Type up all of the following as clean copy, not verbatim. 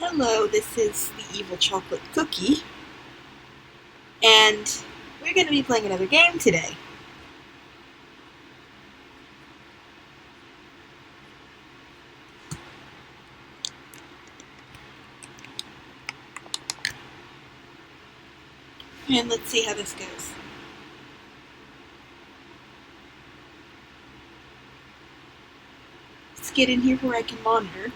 Hello, this is the Evil Chocolate Cookie, and we're going to be playing another game today. And let's see how this goes. Let's get in here where I can monitor.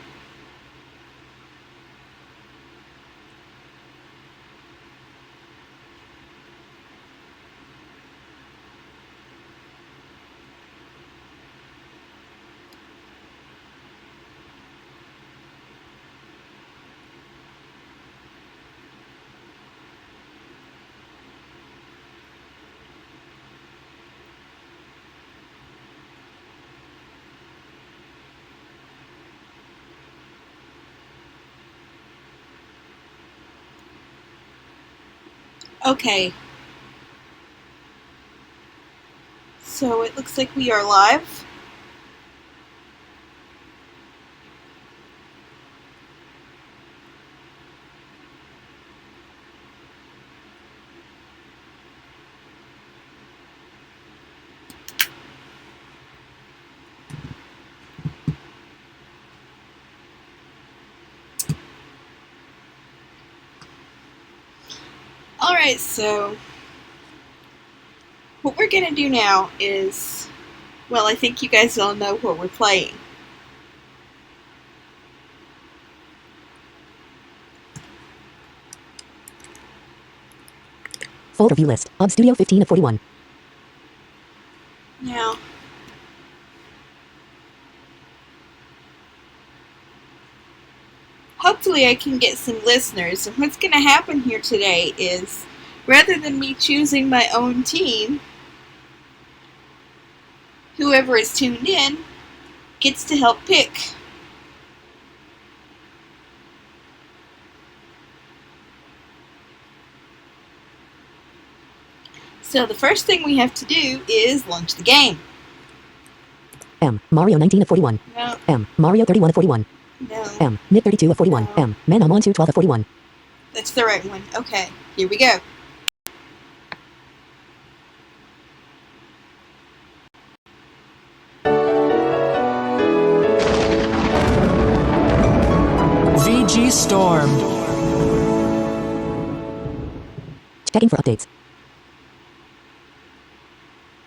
Okay. So it looks like we are live. Alright, so what we're going to do now is, well, I think you guys all know what we're playing. Folder view list. Ob Studio 15 of 41. Now, hopefully I can get some listeners. And what's going to happen here today is, rather than me choosing my own team, whoever is tuned in gets to help pick. So the first thing we have to do is launch the game. M. Mario 19 of 41. No. M. Mario 31 of 41. No. M. Nick 32 of 41. No. M. Manamon 12 of 41. That's the right one. Okay, here we go. VG Storm. Checking for updates.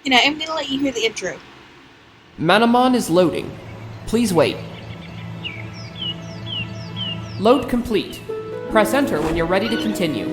You know, I'm going to let you hear the intro. Manamon is loading. Please wait. Load complete. Press enter when you're ready to continue.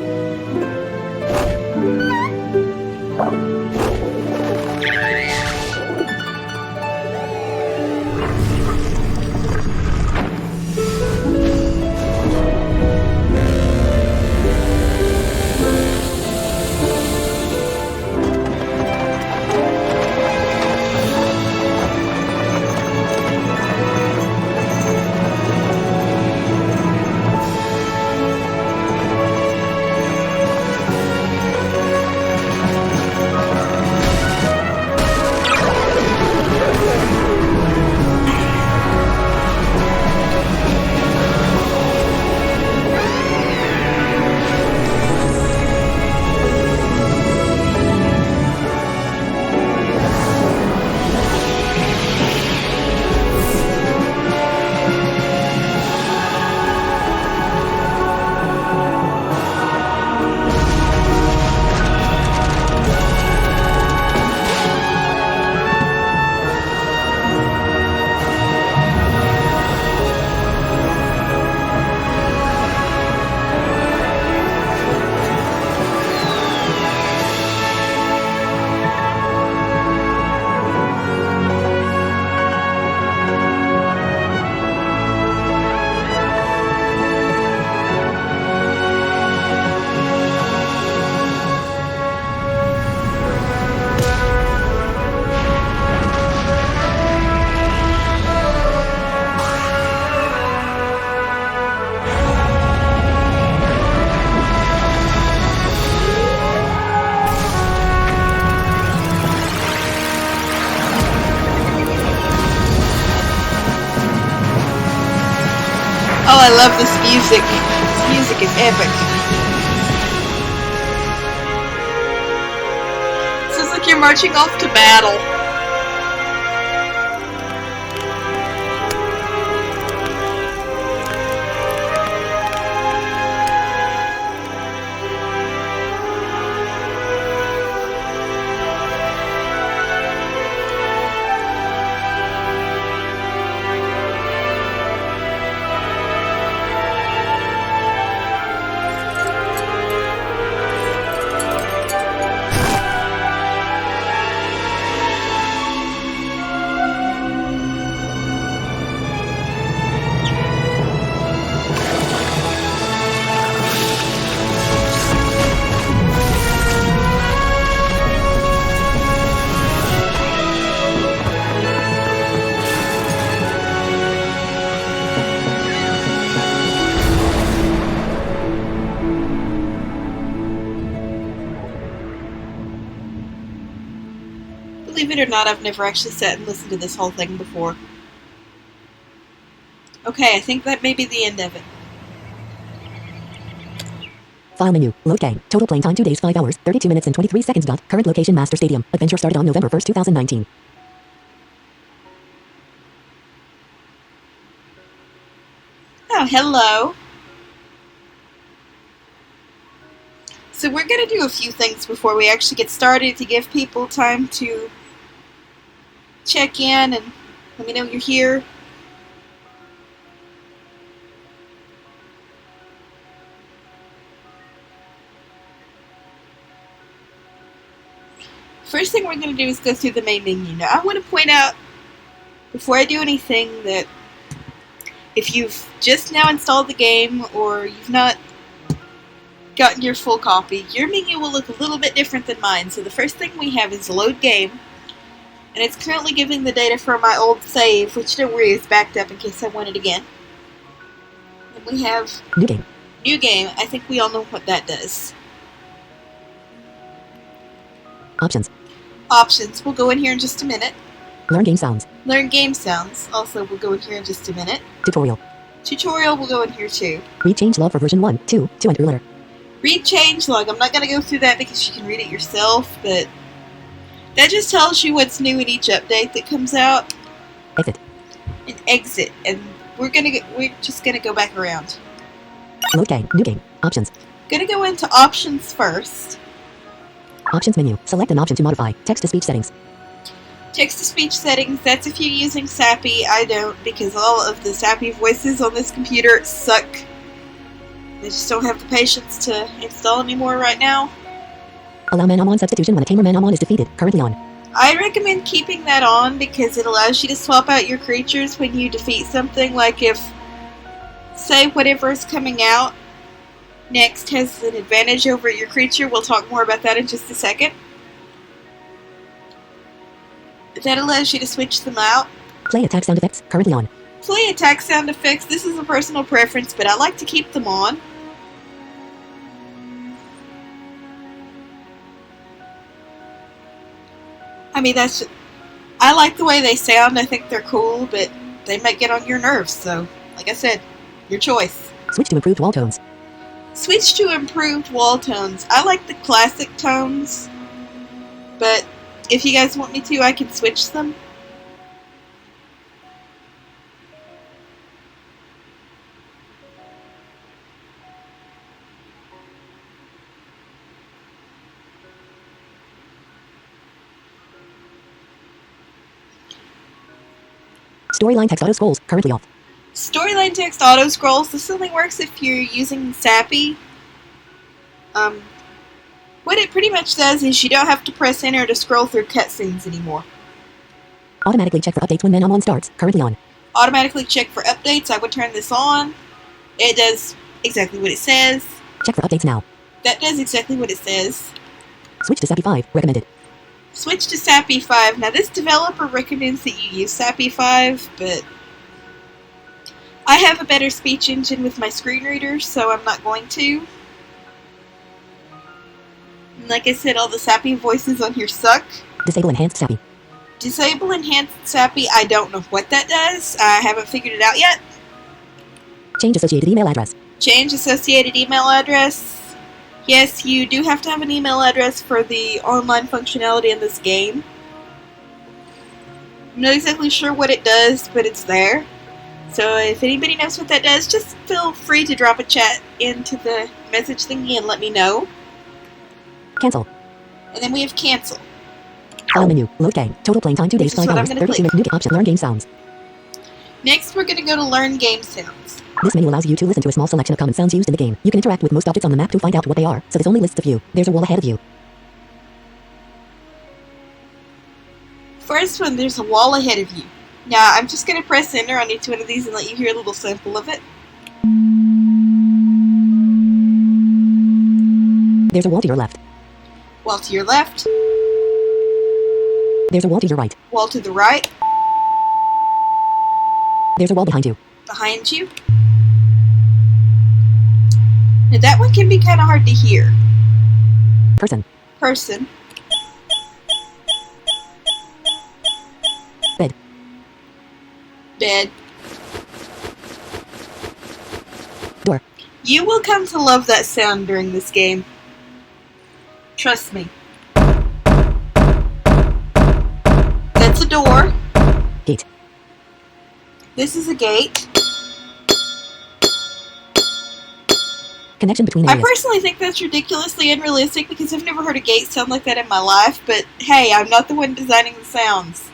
Oh, I love this music. This music is epic. This is like you're marching off to battle. Believe it or not, I've never actually sat and listened to this whole thing before. Okay, I think that may be the end of it. File menu. Load game. Total playing time 2 days, 5 hours, 32 minutes and 23 seconds. Current location Master Stadium. Adventure started on November 1st, 2019. Oh, hello. So we're going to do a few things before we actually get started to give people time to check in and let me know you're here. First thing we're going to do is go through the main menu. Now, I want to point out, before I do anything, that if you've just now installed the game or you've not gotten your full copy, your menu will look a little bit different than mine. So the first thing we have is load game, and it's currently giving the data for my old save, which don't worry is backed up in case I want it again. And we have New game. New game. I think we all know what that does. Options. Options. We'll go in here in just a minute. Learn game sounds. Learn game sounds. Also, we'll go in here in just a minute. Tutorial. Tutorial will go in here too. Read change log for version 1, 2, to enter letter. Read change log. I'm not going to go through that because you can read it yourself, but that just tells you what's new in each update that comes out. Exit. And exit. And we're just gonna go back around. Load game. New game. Options. Gonna go into options first. Options menu. Select an option to modify text-to-speech settings. Text-to-speech settings. That's if you're using Sappy. I don't, because all of the Sappy voices on this computer suck. I just don't have the patience to install anymore right now. Allow Manamon substitution when a tamer Manamon is defeated. Currently on. I recommend keeping that on because it allows you to swap out your creatures when you defeat something. Like if, say, whatever is coming out next has an advantage over your creature. We'll talk more about that in just a second. That allows you to switch them out. Play attack sound effects. Currently on. Play attack sound effects. This is a personal preference, but I like to keep them on. I mean, I like the way they sound. I think they're cool, but they might get on your nerves. So, like I said, your choice. Switch to improved wall tones. Switch to improved wall tones. I like the classic tones, but if you guys want me to, I can switch them. Storyline text auto scrolls. Currently off. Storyline text auto scrolls. This only works if you're using Sappy. What it pretty much does is you don't have to press enter to scroll through cutscenes anymore. Automatically check for updates when Manamon starts. Currently on. Automatically check for updates. I would turn this on. It does exactly what it says. Check for updates now. That does exactly what it says. Switch to Sappy 5. Recommended. Switch to Sappy 5. Now this developer recommends that you use Sappy 5, but I have a better speech engine with my screen reader, so I'm not going to. And like I said, all the Sappy voices on here suck. Disable enhanced Sappy. Disable enhanced Sappy, I don't know what that does. I haven't figured it out yet. Change associated email address. Change associated email address. Yes, you do have to have an email address for the online functionality in this game. I'm not exactly sure what it does, but it's there. So if anybody knows what that does, just feel free to drop a chat into the message thingy and let me know. Cancel. And then we have cancel. File menu. Load game. Total playing time 2 days, Which is 5 what I'm hours, gonna 32 click. minutes. New option. Learn game sounds. Next, we're going to go to learn game sounds. This menu allows you to listen to a small selection of common sounds used in the game. You can interact with most objects on the map to find out what they are, so this only lists a few. There's a wall ahead of you. First one, there's a wall ahead of you. Now, I'm just going to press enter on each one of these and let you hear a little sample of it. There's a wall to your left. Wall to your left. There's a wall to your right. Wall to the right. There's a wall behind you. Behind you. Now, that one can be kind of hard to hear. Person. Person. Bed. Bed. Door. You will come to love that sound during this game. Trust me. That's a door. Gate. This is a gate. Connection between I areas. personally think that's ridiculously unrealistic because I've never heard a gate sound like that in my life, but hey, I'm not the one designing the sounds.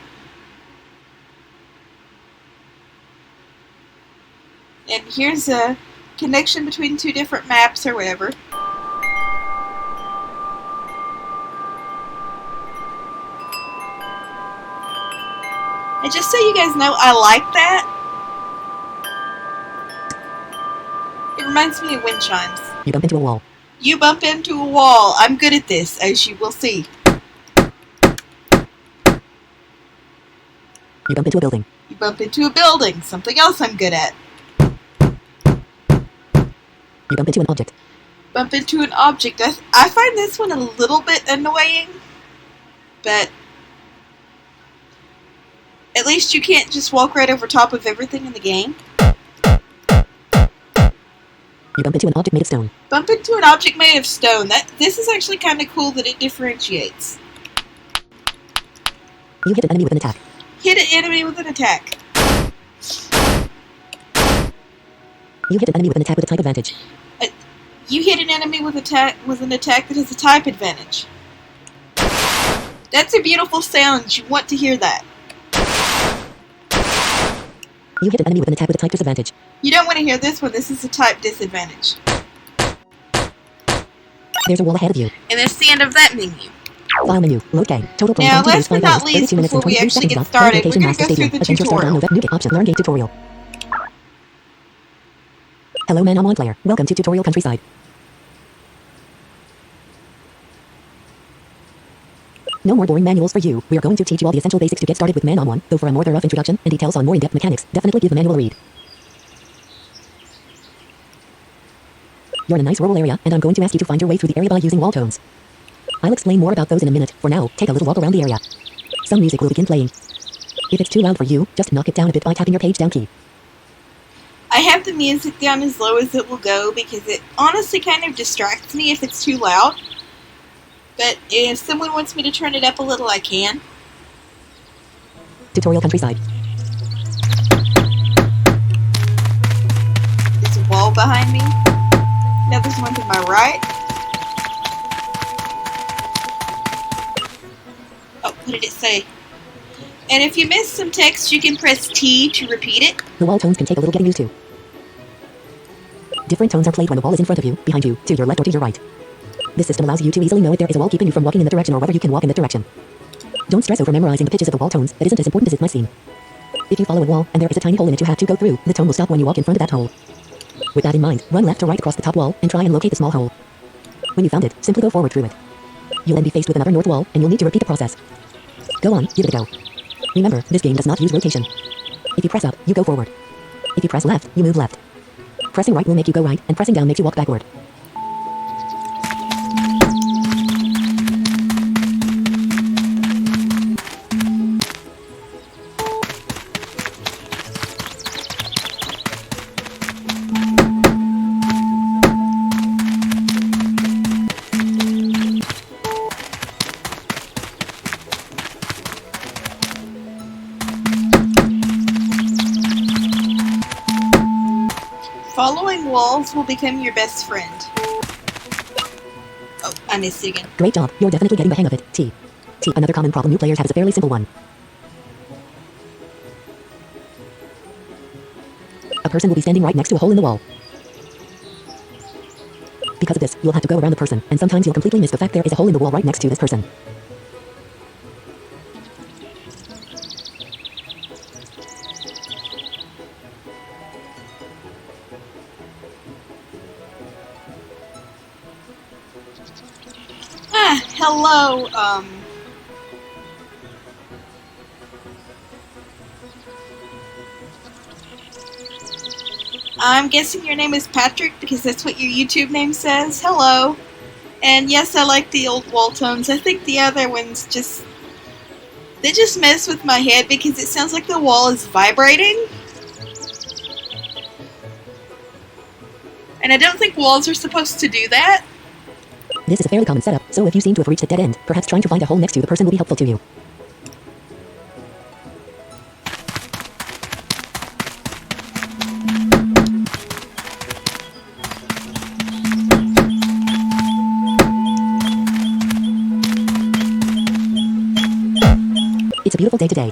And here's a connection between two different maps or whatever. And just so you guys know, I like that. It reminds me of wind chimes. You bump into a wall. You bump into a wall. I'm good at this, as you will see. You bump into a building. You bump into a building. Something else I'm good at. You bump into an object. Bump into an object. I find this one a little bit annoying, but at least you can't just walk right over top of everything in the game. You bump into an object made of stone. Bump into an object made of stone. This is actually kind of cool that it differentiates. You hit an enemy with an attack. Hit an enemy with an attack. You hit an enemy with an attack with a type advantage. You hit an enemy with an attack that has a type advantage. That's a beautiful sound. You want to hear that. You hit an enemy with an attack with a type disadvantage. You don't want to hear this one. This is a type disadvantage. There's a wall ahead of you. And that's the end of that menu. File menu. Load game. Total playing Now, time 2 days, last but 5 not hours, least, 32 minutes and before we 23 actually seconds. get Current started, location, we're gonna Master go through Stadium. the Adventure started on tutorial. New game option. Learn game tutorial. Hello, Manamon player. Welcome to Tutorial Countryside. No more boring manuals for you. We are going to teach you all the essential basics to get started with Manamon, though for a more thorough introduction and details on more in-depth mechanics, definitely give the manual a read. You're in a nice rural area, and I'm going to ask you to find your way through the area by using wall tones. I'll explain more about those in a minute. For now, take a little walk around the area. Some music will begin playing. If it's too loud for you, just knock it down a bit by tapping your page down key. I have the music down as low as it will go because it honestly kind of distracts me if it's too loud. But if someone wants me to turn it up a little, I can. Tutorial Countryside. There's a wall behind me. Now there's one to my right. Oh, what did it say? And if you miss some text, you can press T to repeat it. The wall tones can take a little getting used to. Different tones are played when the wall is in front of you, behind you, to your left or to your right. This system allows you to easily know if there is a wall keeping you from walking in the direction or whether you can walk in that direction. Don't stress over memorizing the pitches of the wall tones. That isn't as important as it might seem. If you follow a wall and there is a tiny hole in it you have to go through, the tone will stop when you walk in front of that hole. With that in mind, run left or right across the top wall and try and locate the small hole. When you found it, simply go forward through it. You'll then be faced with another north wall, and you'll need to repeat the process. Go on, give it a go. Remember, this game does not use rotation. If you press up, you go forward. If you press left, you move left. Pressing right will make you go right, and pressing down makes you walk backward. time, walls will become your best friend. Oh, I missed it again. Great job. You're definitely getting the hang of it. T. Another common problem new players have is a fairly simple one. A person will be standing right next to a hole in the wall. Because of this, you'll have to go around the person, and sometimes you'll completely miss the fact there is a hole in the wall right next to this person. Hello, I'm guessing your name is Patrick because that's what your YouTube name says. Hello. And yes, I like the old wall tones. I think the other ones they just mess with my head because it sounds like the wall is vibrating. And I don't think walls are supposed to do that. This is a fairly common setup, so if you seem to have reached a dead end, perhaps trying to find a hole next to the person will be helpful to you. It's a beautiful day today.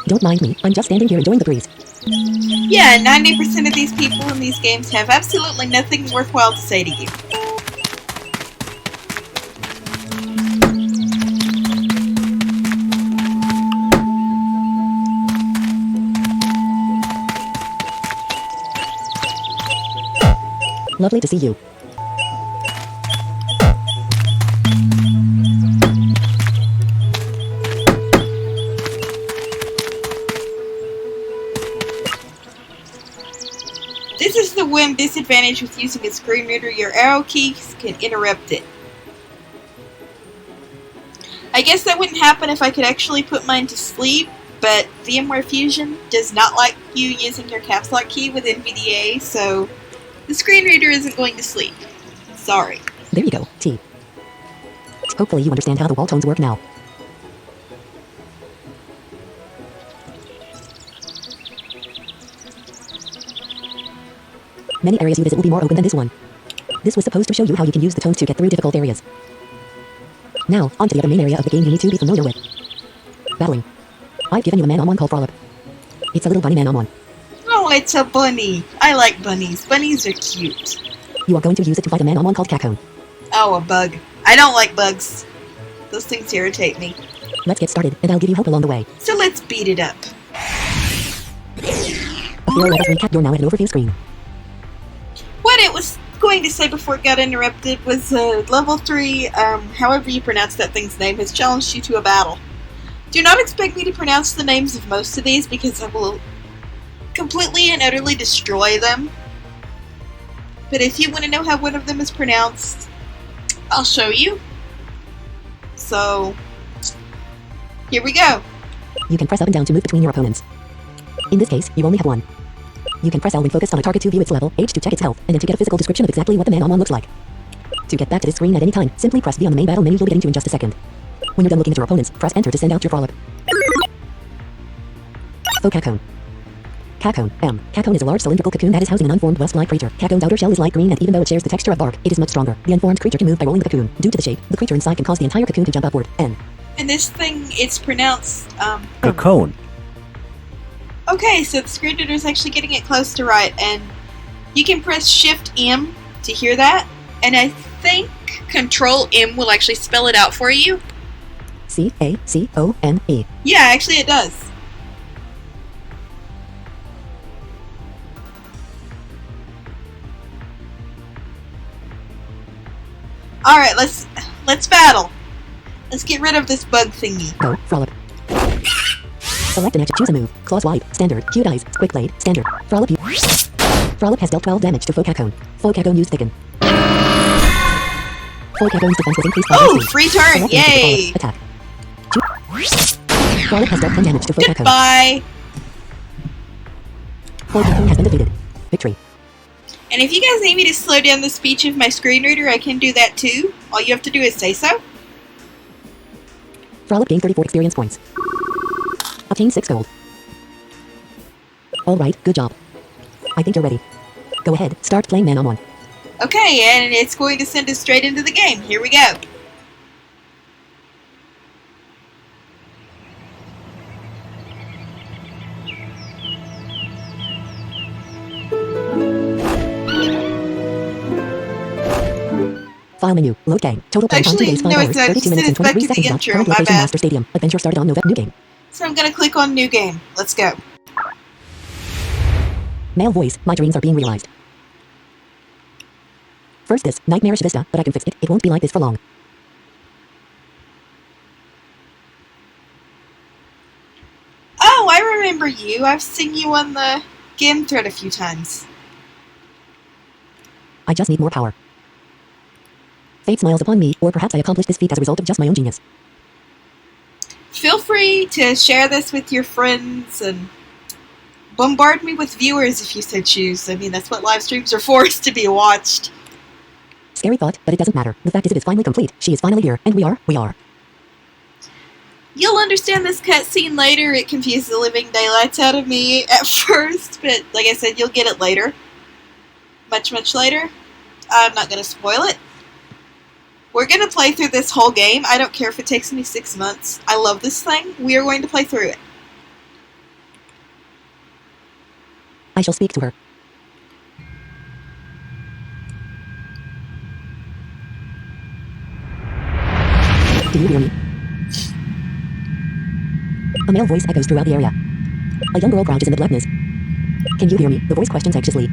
Don't mind me, I'm just standing here enjoying the breeze. Yeah, 90% of these people in these games have absolutely nothing worthwhile to say to you. Lovely to see you. This is the one disadvantage with using a screen reader. Your arrow keys can interrupt it. I guess that wouldn't happen if I could actually put mine to sleep, but VMware Fusion does not like you using your caps lock key with NVDA, so the screen reader isn't going to sleep. Sorry. There you go, T. Hopefully you understand how the wall tones work now. Many areas you visit will be more open than this one. This was supposed to show you how you can use the tones to get through difficult areas. Now, on to the other main area of the game you need to be familiar with. Battling. I've given you a Manamon called Frolip. It's a little bunny Manamon. Oh, it's a bunny. I like bunnies. Bunnies are cute. You are going to use it to fight a Manamon called Cacone. Oh, a bug. I don't like bugs. Those things irritate me. Let's get started, and I'll give you help along the way. So let's beat it up. Here, let us recap. You're now at an overview screen. What it was going to say before it got interrupted was level 3, however you pronounce that thing's name, has challenged you to a battle. Do not expect me to pronounce the names of most of these because I will completely and utterly destroy them. But if you want to know how one of them is pronounced, I'll show you. So, here we go. You can press up and down to move between your opponents. In this case, you only have one. You can press L when focused on a target to view its level, H to check its health, and then to get a physical description of exactly what the Manamon looks like. To get back to this screen at any time, simply press V on the main battle menu you'll be getting to in just a second. When you're done looking at your opponents, press Enter to send out your Frolip. Cacone. Cacone, M. Cacone is a large cylindrical cocoon that is housing an unformed rust-like creature. Cacone's outer shell is light green, and even though it shares the texture of bark, it is much stronger. The unformed creature can move by rolling the cocoon. Due to the shape, the creature inside can cause the entire cocoon to jump upward. N. And this thing, it's pronounced, Cocoon. Okay, so the screen reader is actually getting it close to right, and you can press Shift M to hear that, and I think Control M will actually spell it out for you. C-A-C-O-N-E. Yeah, actually it does. Alright, let's battle. Let's get rid of this bug thingy. Go, Frolip. Select an action, choose a move. Claw swipe, standard, cute eyes, quick blade, standard. Frolip has dealt 12 damage to Cacone. Cacone used thicken. Cacone's defense was increased by Oh, 3. free turn, Select an action to yay! Frolip. Attack. Frolip has dealt 10 damage to Cacone. Goodbye! Cacone has been defeated. Victory. And if you guys need me to slow down the speech of my screen reader, I can do that too. All you have to do is say so. Frolip gained 34 experience points. Obtain 6 gold. Alright, good job. I think you're ready. Go ahead, start playing Manamon. Okay, and it's going to send us straight into the game. Here we go. File menu, load game, total time on 2 days, 5 Actually, no, hours, it's 32 minutes and 23 seconds. intro. Current My location bad. Master Stadium. Adventure started on November. New game. So I'm going to click on New Game. Let's go. Male voice, my dreams are being realized. First this, nightmarish vista, but I can fix it. It won't be like this for long. Oh, I remember you. I've seen you on the game thread a few times. I just need more power. Fate smiles upon me, or perhaps I accomplished this feat as a result of just my own genius. Feel free to share this with your friends and bombard me with viewers if you so choose. I mean, that's what live streams are for, is to be watched. Scary thought, but it doesn't matter. The fact is it is finally complete. She is finally here, and we are. You'll understand this cutscene later. It confused the living daylights out of me at first, but like I said, you'll get it later. Much, much later. I'm not going to spoil it. We're going to play through this whole game. I don't care if it takes me 6 months. I love this thing. We are going to play through it. I shall speak to her. Do you hear me? A male voice echoes throughout the area. A young girl crouches in the blackness. Can you hear me? The voice questions anxiously.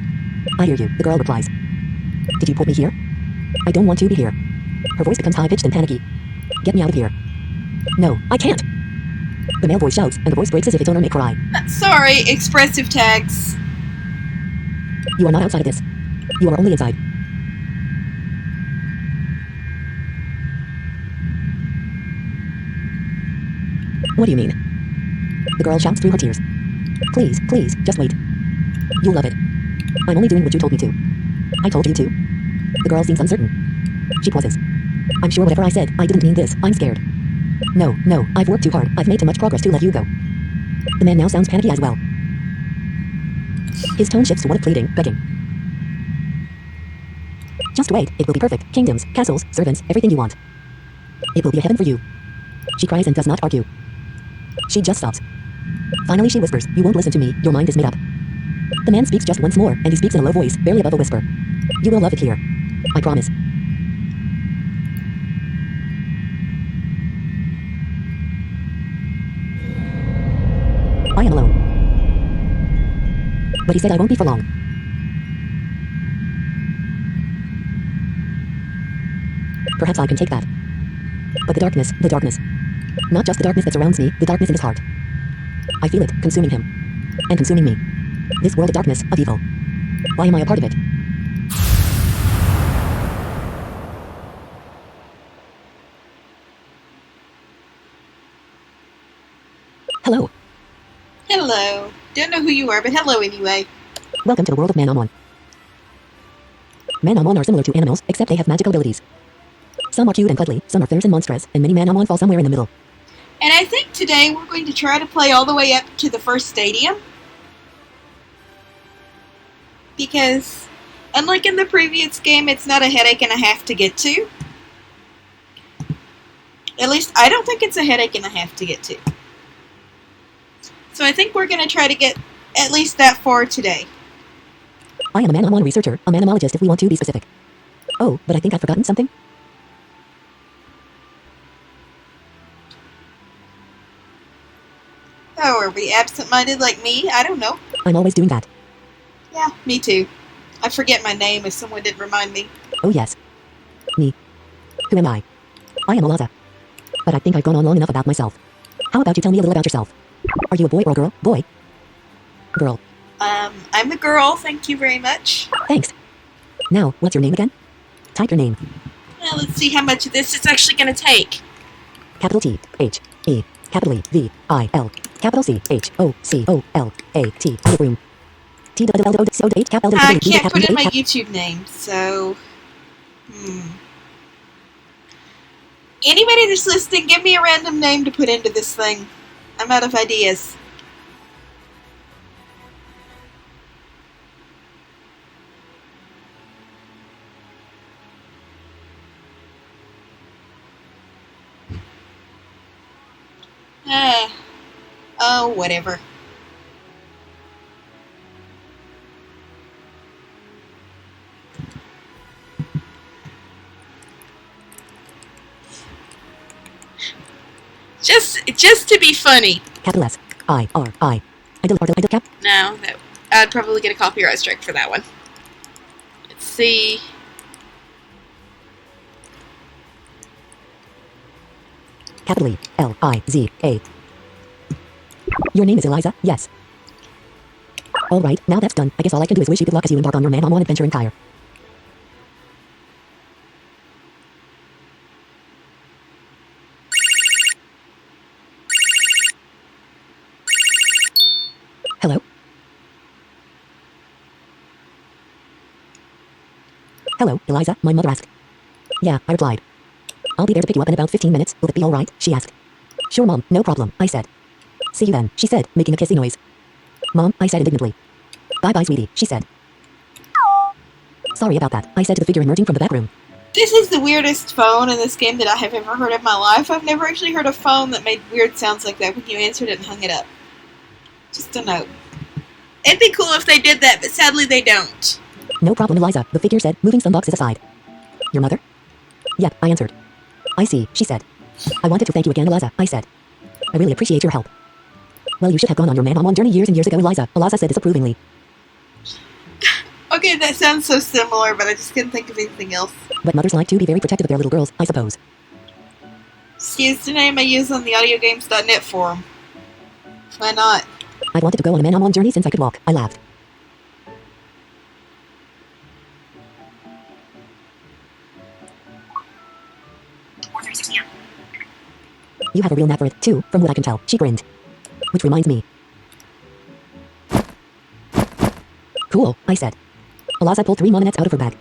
I hear you, the girl replies. Did you put me here? I don't want to be here. Her voice becomes high-pitched and panicky. Get me out of here. No, I can't. The male voice shouts, and the voice breaks as if its owner may cry. Sorry, expressive tags. You are not outside of this. You are only inside. What do you mean? The girl shouts through her tears. Please, please, just wait. You'll love it. I'm only doing what you told me to. I told you to. The girl seems uncertain. She pauses. I'm sure whatever I said, I didn't mean this. I'm scared. No, I've worked too hard. I've made too much progress to let you go. The man now sounds panicky as well. His tone shifts to one of pleading, begging. Just wait, it will be perfect. Kingdoms, castles, servants, everything you want. It will be a heaven for you. She cries and does not argue. She just stops. Finally she whispers, you won't listen to me, your mind is made up. The man speaks just once more, and he speaks in a low voice, barely above a whisper. You will love it here. I promise. I am alone. But he said I won't be for long. Perhaps I can take that. But the darkness. Not just the darkness that surrounds me, the darkness in his heart. I feel it, consuming him. And consuming me. This world of darkness, of evil. Why am I a part of it? Hello. Hello. Don't know who you are, but hello anyway. Welcome to the world of Manamon. Manamon are similar to animals, except they have magical abilities. Some are cute and cuddly, some are fierce and monstrous, and many Manamon fall somewhere in the middle. And I think today we're going to try to play all the way up to the first stadium. Because, unlike in the previous game, it's not a headache and a half to get to. At least, I don't think it's a headache and a half to get to. So I think we're going to try to get at least that far today. I am a Manamon researcher, a Manamologist if we want to be specific. Oh, but I think I've forgotten something? Oh, are we absent-minded like me? I don't know. I'm always doing that. Yeah, me too. I forget my name if someone didn't remind me. Oh yes. Me. Who am I? I am Alaza. But I think I've gone on long enough about myself. How about you tell me a little about yourself? Are you a boy or a girl? Boy? Girl. I'm a girl, thank you very much. Thanks. Now, what's your name again? Type your name. Well, let's see how much of this it's actually going to take. Capital T, H, E, capital E, V, I, L, capital C, H, O, C, O, L, A, T, room. T, W, L, O, C, O, H, capital I can't put in my YouTube name, so... Anybody that's listening, give me a random name to put into this thing. I'm out of ideas. Oh, whatever. Just to be funny. Capital S. I. R. I. I delete cap. No, I'd probably get a copyright strike for that one. Let's see. Capital E. L. I. Z. A. Your name is Eliza? Yes. Alright, now that's done. I guess all I can do is wish you good luck as you embark on your Manamon adventure in Tyre. Hello? Hello, Eliza, my mother asked. Yeah, I replied. I'll be there to pick you up in about 15 minutes. Will it be alright? She asked. Sure, Mom, no problem, I said. See you then, she said, making a kissy noise. Mom, I said indignantly. Bye-bye, sweetie, she said. Sorry about that, I said to the figure emerging from the back room. This is the weirdest phone in this game that I have ever heard in my life. I've never actually heard a phone that made weird sounds like that when you answered it and hung it up. Just a note. It'd be cool if they did that, but sadly they don't. No problem, Eliza, the figure said, moving some boxes aside. Your mother? Yep, I answered. I see, she said. I wanted to thank you again, Eliza, I said. I really appreciate your help. Well, you should have gone on your Manamon journey years and years ago, Eliza said disapprovingly. Okay, that sounds so similar, but I just couldn't think of anything else. But mothers like to be very protective of their little girls, I suppose. Excuse the name I use on the audiogames.net forum. Why not? I wanted to go on a Manamon journey since I could walk, I laughed. You have a real knack for it, too, from what I can tell, she grinned. Which reminds me. Cool, I said. Eliza pulled 3 mononets out of her bag.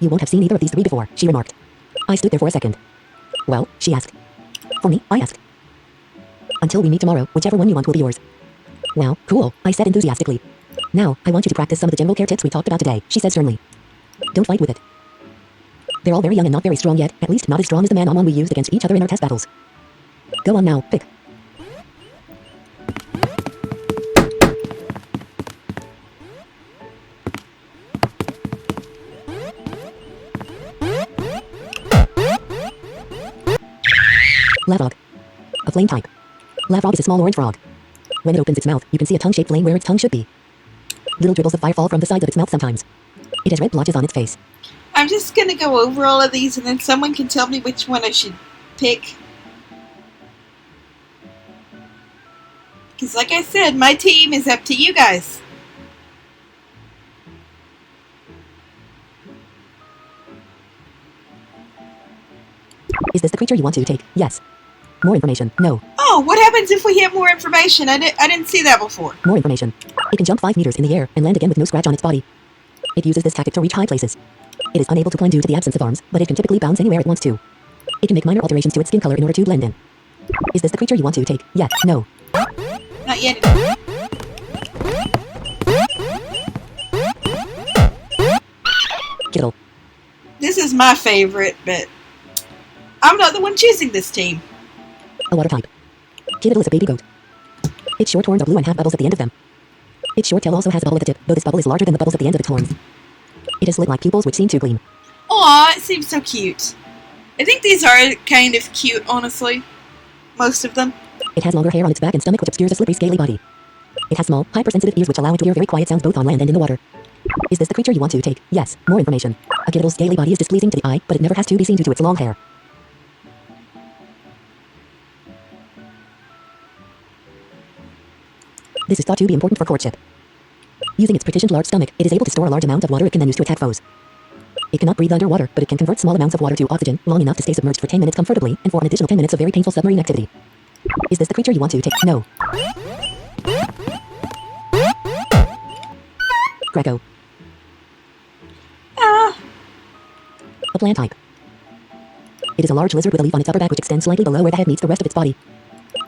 You won't have seen either of these 3 before, she remarked. I stood there for a second. Well, she asked. For me, I asked. Until we meet tomorrow, whichever one you want will be yours. Wow, cool, I said enthusiastically. Now, I want you to practice some of the general care tips we talked about today, she said sternly. Don't fight with it. They're all very young and not very strong yet, at least not as strong as the Manamon we used against each other in our test battles. Go on now, pick. Lavog. A flame type. Lavog is a small orange frog. When it opens its mouth, you can see a tongue-shaped flame where its tongue should be. Little dribbles of fire fall from the sides of its mouth sometimes. It has red blotches on its face. I'm just gonna go over all of these and then someone can tell me which one I should pick. Because like I said, my team is up to you guys. Is this the creature you want to take? Yes. More information. No. Oh, what happens if we have more information? I didn't see that before. More information. It can jump 5 meters in the air and land again with no scratch on its body. It uses this tactic to reach high places. It is unable to climb due to the absence of arms, but it can typically bounce anywhere it wants to. It can make minor alterations to its skin color in order to blend in. Is this the creature you want to take? Yes. No. Not yet. Kittle. This is my favorite, but I'm not the one choosing this team. A water type. Kittle is a baby goat. Its short horns are blue and have bubbles at the end of them. Its short tail also has a bubble at the tip, though this bubble is larger than the bubbles at the end of its horns. It has slit-like pupils which seem to gleam. Aw, it seems so cute. I think these are kind of cute, honestly. Most of them. It has longer hair on its back and stomach which obscures a slippery, scaly body. It has small, hypersensitive ears which allow it to hear very quiet sounds both on land and in the water. Is this the creature you want to take? Yes. More information. A kittle's scaly body is displeasing to the eye, but it never has to be seen due to its long hair. This is thought to be important for courtship. Using its partitioned large stomach, it is able to store a large amount of water it can then use to attack foes. It cannot breathe underwater, but it can convert small amounts of water to oxygen, long enough to stay submerged for 10 minutes comfortably, and for an additional 10 minutes of very painful submarine activity. Is this the creature you want to take? No. Greco. A plant type. It is a large lizard with a leaf on its upper back which extends slightly below where the head meets the rest of its body.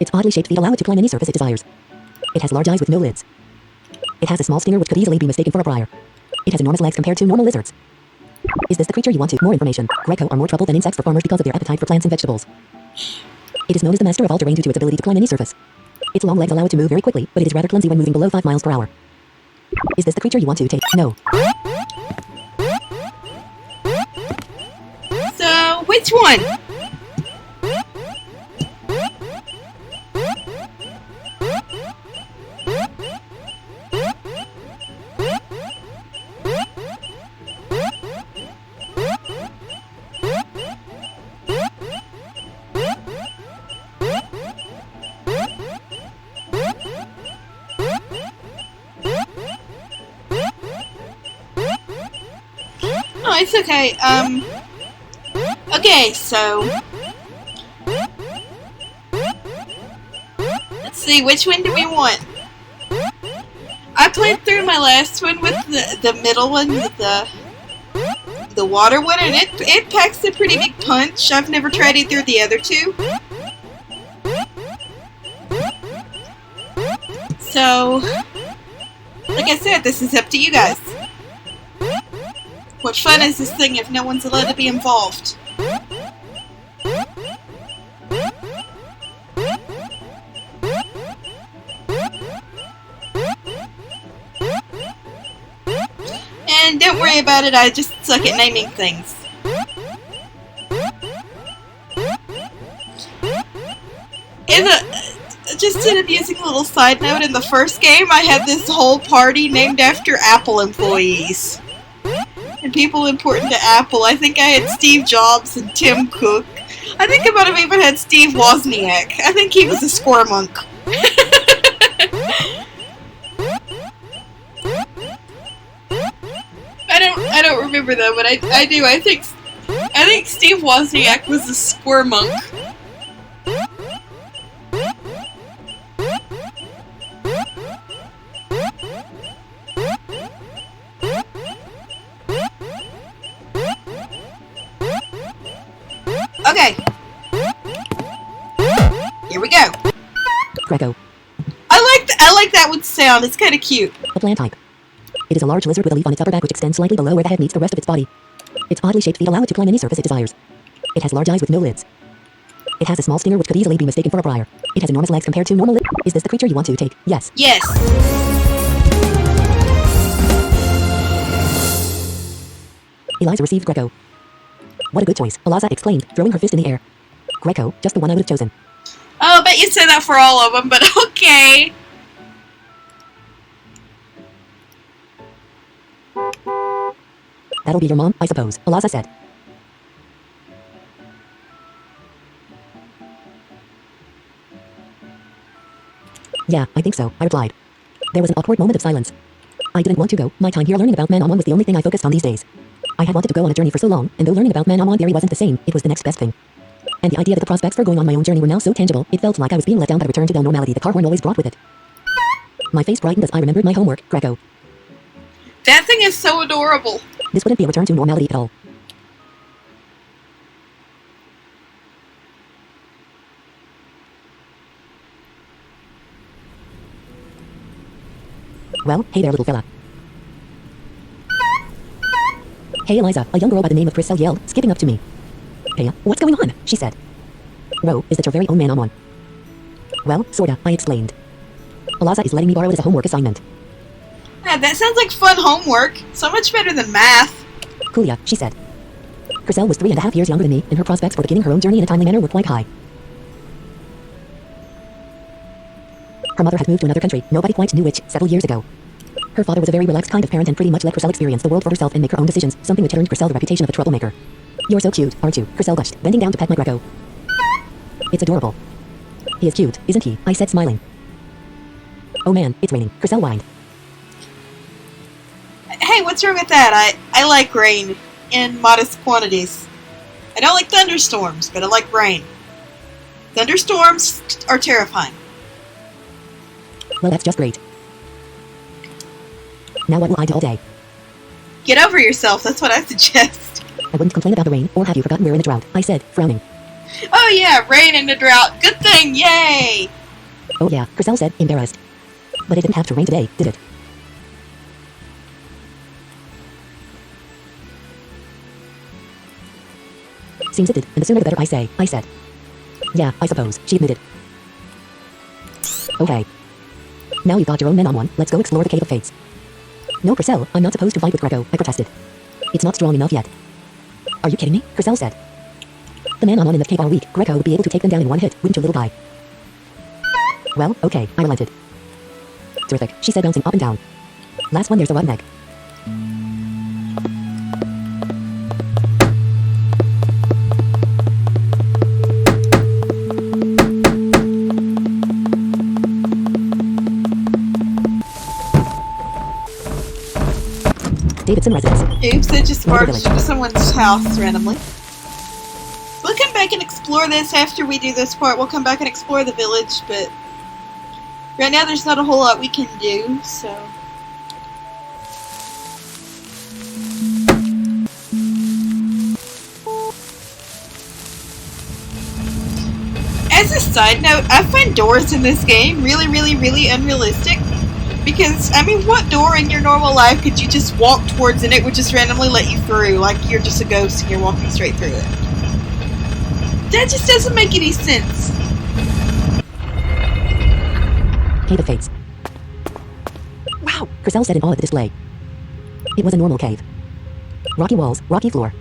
Its oddly shaped feet allow it to climb any surface it desires. It has large eyes with no lids. It has a small stinger which could easily be mistaken for a briar. It has enormous legs compared to normal lizards. Is this the creature you want to? More information. Greco are more trouble than insects for farmers because of their appetite for plants and vegetables. It is known as the master of all terrain due to its ability to climb any surface. Its long legs allow it to move very quickly, but it is rather clumsy when moving below 5 miles per hour. Is this the creature you want to take? No. So, which one? Oh, it's okay. Okay, so let's see, which one do we want? I played through my last one with the middle one, with the water one, and it packs a pretty big punch. I've never tried either of the other two. So, like I said, this is up to you guys. What fun is this thing if no one's allowed to be involved? And don't worry about it, I just suck at naming things. Just an amusing little side note, in the first game I had this whole party named after Apple employees. And people important to Apple. I think I had Steve Jobs and Tim Cook. I think I might have even had Steve Wozniak. I think he was a squirmonk. I don't remember though, but I do. I think Steve Wozniak was a squirmonk. Okay. Here we go. Greco. I like that one's sound. It's kind of cute. A plant type. It is a large lizard with a leaf on its upper back which extends slightly below where the head meets the rest of its body. Its oddly shaped feet allow it to climb any surface it desires. It has large eyes with no lids. It has a small stinger which could easily be mistaken for a briar. It has enormous legs compared to normal lids. Is this the creature you want to take? Yes. Yes. Eliza received Greco. What a good choice, Eliza exclaimed, throwing her fist in the air. Greco, just the one I would have chosen. Oh, I bet you'd say that for all of them, but okay. That'll be your mom, I suppose, Eliza said. Yeah, I think so, I replied. There was an awkward moment of silence. I didn't want to go. My time here learning about Manamon was the only thing I focused on these days. I had wanted to go on a journey for so long, and though learning about Manamon theory wasn't the same, it was the next best thing. And the idea that the prospects for going on my own journey were now so tangible, it felt like I was being let down by the return to the normality the car horn always brought with it. My face brightened as I remembered my homework, Greco. That thing is so adorable. This wouldn't be a return to normality at all. Well, hey there, little fella. Hey, Eliza, a young girl by the name of Chriselle yelled, skipping up to me. Hey, what's going on? She said. Ro, is that your very own Manamon? Well, sorta, I explained. Eliza is letting me borrow it as a homework assignment. Yeah, that sounds like fun homework. So much better than math. Cool, she said. Chriselle was 3.5 years younger than me, and her prospects for beginning her own journey in a timely manner were quite high. Her mother had moved to another country, nobody quite knew which, several years ago. Her father was a very relaxed kind of parent and pretty much let Chriselle experience the world for herself and make her own decisions, something which had earned Chriselle the reputation of a troublemaker. You're so cute, aren't you? Chriselle gushed, bending down to pet my Greco. It's adorable. He is cute, isn't he? I said, smiling. Oh man, it's raining. Chriselle whined. Hey, what's wrong with that? I like rain in modest quantities. I don't like thunderstorms, but I like rain. Thunderstorms are terrifying. Well, that's just great. Now what will I do all day? Get over yourself, that's what I suggest. I wouldn't complain about the rain, or have you forgotten we're in a drought? I said, frowning. Oh yeah, rain in a drought. Good thing, yay! Oh yeah, Chriselle said, embarrassed. But it didn't have to rain today, did it? Seems it did, and the sooner the better, I said. Yeah, I suppose, she admitted. Okay. Now you've got your own Manamon, let's go explore the Cave of Fates. No, Crystal, I'm not supposed to fight with Greco, I protested. It's not strong enough yet. Are you kidding me? Crystal said. The Manamon in the cave are weak, Greco would be able to take them down in one hit, wouldn't you, little guy? Well, okay, I relented. Terrific, she said, bouncing up and down. Last one, there's a rotten egg. Davidson residence. Oops, it just barged into someone's house randomly. We'll come back and explore this after we do this part. We'll come back and explore the village, but right now there's not a whole lot we can do, so... As a side note, I find doors in this game really, really, really unrealistic. Because, I mean, what door in your normal life could you just walk towards and it would just randomly let you through, like you're just a ghost and you're walking straight through it? That just doesn't make any sense. Cave of Fates. Wow, Crystal said in awe at the display. It was a normal cave. Rocky walls, rocky floor.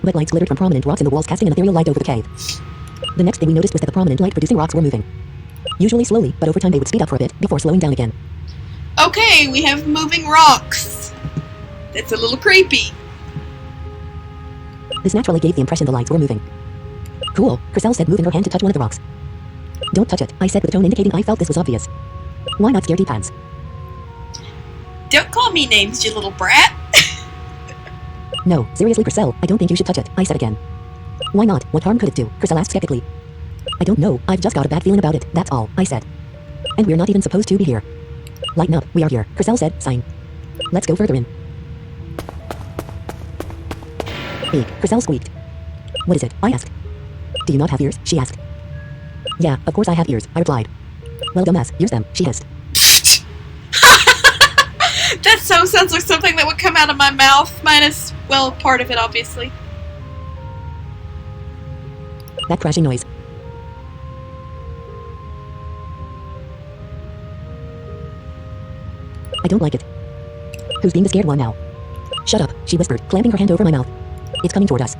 Red lights glittered from prominent rocks in the walls, casting an ethereal light over the cave. The next thing we noticed was that the prominent light-producing rocks were moving. Usually slowly, but over time they would speed up for a bit, before slowing down again. Okay, we have moving rocks. That's a little creepy. This naturally gave the impression the lights were moving. Cool, Crystal said, moving her hand to touch one of the rocks. Don't touch it, I said with a tone indicating I felt this was obvious. Why not, scaredy pants? Don't call me names, you little brat. No, seriously, Crystal, I don't think you should touch it, I said again. Why not? What harm could it do? Crystal asked skeptically. I don't know, I've just got a bad feeling about it, that's all, I said. And we're not even supposed to be here. Lighten up, we are here, Crystal said, sighing. Let's go further in. Eek, Crystal squeaked. What is it? I asked. Do you not have ears? She asked. Yeah, of course I have ears, I replied. Well, dumbass, use them, she hissed. That sounds like something that would come out of my mouth, minus, well, part of it, obviously. That crashing noise. I don't like it. Who's being the scared one now? Shut up, she whispered, clamping her hand over my mouth. It's coming toward us.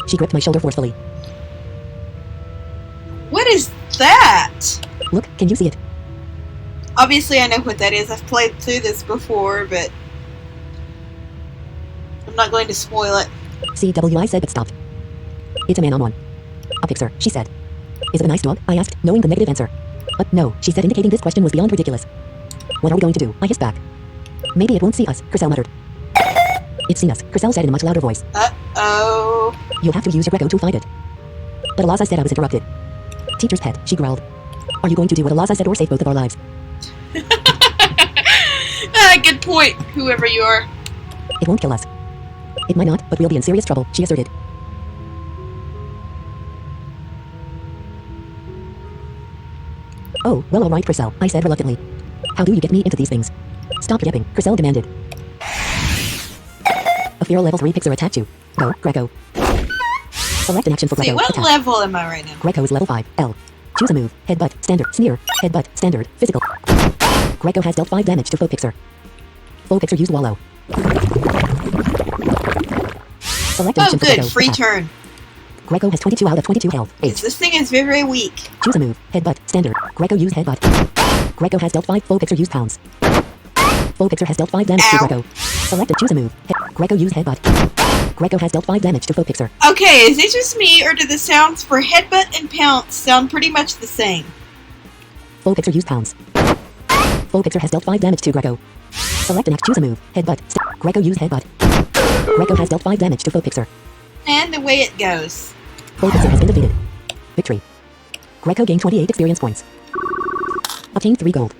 She gripped my shoulder forcefully. What is that? Look, can you see it? Obviously I know what that is. I've played through this before, but I'm not going to spoil it. CW, I said, but stopped. It's a Manamon. A Pixar, she said. Is it a nice dog? I asked, knowing the negative answer. But no, she said, indicating this question was beyond ridiculous. What are we going to do? I hissed back. Maybe it won't see us, Crystal muttered. It's seen us, Crystal said in a much louder voice. Uh-oh. You'll have to use your Greco to find it. But Eliza said I was interrupted. Teacher's pet, she growled. Are you going to do what Eliza said or save both of our lives? Good point, whoever you are. It won't kill us. It might not, but we'll be in serious trouble, she asserted. Oh, well, alright, Crystal, I said reluctantly. How do you get me into these things? Stop yapping, Crystal demanded. A feral level 3 Pixar attacked you. Go, Greco. Select an action for Greco. See, what attack. level am I right now? Greco is level 5, L. Choose a move, headbutt, standard, sneer, headbutt, standard, physical. Greco has dealt 5 damage to Faux Pixar. Faux Pixar used Wallow. Select an Oh action for good, Greco. free attack. turn. Greco has 22 out of 22 health. H. This thing is very, very weak. Choose a move, headbutt, standard. Greco used headbutt. Greco has dealt 5 Faux Pixar used pounds. Faux Pixar has dealt 5 damage Ow. to Greco. Select a choose a move. Greco used headbutt. Greco has dealt 5 damage to Faux Pixar. Okay, is it just me, or do the sounds for headbutt and pounce sound pretty much the same? Faux Pixar used pounds. Faux Pixar has dealt 5 damage to Greco. Select an act, choose a move, headbutt. Greco used headbutt. Greco has dealt 5 damage to Faux Pixar. And away it goes. Faux Pixar has been defeated. Victory. Greco gained 28 experience points. Obtained 3 gold.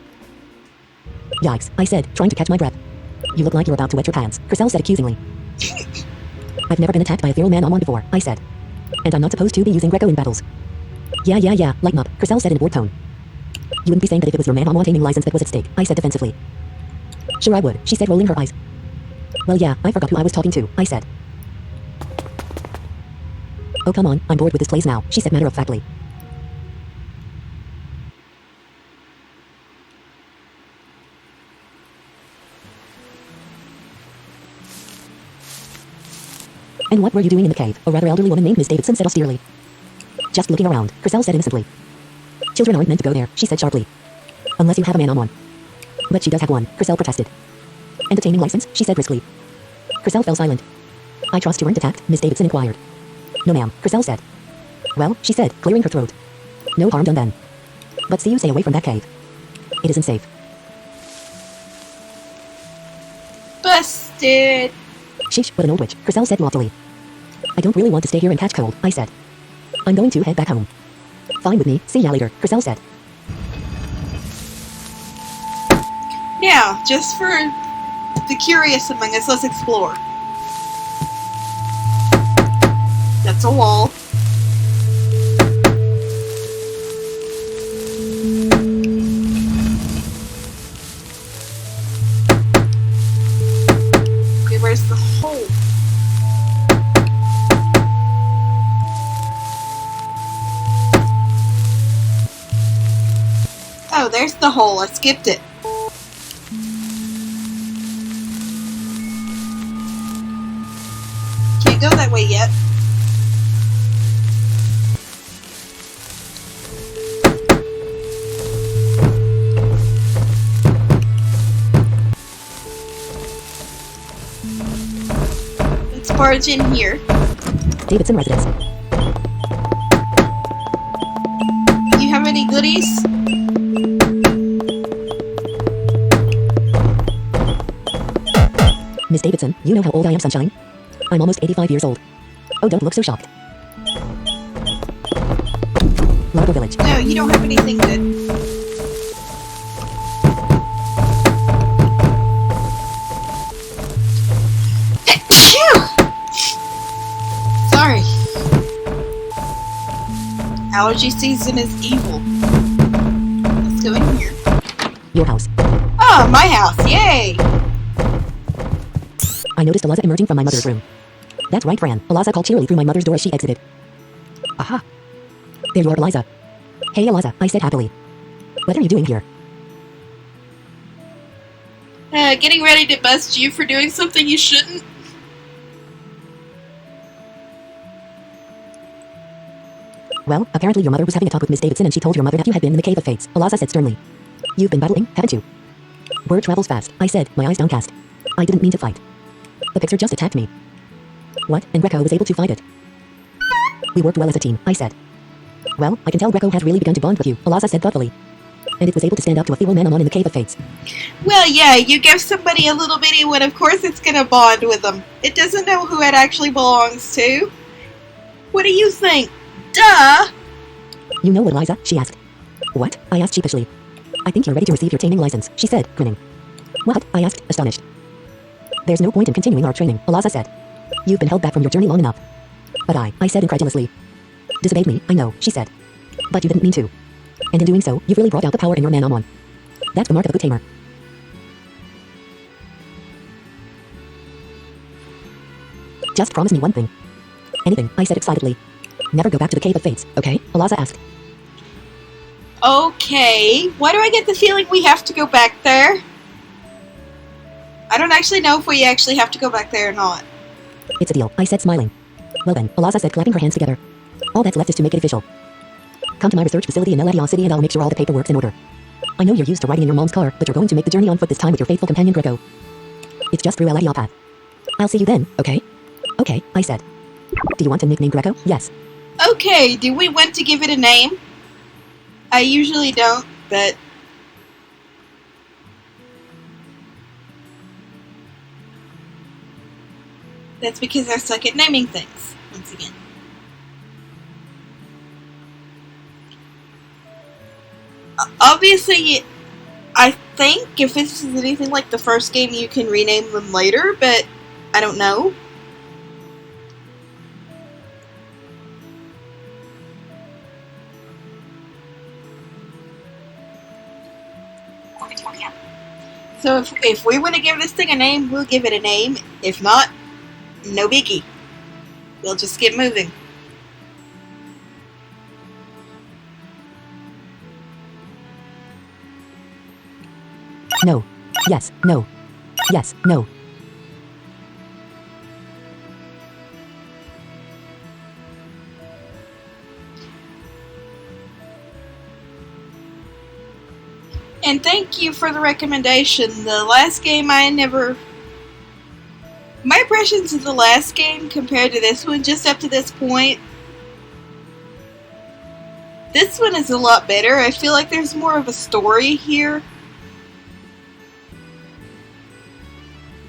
Yikes, I said, trying to catch my breath. You look like you're about to wet your pants, Crystal said accusingly. I've never been attacked by a feral Manamon before, I said. And I'm not supposed to be using Greco in battles. Yeah, lighten up, Crystal said in a bored tone. You wouldn't be saying that if it was your Manamon taming license that was at stake, I said defensively. Sure I would, she said, rolling her eyes. Well yeah, I forgot who I was talking to, I said. Oh come on, I'm bored with this place now, she said matter-of-factly. And what were you doing in the cave? A rather elderly woman named Miss Davidson said austerely. Just looking around, Chriselle said innocently. Children aren't meant to go there, she said sharply. Unless you have a Manamon. But she does have one, Chriselle protested. And a taming license, she said briskly. Chriselle fell silent. I trust you weren't attacked, Miss Davidson inquired. No ma'am, Chriselle said. Well, she said, clearing her throat. No harm done then. But see you stay away from that cave. It isn't safe. Busted. Sheesh, what an old witch, Chriselle said loftily. I don't really want to stay here and catch cold, I said. I'm going to head back home. Fine with me, see ya later, Chriselle said. Now, just for the curious among us, let's explore. That's a wall. Okay, where's the hole? Oh, there's the hole. I skipped it. Can't go that way yet. Let's barge in here. Davidson residence. Do you have any goodies? Miss Davidson, you know how old I am, Sunshine? I'm almost 85 years old. Oh, don't look so shocked. Largo Village. No, you don't have anything good. Sorry. Allergy season is evil. Let's go in here. Your house. Oh, my house. Yay! I noticed Eliza emerging from my mother's room. That's right, Fran. Eliza called cheerily through my mother's door as she exited. Aha! There you are, Eliza. Hey, Eliza, I said happily. What are you doing here? Getting ready to bust you for doing something you shouldn't. Well, apparently your mother was having a talk with Miss Davidson and she told your mother that you had been in the Cave of Fates, Eliza said sternly. You've been battling, haven't you? Word travels fast, I said, my eyes downcast. I didn't mean to fight. The Pixar just attacked me. What? And Greco was able to fight it? We worked well as a team, I said. Well, I can tell Greco has really begun to bond with you, Eliza said thoughtfully. And it was able to stand up to a feeble Manamon in the Cave of Fates. Well, yeah, you give somebody a little bitty one, of course it's gonna bond with them. It doesn't know who it actually belongs to. What do you think? Duh! You know what, Eliza? She asked. What? I asked sheepishly. I think you're ready to receive your taming license, she said, grinning. What? I asked, astonished. There's no point in continuing our training, Eliza said. You've been held back from your journey long enough. But I said incredulously. Disobeyed me, I know, she said. But you didn't mean to. And in doing so, you've really brought out the power in your Manamon. That's the mark of a good tamer. Just promise me one thing. Anything, I said excitedly. Never go back to the Cave of Fates, okay? Eliza asked. Okay, why do I get the feeling we have to go back there? I don't actually know if we actually have to go back there or not. It's a deal, I said smiling. Well then, Eliza said clapping her hands together. All that's left is to make it official. Come to my research facility in Eladio City and I'll make sure all the paperwork's in order. I know you're used to riding in your mom's car, but you're going to make the journey on foot this time with your faithful companion Greco. It's just through Eladio path. I'll see you then, okay? Okay, I said. Do you want to nickname Greco? Yes. Okay, do we want to give it a name? I usually don't, but... That's because I suck at naming things, once again. Obviously, I think if this is anything like the first game, you can rename them later, but I don't know. So if we want to give this thing a name, we'll give it a name. If not, no biggie. We'll just get moving. No. Yes. No. Yes. No. And thank you for the recommendation. The last game my impressions of the last game compared to this one, just up to this point, this one is a lot better. I feel like there's more of a story here.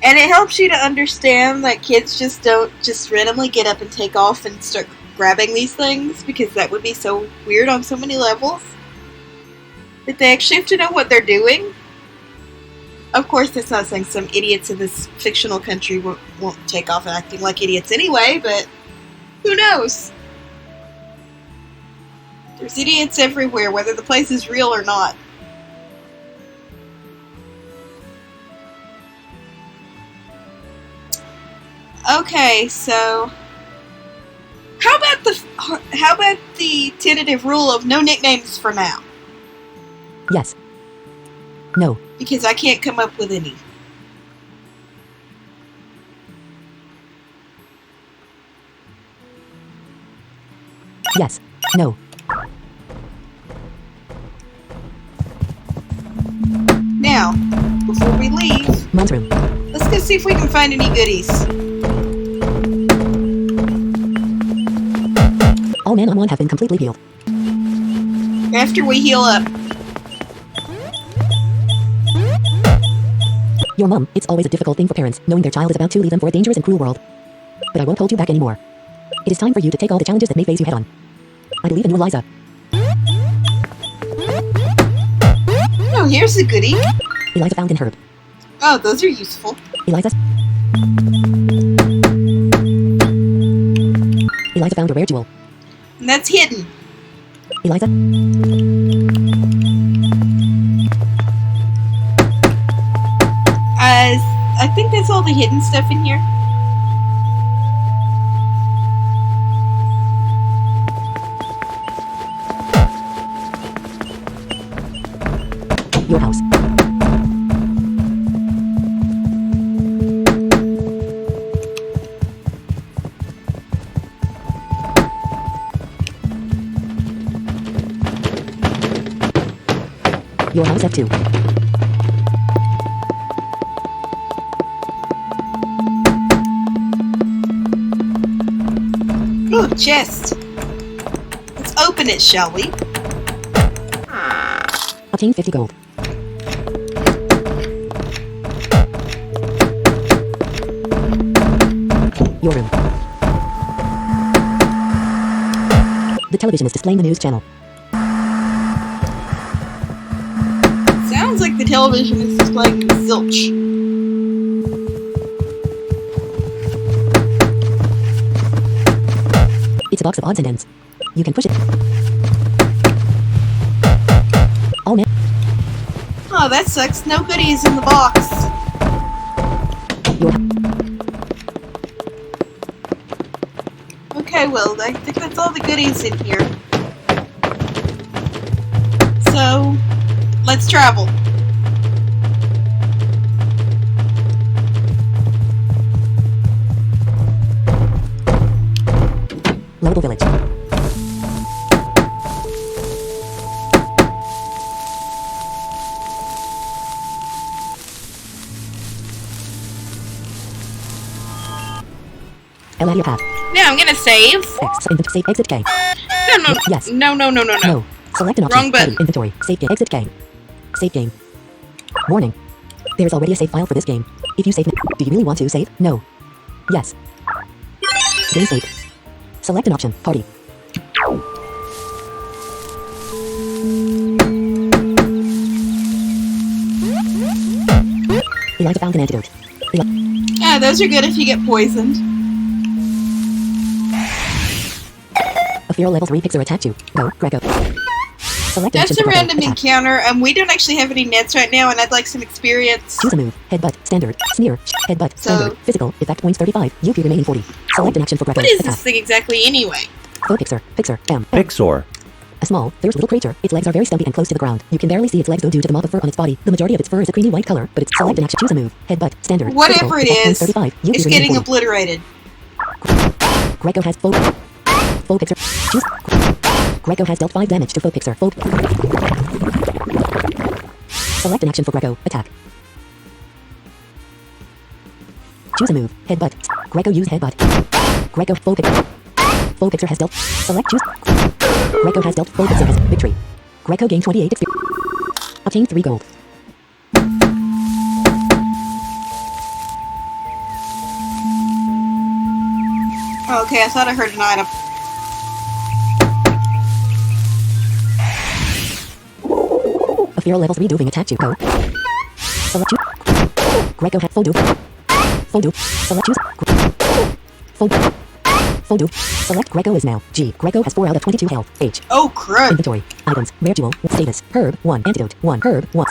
And it helps you to understand that kids just don't just randomly get up and take off and start grabbing these things, because that would be so weird on so many levels. That they actually have to know what they're doing. Of course, that's not saying some idiots in this fictional country won't take off acting like idiots anyway, but who knows? There's idiots everywhere, whether the place is real or not. Okay, so how about the tentative rule of no nicknames for now? Yes. No. Because I can't come up with any. Yes. No. Now, before we leave, Mom's room. let's go see if we can find any goodies. All Manamon have been completely healed. After we heal up. Your mom, it's always a difficult thing for parents, knowing their child is about to leave them for a dangerous and cruel world. But I won't hold you back anymore. It is time for you to take all the challenges that may face you head on. I believe in you, Eliza. Oh, here's a goodie. Eliza found an herb. Oh, those are useful. Eliza found a rare jewel. And that's hidden. Eliza. I think that's all the hidden stuff in here. Your house. Your house F2. Ooh, chest. Let's open it, shall we? Obtain 50 gold. Your room. The television is displaying the news channel. Sounds like the television is displaying zilch. It's a box of odds and ends. You can push it. Oh man. Oh, that sucks. No goodies in the box. Your Okay, well, I think that's all the goodies in here. So, let's travel. Local village. Ella, your path. Now I'm gonna save. X. Save exit K. No. Yes. No. No. Select an option. Wrong button. Edit, inventory. Save game. Exit K. Save game. Warning. There is already a save file for this game. If you save now, do you really want to save? No. Yes. Game save. Select an option. Party. Eliza found an antidote. Yeah, those are good if you get poisoned. A feral level 3 pixar attacked you. Go, Greco. Select an action That's a for Greco. random Attack. encounter, and we don't actually have any nets right now, and I'd like some experience. Choose a move. Headbutt. Standard. Sneer. Headbutt. So- Standard. Physical. Effect points 35. UP remaining 40. Select an action for Greco. What is Attack. this thing exactly, anyway? Faux Pixar. Pixar. M. Pixor. A small, fierce little creature. Its legs are very stumpy and close to the ground. You can barely see its legs though due to the mop of fur on its body. The majority of its fur is a creamy white color, but it's select an action. Choose a move. Headbutt. Standard. Whatever Physical. it Effect is, points 35. UP It's remaining getting 40. obliterated. Greco has faux Pixar. Choose. Greco has dealt 5 damage to faux Pixar. Select an action for Greco. Attack. Choose a move. Headbutt. Greco use headbutt. Greco faux Pixar. Faux Pixar has dealt. Select choose. Greco has dealt. Faux Pixar has victory. Greco gained 28 experience. Obtained 3 gold. Okay, I thought I heard an item. A feral level 3 doing attack to go. Select choose. Greco has full do. Full do. Select choose. Full do. Full do. Select Greco is now. G. Greco has 4 out of 22 health. H. Oh, crud. Inventory. Items. Rare jewel. Status. Herb. 1. Antidote. 1. Herb. 1.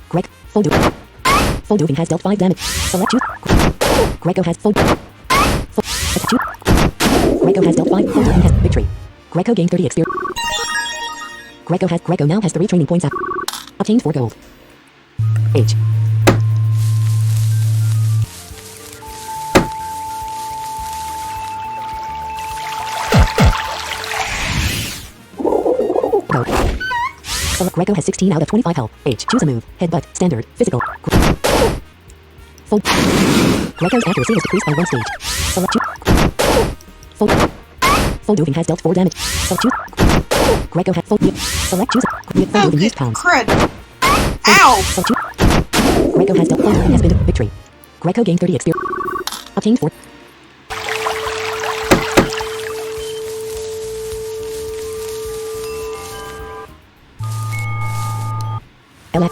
Greg. Full do. Full doing has dealt 5 damage. Select choose. Greco has full. Attack choose. Greco has dealt 5. Full doing has victory. Greco gained 30 experience. Greco now has 3 training points. Obtained 4 gold. H. Go. Select Greco has 16 out of 25 health. H. Choose a move. Headbutt. Standard. Physical. Full. Greco's accuracy was decreased by 1 stage. Select choose. Full. Full doing has dealt 4 damage. Select choose. Greco has full. Select choose. Full Oh, doing good used pounds. crud. Ow! Select choose. Greco has dealt full doing has been victory. Greco gained 30 experience. Obtained 4. LF.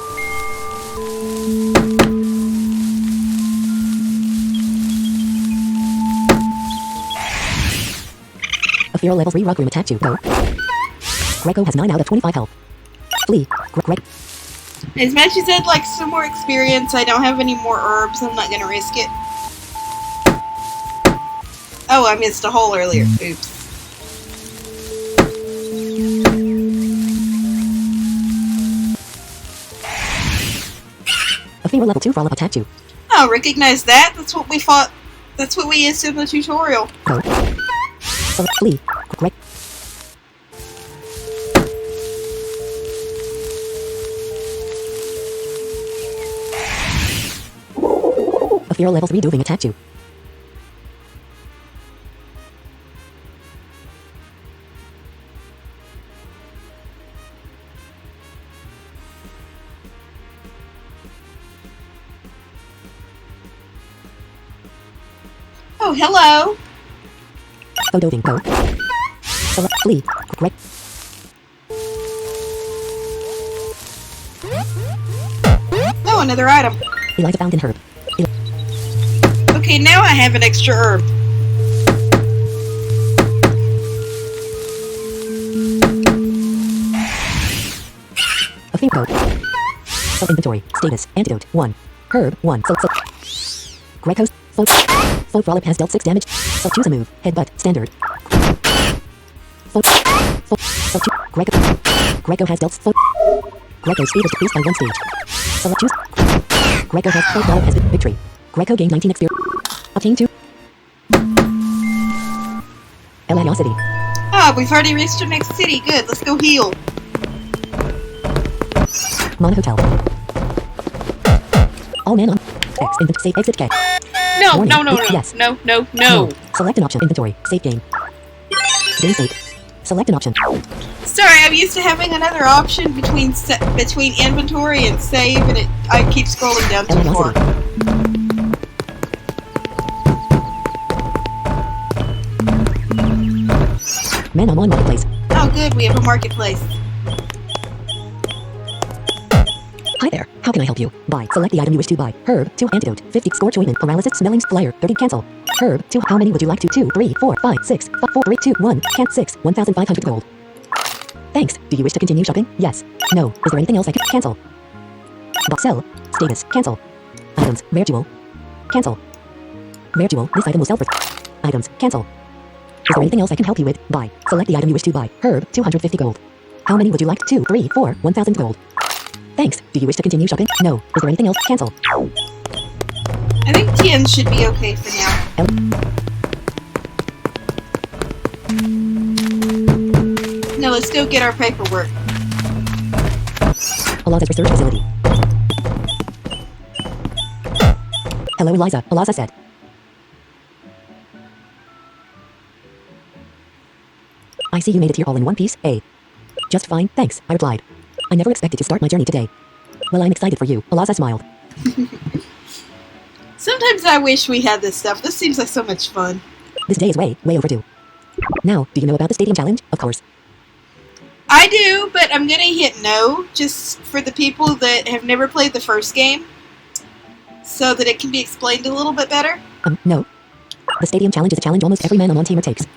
A feral level 3 rock room attack you. Go. Greco has 9 out of 25 health. Flee. Greg. As much as I'd like some more experience, I don't have any more herbs. I'm not gonna risk it. Oh, I missed a hole earlier. Oops. A feral level 2 frolic attack you. Oh, recognize that? That's what we fought. That's what we used in the tutorial. Go. Select flee. Greg. A feral level 3 doing attack you. Oh, hello. Bodoving. Go. Select flee. Greg. Oh, another item. Eliza found in herb. Okay, now I have an extra herb. A few code. So inventory. Status. Antidote. 1. Herb. 1. So. Greco's. Full frolic has dealt 6 damage. So choose a move. Headbutt. Standard. So choose. Greco has dealt full. Greco's speed is decreased by 1 stage. Select choose. Greco has full frolic has been victory. Greco gained 19 experience. Obtained 2. Elanion City. Ah, we've already reached our next city. Good, let's go heal. Mon Hotel. All man on. X. Save exit K. No, Warning. no, no, no, Yes. no, no, no. Select an option. Inventory. Save game. Game save. Select an option. Sorry, I'm used to having another option between inventory and save, and I keep scrolling down too Elanion far. City. Manamon Marketplace. Oh, good, we have a marketplace. Hi there. How can I help you? Buy. Select the item you wish to buy. Herb. 2. Antidote. 50. Score choice. Paralysis. Smelling. Flyer. 30. Cancel. Herb. 2. How many would you like to? 2, 3, 4, 5, 6, 4, 3, 2, 1. Can't 6. 1,500 gold. Thanks. Thanks. Do you wish to continue shopping? Yes. No. Is there anything else I could cancel? Box sell. Status. Cancel. Items. Rare jewel. Cancel. Rare jewel. This item will sell for items. Cancel. Is there anything else I can help you with? Buy. Select the item you wish to buy. Herb. 250 gold. How many would you like? 2, 3, 4, 1,000 gold. Thanks. Do you wish to continue shopping? No. Is there anything else? Cancel. I think 10 should be okay for now. Now let's go get our paperwork. Alaza's research facility. Hello, Eliza. Alaza said. I see you made it here all in one piece, eh? Just fine, thanks, I replied. I never expected to start my journey today. Well, I'm excited for you, Alaza smiled. Sometimes I wish we had this stuff. This seems like so much fun. This day is way overdue. Now, do you know about the stadium challenge? Of course. I do, but I'm gonna hit no, just for the people that have never played the first game, so that it can be explained a little bit better. No. The stadium challenge is a challenge almost every Manamon teamer takes.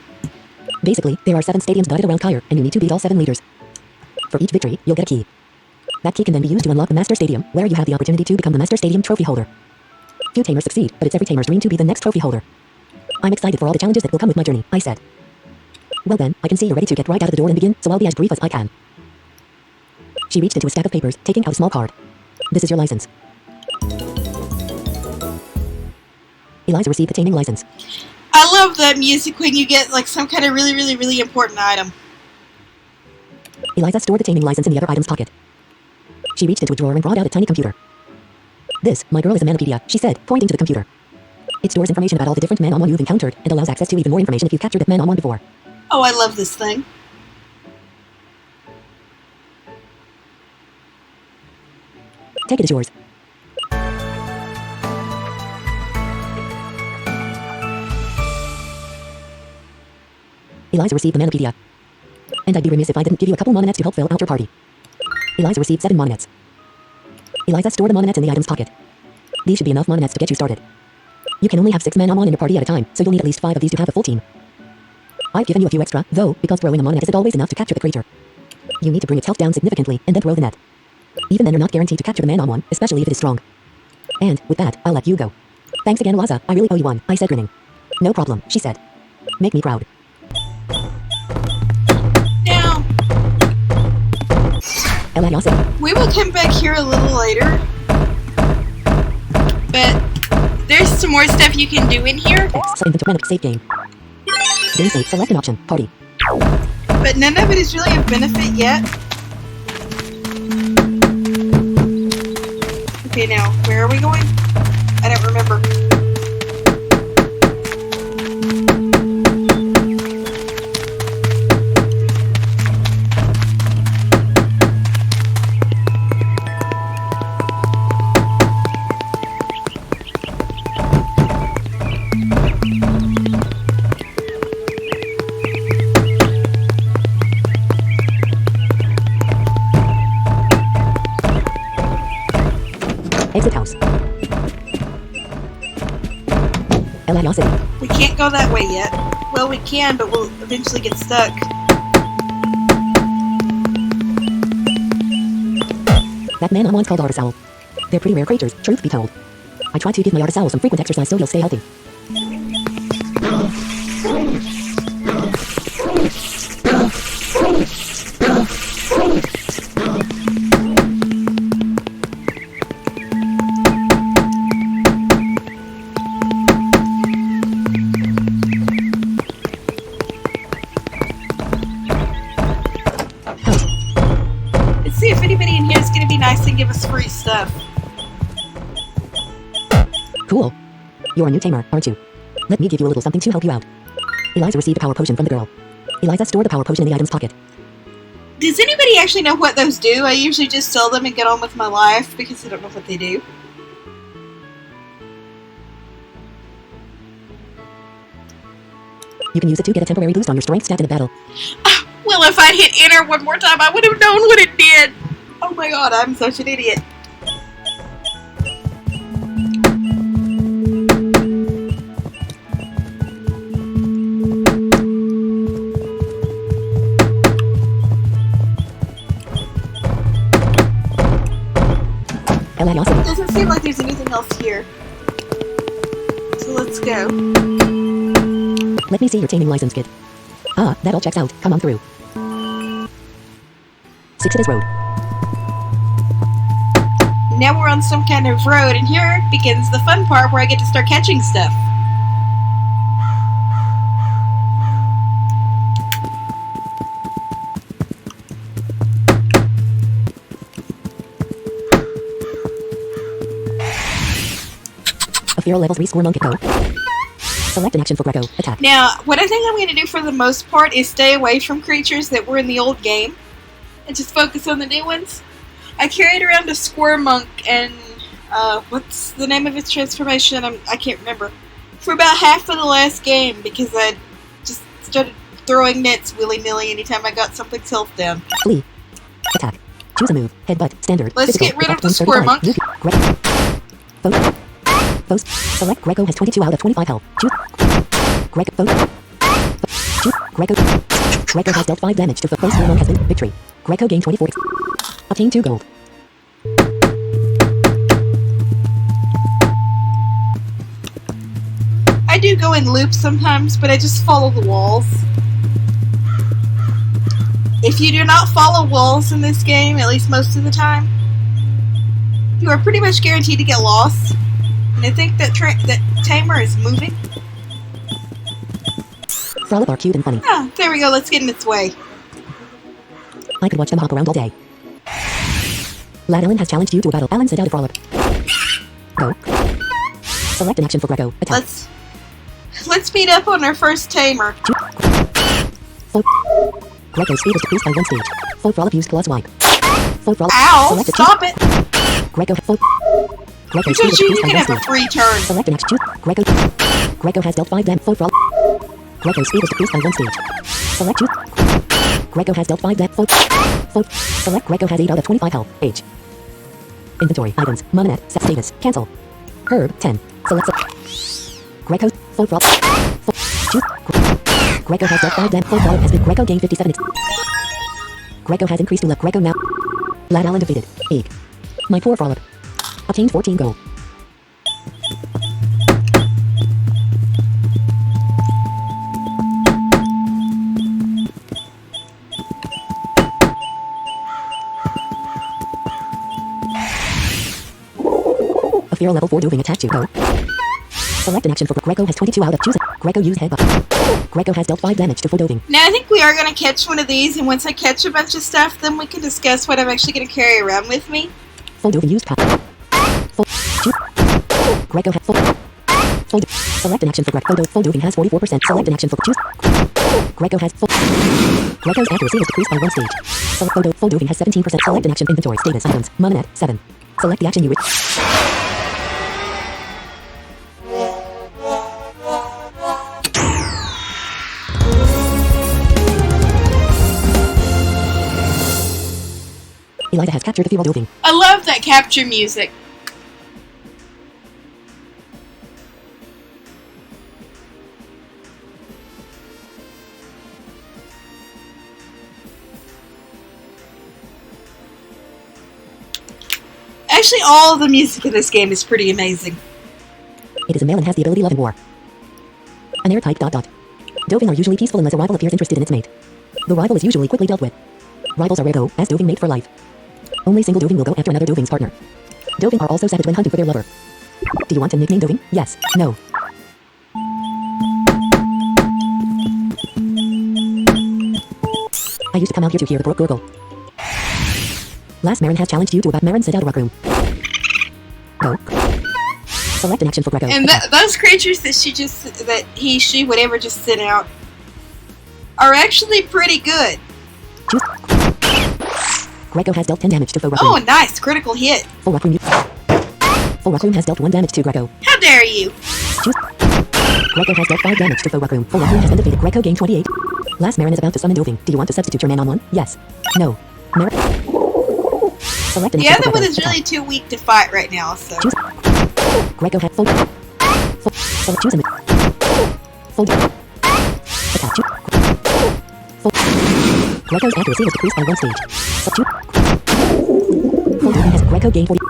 Basically, there are 7 stadiums dotted around Kyre, and you need to beat all 7 leaders. For each victory, you'll get a key. That key can then be used to unlock the Master Stadium, where you have the opportunity to become the Master Stadium trophy holder. Few tamers succeed, but it's every tamer's dream to be the next trophy holder. I'm excited for all the challenges that will come with my journey, I said. Well then, I can see you're ready to get right out of the door and begin, so I'll be as brief as I can. She reached into a stack of papers, taking out a small card. This is your license. Eliza received the taming license. I love that music when you get like some kind of really important item. Eliza stored the taming license in the other item's pocket. She reached into a drawer and brought out a tiny computer. This, my girl, is a Manopedia, she said, pointing to the computer. It stores information about all the different Manamon you've encountered, and allows access to even more information if you've captured that Manamon before. Oh, I love this thing. Take it as yours. Eliza received the Manopedia. And I'd be remiss if I didn't give you a couple mononets to help fill out your party. Eliza received 7 mononets. Eliza stored the mononets in the item's pocket. These should be enough mononets to get you started. You can only have 6 Manamon in your party at a time, so you'll need at least 5 of these to have a full team. I've given you a few extra, though, because throwing a mononet isn't always enough to capture the creature. You need to bring its health down significantly, and then throw the net. Even then you're not guaranteed to capture the Manamon, especially if it is strong. And, with that, I'll let you go. Thanks again, Eliza, I really owe you one, I said grinning. No problem, she said. Make me proud. Now, Eliza. we will come back here a little later, but there's some more stuff you can do in here. Inventory save game. Game save, select an option, party. But none of it is really a benefit yet. Okay, now, where are we going? I don't remember. Exit house. Eliza. We can't go that way yet. Well, we can, but we'll eventually get stuck. That Manamon's called Artisowl. They're pretty rare creatures, truth be told. I try to give my Artisowl some frequent exercise so he'll stay healthy. Let's see if anybody in here is going to be nice and give us free stuff. Cool. You're a new tamer, aren't you? Let me give you a little something to help you out. Eliza received a power potion from the girl. Eliza stored the power potion in the item's pocket. Does anybody actually know what those do? I usually just sell them and get on with my life because I don't know what they do. You can use it to get a temporary boost on your strength stat in a battle. Well, if I'd hit enter one more time, I would have known what it did. Oh my god, I'm such an idiot. Hilariosity. Doesn't seem like there's anything else here. So let's go. Let me see your taming license, kid. Ah, that all checks out. Come on through. 6 Cities Road. Now we're on some kind of road, and here begins the fun part where I get to start catching stuff. A Feral level 3 score monk go. Select an action for Greco. Attack. Now, what I think I'm going to do for the most part is stay away from creatures that were in the old game and just focus on the new ones. I carried around a square monk and, what's the name of its transformation? I can't remember. For about half of the last game because I just started throwing nets willy-nilly anytime I got something's health down. Flee. Attack. Choose a move. Headbutt. Standard. Let's Physical. get rid of the 135. square monk. Foes. Select Greco has 22 out of 25 health. Choose Greco. Choose Greco. Greco has dealt 5 damage to foe. Square monk has been victory. Greco gained 24. Obtain 2 gold. I do go in loops sometimes, but I just follow the walls. If you do not follow walls in this game, at least most of the time, you are pretty much guaranteed to get lost. And I think that that tamer is moving. Frolip are cute and funny. Ah, there we go. Let's get in its way. I could watch them hop around all day. Lad Alan has challenged you to a battle. Alan sent out a Frolip. Go. Select an action for Greco. Attack. Let's beat up on our first tamer. Full. Greco's speed is decreased by 1 stage. Full Frolip used claws wipe. Full Frolip. Ow! Select a Stop it! Greco full. Greco You speed is you decreased by can 1 have a stage. free turn. Select an action. Choose Greco. Greco has dealt 5 damage. Full Frolip. Greco's speed is decreased by 1 stage. Select choose. Greco has dealt 5 damage. Full. Select Greco has 8 out of 25 health. Age. Inventory. Items. Mononet. Set status. Cancel. Herb. 10. Select. Greco. Full Frolip. Choose. Greco has dealt 5 damage. Full Frolip has been. Greco gained 57. Greco has increased to left. Greco now. Lad Allen defeated. Eek. My poor Frolip. Obtained 14 gold. A Feral level 4 doving attacked you. Go. Select an action for Greco has 22 out of choose. Greco used headbutt. Greco has dealt 5 damage to full doving. Now I think we are going to catch one of these, and once I catch a bunch of stuff, then we can discuss what I'm actually going to carry around with me. Full doving used power. Full. Choose. Greco has full. Full. Select an action for Greco. Full doving has 44%. Select an action for choose. Greco has full. Greco's accuracy is decreased by 1 stage. Select full doving has 17%. Select an action inventory status items. Mononet 7. Select the action you wish. Eliza has captured the feral doving. I love that capture music. Actually, all of the music in this game is pretty amazing. It is a male and has the ability Love and War. An air type ... Doving are usually peaceful unless a rival appears interested in its mate. The rival is usually quickly dealt with. Rivals are rare though, as doving mate for life. Only single doving will go after another doving's partner. Doving are also savage when hunting for their lover. Do you want to nickname doving? Yes. No. I used to come out here to hear the brook gurgle. Last Marin has challenged you to a Marin sent out a rock room. Go. Select an action for Greco. And those creatures that she, whatever just sent out are actually pretty good. Choose. Greco has dealt 10 damage to foe rock Oh, room. nice. Critical hit. Full rock room. Full rock room has dealt 1 damage to Greco. How dare you? Choose. Greco has dealt 5 damage to foe rock room. Full rock room has been defeated. Greco gained 28. Last Marin is about to summon doving. Do you want to substitute your Manamon? Yes. No. Marin. Select an The action other for one Greco. is really too weak to fight right now, so. Choose. Greco has full. Select choose a move. Full. Attack. Choose. Full. Greco's accuracy was decreased by 1 stage. Full doving has Greco gained 40.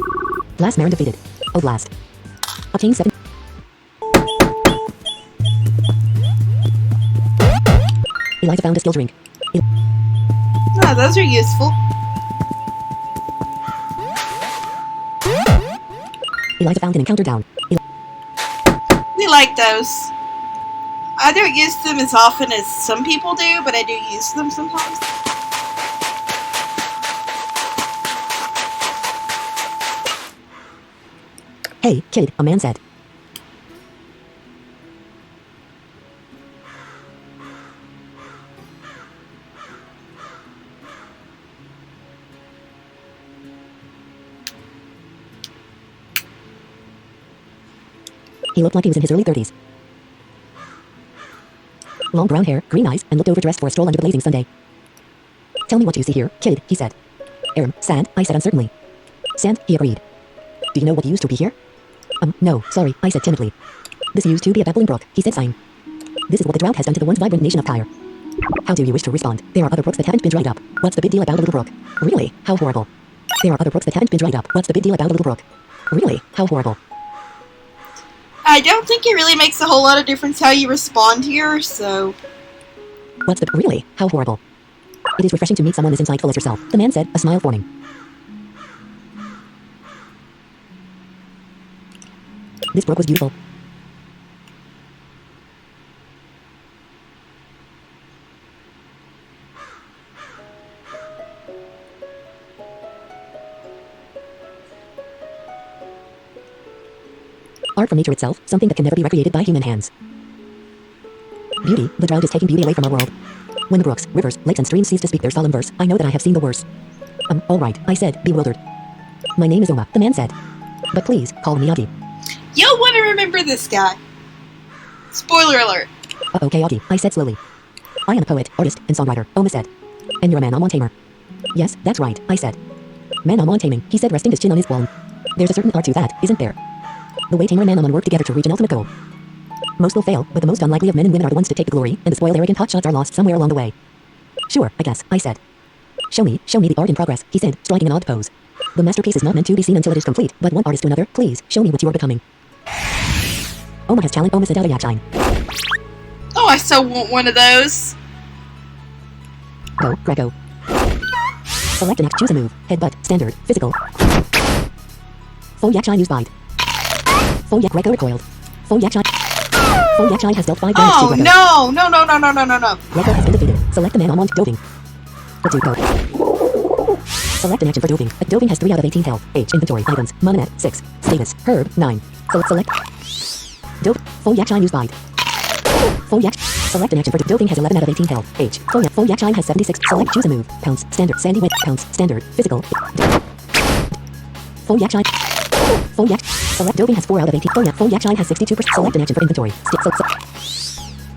Blast Marin defeated. Oblast. Obtain 7. Eliza found a skill drink. Oh, those are useful. Eliza found an encounter down. We like those. I don't use them as often as some people do, but I do use them sometimes. Hey, kid, a man said. He looked like he was in his early 30s. Long brown hair, green eyes, and looked overdressed for a stroll under the blazing Sunday. Tell me what you see here, kid, he said. Sand, I said uncertainly. Sand, he agreed. Do you know what used to be here? No, sorry, I said timidly. This used to be a babbling brook, he said, sighing. This is what the drought has done to the once vibrant nation of Tyre. How do you wish to respond? There are other brooks that haven't been dried up. What's the big deal about a little brook? Really? How horrible. There are other brooks that haven't been dried up. What's the big deal about a little brook? Really? How horrible. I don't think it really makes a whole lot of difference how you respond here, so... What's the... Really? How horrible. It is refreshing to meet someone as insightful as yourself, the man said, a smile forming. This brook was beautiful. Art from nature itself, something that can never be recreated by human hands. Beauty, the drought is taking beauty away from our world. When the brooks, rivers, lakes and streams cease to speak their solemn verse, I know that I have seen the worst. Alright, I said, bewildered. My name is Oma, the man said. But please, call me Augie. You'll want to remember this guy. Spoiler alert. Okay, Augie, I said slowly. I am a poet, artist, and songwriter, Oma said. And you're a Manamon tamer. Yes, that's right, I said. Manamon taming, he said, resting his chin on his palm. There's a certain art to that, isn't there? The way tamer and Manamon work together to reach an ultimate goal. Most will fail, but the most unlikely of men and women are the ones to take the glory, and the spoiled arrogant hotshots are lost somewhere along the way. Sure, I guess, I said. Show me the art in progress, he said, striking an odd pose. The masterpiece is not meant to be seen until it is complete, but one artist to another, please, show me what you are becoming. Oma has challenged Oma sent out a yakshine. Oh, I so want one of those. Go, Greco. Select the next, choose a move, headbutt, standard, physical. Full yakshine used by. Full yak Greco recoiled. Full yakshine. Full yakshine has dealt 5 damage to Oh, Greco. no. Greco has been defeated. Select the man on one doving. Let's do go. Select an action for doving. A doving has 3 out of 18 health. H. Inventory. Items. Mononet. 6. Status. Herb. 9. Select. Dove. Full yakshine used by. Full yak. Select an action for doving has 11 out of 18 health. H. Full yakshine has 76. Select. Choose a move. Pounce. Standard. Sandy wet. Pounce. Standard. Physical. Full yakshine. Full yak. Select doving has 4 out of 18. Full yakshine has 62%. Select an action for inventory.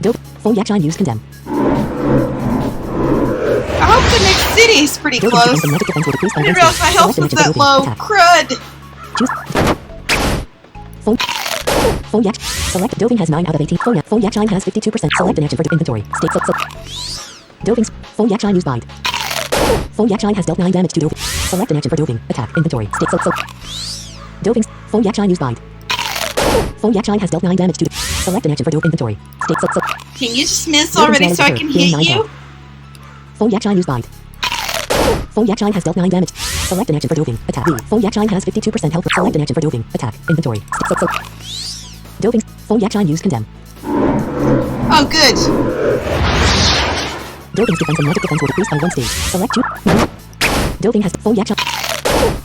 Dove. Full yakshine used condemn. I hope the next city is pretty Doving close. defends the magic defense will decrease by I didn't 1 realize stage. my health Select was an action that for low. doving. Attack. Crud. Choose. Full yak. Select doving has 9 out of 18. Full yakshine has 52%. Select an action for inventory. Doving's full yakshine used by. Full yakshine has dealt 9 damage to doving. Select an action for doving. Attack. Inventory. Doving's full yakshine used by. Full yakshine has dealt 9 damage to. Select an action for inventory. Can you just miss already so I can hit you? Full yakshine used by. Full yakshine has dealt 9 damage. Select an action for doving. Attack. Full yakshine has 52% health. Select an action for doving. Attack. Inventory. Doving. Full yakshine used condemn. Oh, good. Doving's defense and magic defense will decrease by 1 stage. Select two. Doving has full yakshine.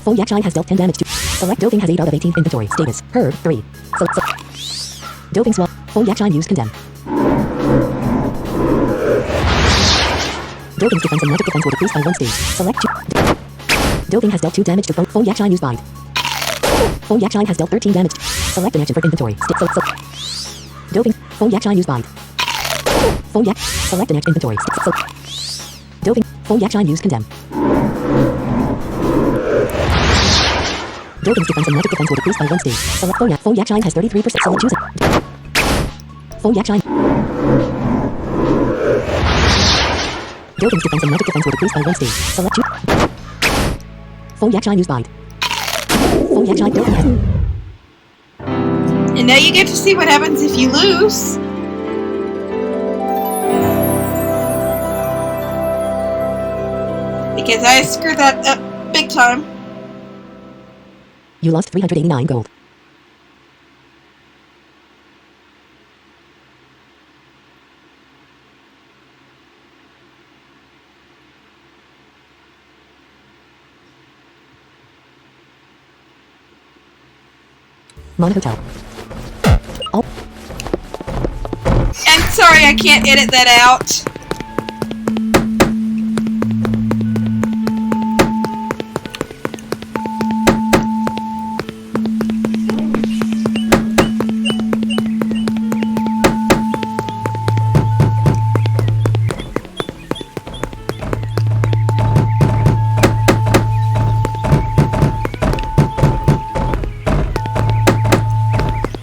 Full yakshine has dealt 10 damage to. Select doving has 8 out of 18 inventory. Status. Herb. 3. Doving swap. Full yakshine used condemn. Doving's defense and magic defense will decrease by 1 stage. Select two. Doving has dealt 2 damage to full yakshine used by. Full yakshine has dealt 13 damage. Select an action for inventory. Doving. Full yakshine used by. Full yak. Select an action inventory. Doving. Full yakshine used condemn. Doving's defense and magic defense will decrease by 1 stage. Select full yak. Full yakshine has 33%. Select choose it. Full yakshine. Doving's defense and magic defense will decrease by 1 stage. Select choose. Full yakshine used by. Full Full Yak Chai Dokkan has... And now you get to see what happens if you lose. Because I screwed that up big time. You lost 389 gold. Mon Hotel. Oh, I'm sorry, I can't edit that out.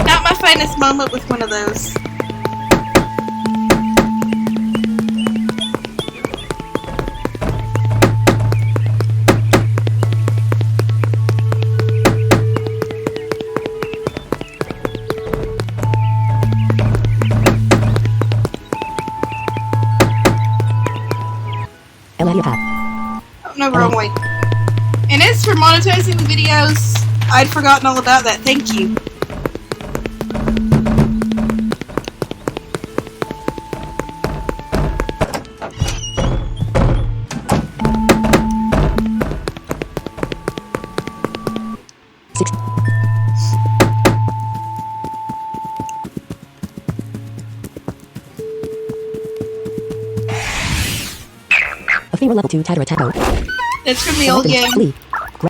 Not my finest moment with one of those. Eladia Path. Oh, no, wrong way. And as for monetizing the videos, I'd forgotten all about that. Thank you. Six. A Feral level 2 Tatter Attack. That's from the old game. Flee.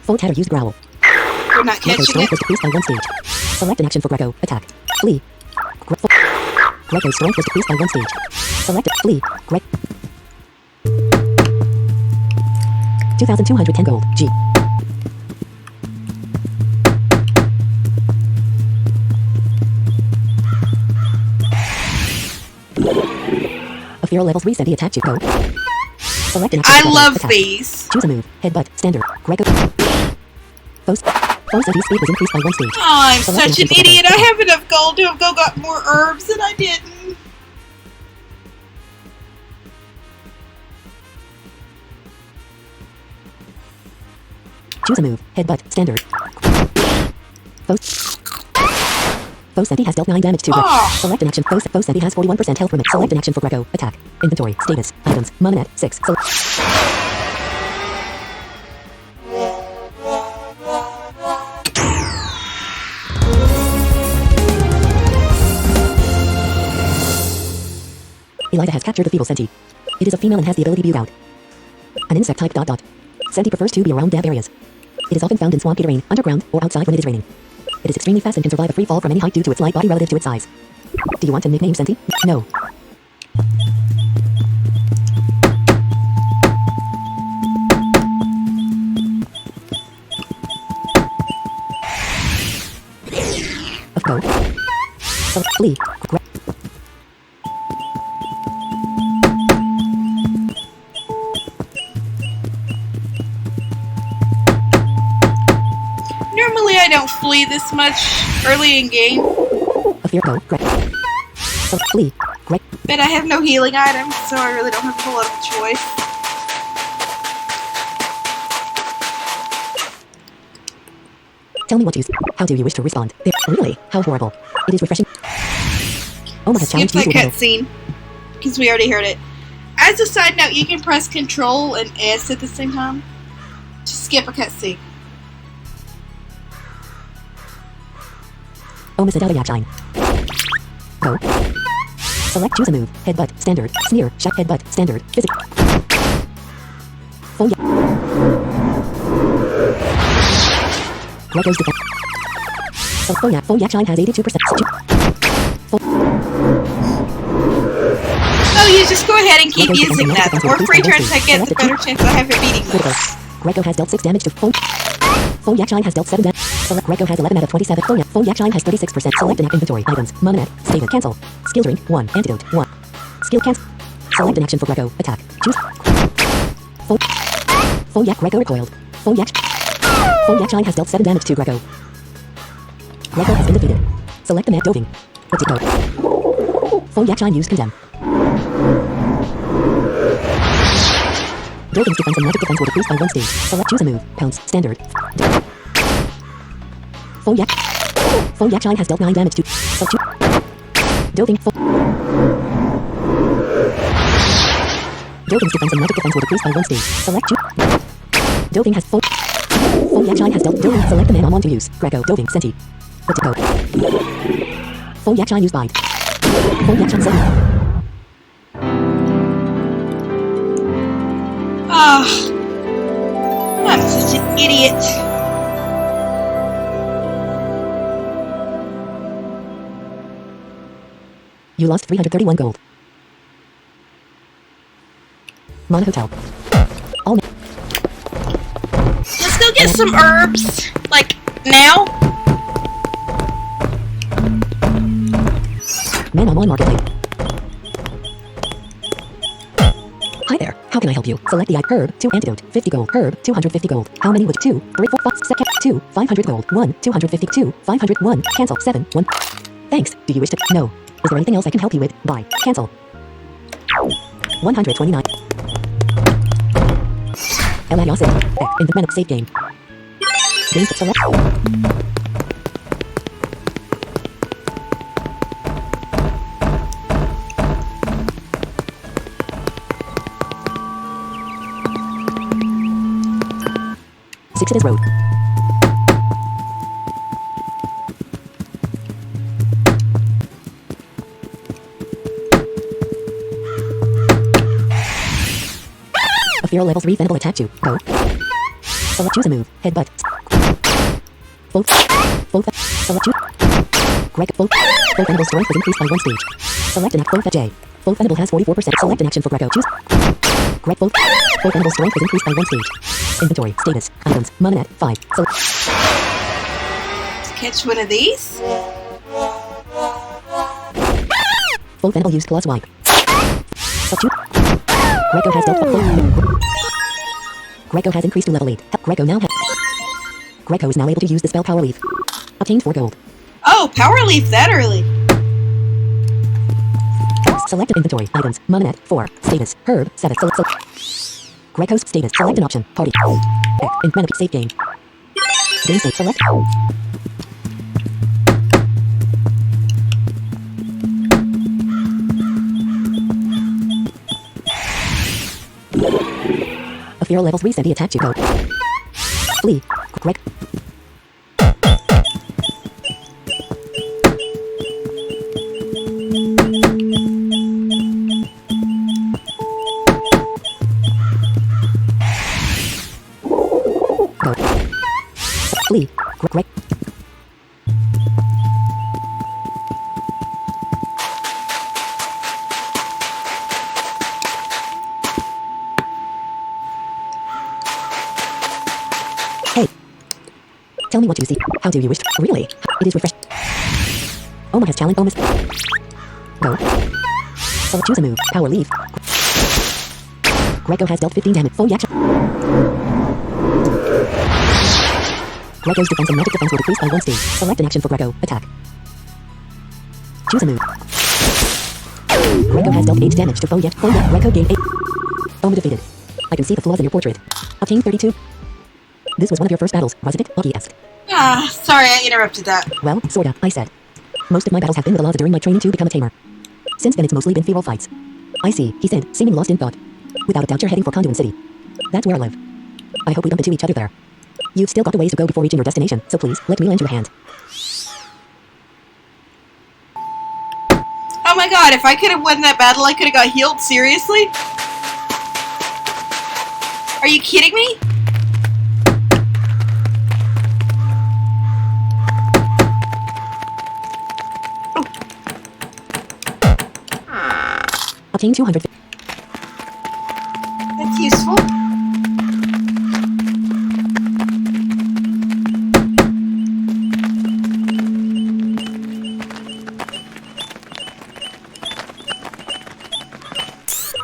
Full Tatter used Growl. We're not Greco's catching strength it. was decreased by 1 stage. Select an action for Greco. Attack. Flee. Greco's strength was decreased by 1 stage. Select a flee. 2,210 gold. G. A Feral level 3 Senti attack chip code. Select an action I for love attack. these. Choose a move. Headbutt. Standard. Greco. Foes Senti's speed was increased by 1 stage. Oh, I'm Select such an action for idiot. I Greco. have enough gold to have got more herbs than I didn't. Choose a move. Headbutt. Standard. Foe Senti has dealt 9 damage to Greco. Oh. Select an action. Foe Senti has 41% health remaining. Select an action for Greco. Attack. Inventory. Status. Items. Mononet. 6. Elida has captured the feeble Senti. It is a female and has the ability Bug Out. An insect type ... Senti prefers to be around damp areas. It is often found in swamp terrain, underground, or outside when it is raining. It is extremely fast and can survive a free fall from any height due to its light body relative to its size. Do you want to nickname Senti? No. Of go. Select flee. Normally I don't flee this much early in game, A fear go. Greg. Select flee. Greg. but I have no healing items, so I really don't have a whole lot of choice. Tell me what you... How do you wish to respond? Really? How horrible. It is refreshing. Oma has Skip challenged you that to a battle. cutscene, because we already heard it. As a side note, you can press Control and S at the same time to skip a cutscene. Oma said Yak Shine. Go. Select choose a move. Headbutt. Standard. Sneer. Shack headbutt. Standard. Physic. Full Yak. Greco's defense. So full Yak Shine has 82%. Oh, you just go ahead and keep Greco's using defense that. The and more defense free increased turns I by get, the 1 better chance I have at beating Critical. this. Greco has dealt 6 damage to full. Full Yak Shine has dealt 7 damage. Select Greco has 11 out of 27. Full Yak Shine has 36%. Select an inventory. Items. Mononet. Statement. Cancel. Skill drink. 1. Antidote. 1. Skill cancel. Select an action for Greco. Attack. Choose. Full Yak Greco recoiled. Full Yak Shine has dealt 7 damage to Greco. Greco has been defeated. Select the map Doving. Let's go. Full Yakshine used condemn. Doving's defense and magic defense will decrease by 1 stage. Select choose a move. Pounce. Standard. Full Yakshine has dealt 9 damage to... Doving full... Doving's defense and magic defense will decrease by 1 stage. Select choose... Doving has full... Full Yakshine has dealt... Doving select the Manamon to use. Greco. Doving. Senti. Let's go. Full Yakshine used by... Full Yakshine 7. Ah, I'm such an idiot. You lost 331 gold. Mon Hotel. All Let's go get some herbs. Like, now? Manamon Marketplace. Hi there. How can I help you? Select the herb, 2 antidote, 50 gold, herb, 250 gold. How many would 2, 3, 4, 5, 6, 2, 500 gold, 1, 252, 501, cancel, 7, 1. Thanks. Do you wish to? No. Is there anything else I can help you with? Buy. Cancel. 129. Elias in the minute save game. Games to select. Sixes Road. A fear level 3 Venable attack you. Go. Select choose a move. Headbutt. Both. Select choose. Greg. Both Venable strength was increased by 1 stage. Select an act. Both at J. Both Venable has 44%. Select an action for Greco. Choose. Greg. Both Venable strength was increased by 1 stage. Inventory. Status. Items. Mononet. 5. Select. Catch one of these? Both Venable used plus wipe. Select choose. Greco has dealt Greco has increased to level 8. Greco is now able to use the spell Power Leaf. Obtained 4 gold. Oh, Power Leaf that early. Select inventory. Items. Mononet. 4. Status. Herb. 7. Select. Greco's status. Select an option. Party. In Manamon save game. Game state. Select. A fear level 3 Senti attack you. Go. Flee. Greg. Go. Flee. Greg. Hey. Tell me what you see. How do you wish to? Really? It is refreshed. Oma has challenge bonus. Go. Select choose a move. Power leave. Greco has dealt 15 damage. Full action. Greco's defense and magic defense will decrease by 1 stage. Select an action for Greco. Attack. Choose a move. Greco has dealt 8 damage to Foyet. Greco gained 8. Oma defeated. I can see the flaws in your portrait. Obtained 32. This was one of your first battles, wasn't it? Bucky asked. Ah, sorry I interrupted that. Well, sorta, I said. Most of my battles have been with Alaza during my training to become a tamer. Since then it's mostly been feral fights. I see, he said, seeming lost in thought. Without a doubt you're heading for Conduin City. That's where I live. I hope we bump into each other there. You've still got a ways to go before reaching your destination, so please, let me lend you a hand. Oh my god, if I could have won that battle, I could have got healed? Seriously? Are you kidding me? Obtain 200. That's useful.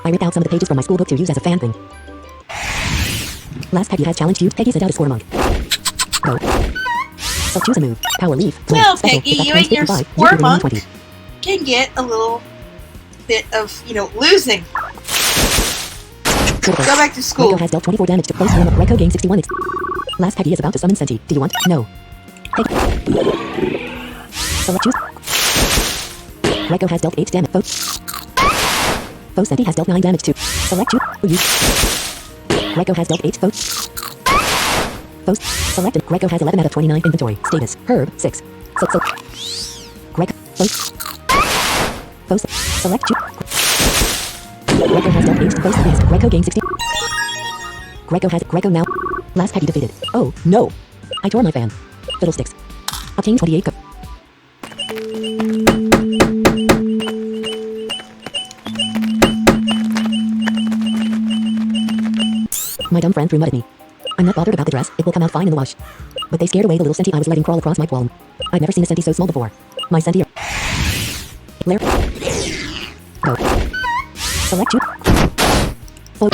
I ripped out some of the pages from my school book to use as a fan thing. Last Peggy has challenged you. Peggy sent out a score monk. Go. So choose a move. Power Leaf. Well, Special. Peggy, Effect you points and your 55. spore Use remaining monk 20. can get a little bit of, losing. Critical. Go back to school. Greco has dealt 24 damage to close normal. Greco gains 61. Last Peggy is about to summon Senti. Do you want? No. Peggy. Select choose. Greco has dealt 8 damage. Foe Senti has dealt 9 damage to. Select choose. Use. Greco has dealt 8. Foe selected. Greco has 11 out of 29 inventory. Status. Herb 6. So. Greco. Foe. Select choose. Greco has dealt 8. Foe Senti has. Greco gains 60. Greco has. Greco now. Last Peggy defeated. Oh, no. I tore my fan. Fiddlesticks. Obtain 28 My dumb friend threw mud at me. I'm not bothered about the dress, it will come out fine in the wash. But they scared away the little Senti I was letting crawl across my palm. I've never seen a Senti so small before. My Senti are... Blair. Go. Select you. Full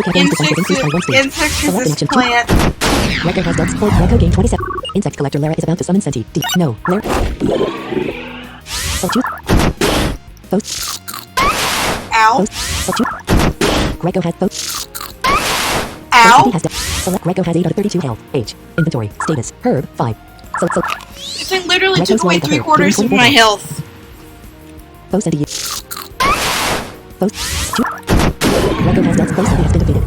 campaigns defense increased by 1 stage. Insect Select an resist action. plant. Greco has dealt full. Greco gained 27. Insect collector Lara is about to summon Senti. D. No. Blair. Select you. Post. Ow. Post. Select you. Greco has post. Ow. Has select Greco has 8 out of 32 health. Age. Inventory. Status. Herb. 5. So. This thing literally Greco's took away lowered the 3/4 herb, of my health. Post Senti. Post. Greco has dealt. Post Senti has been defeated.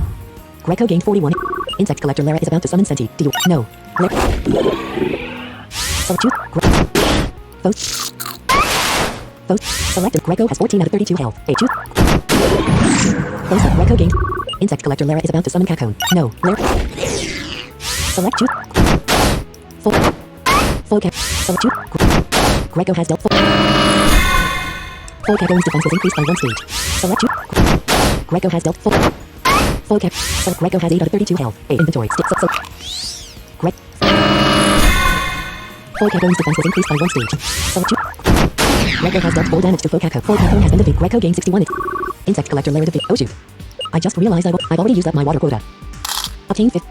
Greco gained 41. Insect collector Lara is about to summon Senti. Do you? No. Blair. Select you. Post. Post. Selected. Greco has 14 out of 32 health. Age. Post up. Greco gained. Insect collector Lara is about to summon Cacone. No. Blair. Select you. Full cap. Select you. Greco has dealt full. Full Cacone's defense was increased by 1 stage. Select you. Greco has dealt full. Full cap. Select Greco has 8 out of 32 health. Inventory. So. Greg. Full Cacone's defense was increased by 1 stage. Select you. Greco has dealt full damage to full Cacone. Full Cacone has been defeated. Greco gained 61. Insect collector Lara defeated. Oh shoot. I just realized I've already used up my water quota. Obtain 5.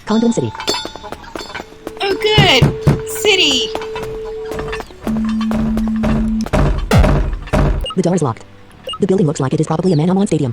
Condom City. Oh, good. City. The door is locked. The building looks like it is probably a Manamon stadium.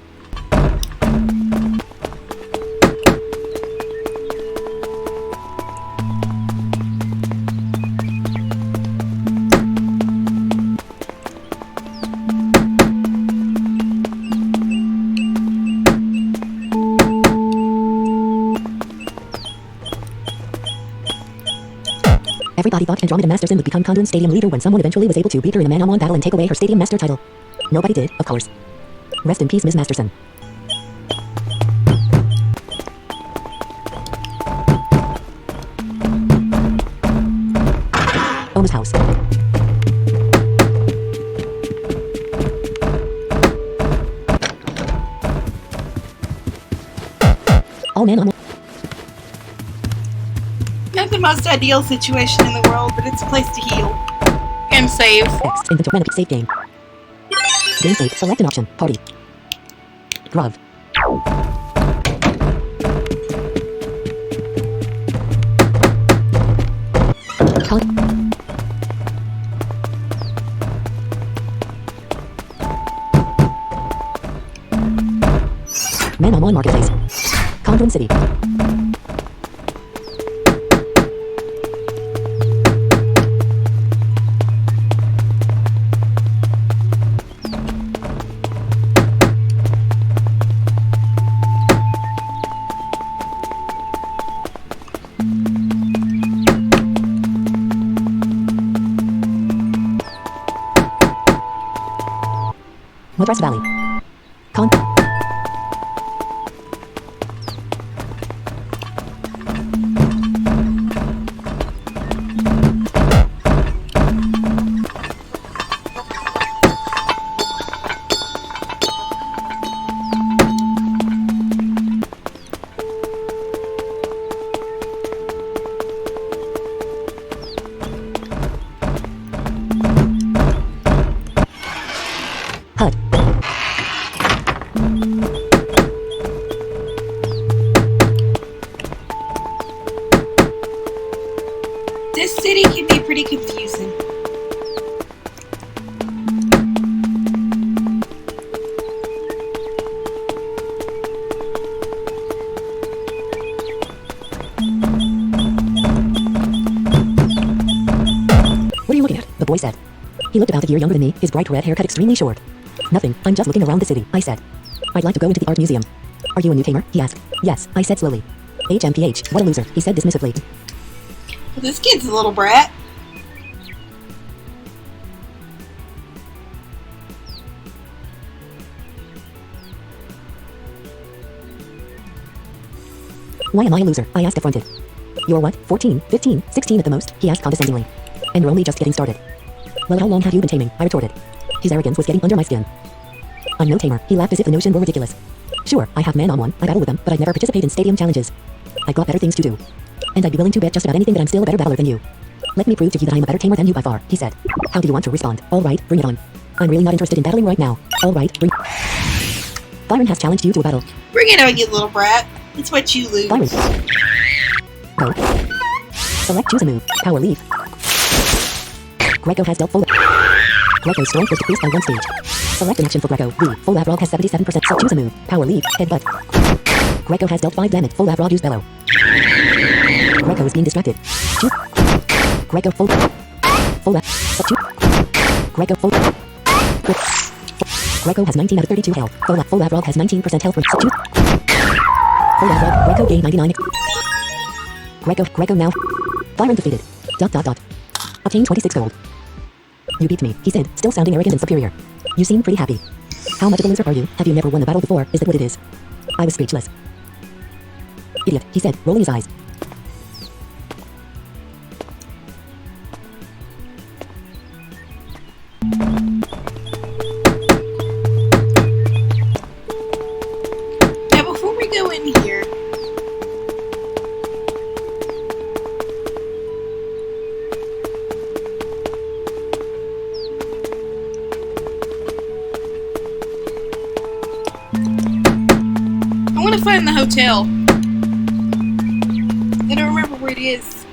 Everybody thought Andromeda Masterson would become Conduin Stadium leader when someone eventually was able to beat her in a man-on-one battle and take away her Stadium Master title. Nobody did, of course. Rest in peace, Ms. Masterson. Oma's house. All men on Not the most ideal situation in the world, but it's a place to heal. And save. X. Inventory. Renovate. Save game. Game state. Select an option. Party. Grove. Manamon Marketplace. Conduin City. Madras Valley. This city can be pretty confusing. What are you looking at? The boy said. He looked about a year younger than me, his bright red hair cut extremely short. Nothing, I'm just looking around the city, I said. I'd like to go into the art museum. Are you a newcomer? He asked. Yes, I said slowly. HMPH, what a loser, he said dismissively. Well, this kid's a little brat. Why am I a loser? I asked affronted. You're what? 14, 15, 16 at the most? He asked condescendingly. And you're only just getting started. Well, how long have you been taming? I retorted. His arrogance was getting under my skin. I'm no tamer. He laughed as if the notion were ridiculous. Sure, I have Manamon, I battle with them, but I'd never participate in stadium challenges. I've got better things to do. And I'd be willing to bet just about anything that I'm still a better battler than you. Let me prove to you that I'm a better tamer than you by far, he said. How do you want to respond? Alright, bring it on. I'm really not interested in battling right now. Alright, bring... Byron has challenged you to a battle. Bring it on, you little brat. It's what you lose. Byron. Go. Select choose a move. Power leave. Greco has dealt full... Greco's strength was decreased by 1 stage. Select an action for Greco. V. Full Lavrog has 77%. So choose a move. Power leave. Headbutt. Greco has dealt 5 damage. Full Lavrog use bellow. Greco is being distracted. Choose. Greco full... Full left. Greco full... Greco has 19 out of 32 health. Full Lavrog has 19% health. So choose. Full Lavrog. Greco gained 99. Greco now. Byron defeated. ... Obtained 26 gold. You beat me, he said, still sounding arrogant and superior. You seem pretty happy. How much of a loser are you? Have you never won a battle before? Is that what it is? I was speechless. Idiot, he said, rolling his eyes. Now, before we go in here, I want to find the hotel. I don't remember where it is.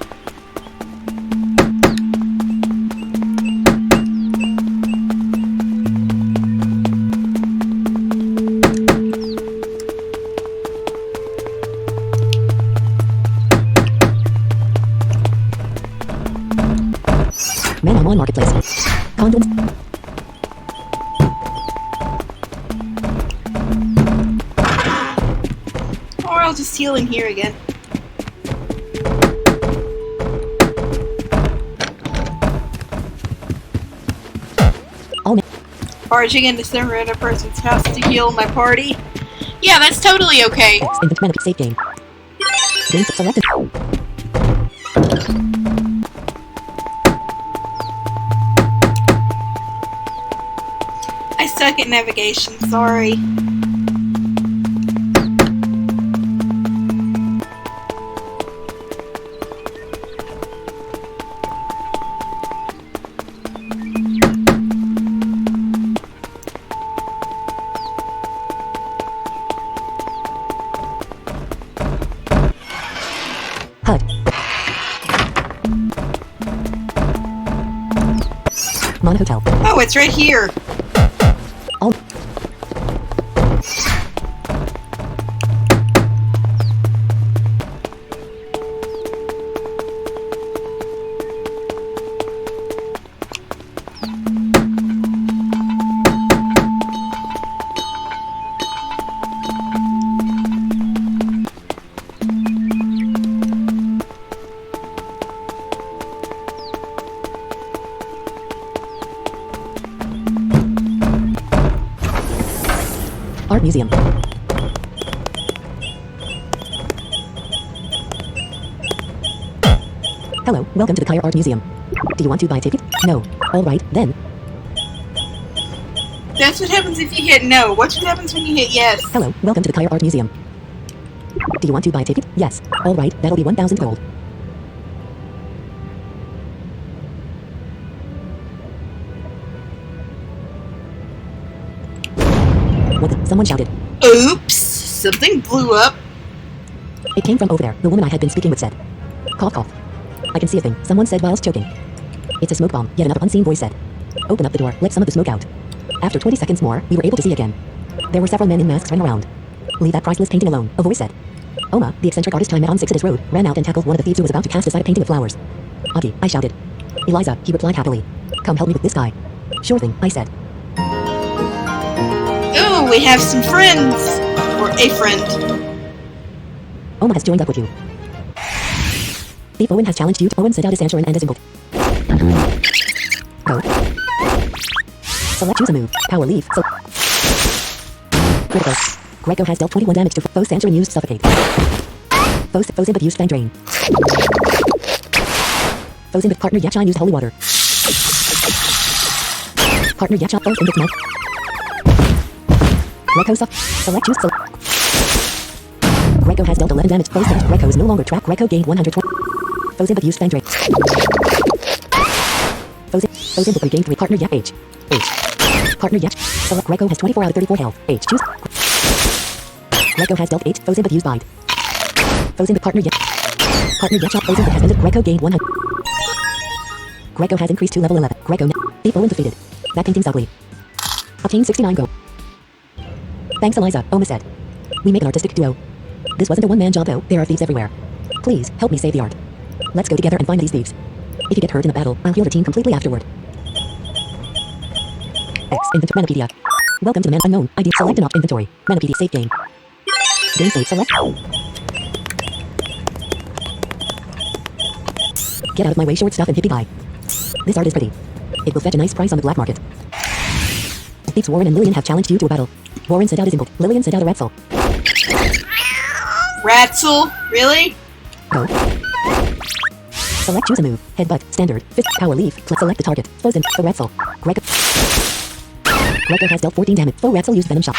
Manamon Marketplace. Condoms. Or I'll just heal in here again. All Barging into some random person's house to heal my party. Yeah, that's totally okay. in the Manamon save game. Game selected. I suck at navigation, sorry. HUD. Mon Hotel. Oh, it's right here. All. Art Museum. Hello, welcome to the Kyer Art Museum. Do you want to buy a ticket? No. Alright, then. That's what happens if you hit no. Watch what happens when you hit yes. Hello, welcome to the Kyer Art Museum. Do you want to buy a ticket? Yes. Alright, that'll be 1,000 gold. What the? Someone shouted. Oops! Something blew up. It came from over there, the woman I had been speaking with said. Cough cough. I can see a thing, someone said whilst choking. It's a smoke bomb, yet another unseen voice said. Open up the door, let some of the smoke out. After 20 seconds more, we were able to see again. There were several men in masks running around. Leave that priceless painting alone, a voice said. Oma, the eccentric artist I met on 6 Road, ran out and tackled one of the thieves who was about to cast aside a painting of flowers. Augie, I shouted. Eliza, he replied happily. Come help me with this guy. Sure thing, I said. Ooh, we have some friends. Or a friend. Oma has joined up with you. Thief Owen has challenged you to Owen sent out his answer and a symbol. Go. Select choose a move. Power leave. Critical. Greco has dealt 21 damage to foes answer and used suffocate. Foes input used fan drain. Foes input partner Yachine used holy water. Partner Yachine foes input mouth. Greco select choose select. Greco has dealt 11 damage. Foes damage. Greco is no longer trapped. Greco gained 120. Foes input used fan drain. Foes input regained 3. Partner Yak H. Partner Yak. Select Greco has 24 out of 34 health. H. Choose. Greco has dealt 8. Foes input used bind. Foes input partner Yak. Partner Yak shot. Foes input has ended. Greco gained 100. Greco has increased to level 11. Greco Thief Owen defeated. That painting's ugly. Obtain 69 go. Thanks Eliza, Oma said. We make an artistic duo. This wasn't a one-man job though, there are thieves everywhere. Please, help me save the art. Let's go together and find these thieves. If you get hurt in a battle, I'll heal the team completely afterward. X, inventory, Manopedia. Welcome to the Man Unknown, ID, select an inventory. Manopedia, save game. Game save, select. Get out of my way, short stuff and hippie guy. This art is pretty. It will fetch a nice price on the black market. Thieves Warren and Lillian have challenged you to a battle. Warren sent out his input. Lillian sent out a Ratzel. Ratzel? Really? Go. Select choose a move. Headbutt. Standard. Fist. Power leave. Select the target. Frozen. The Ratzel. Greco. Greco has dealt 14 damage. Foe Ratzel used venom shot.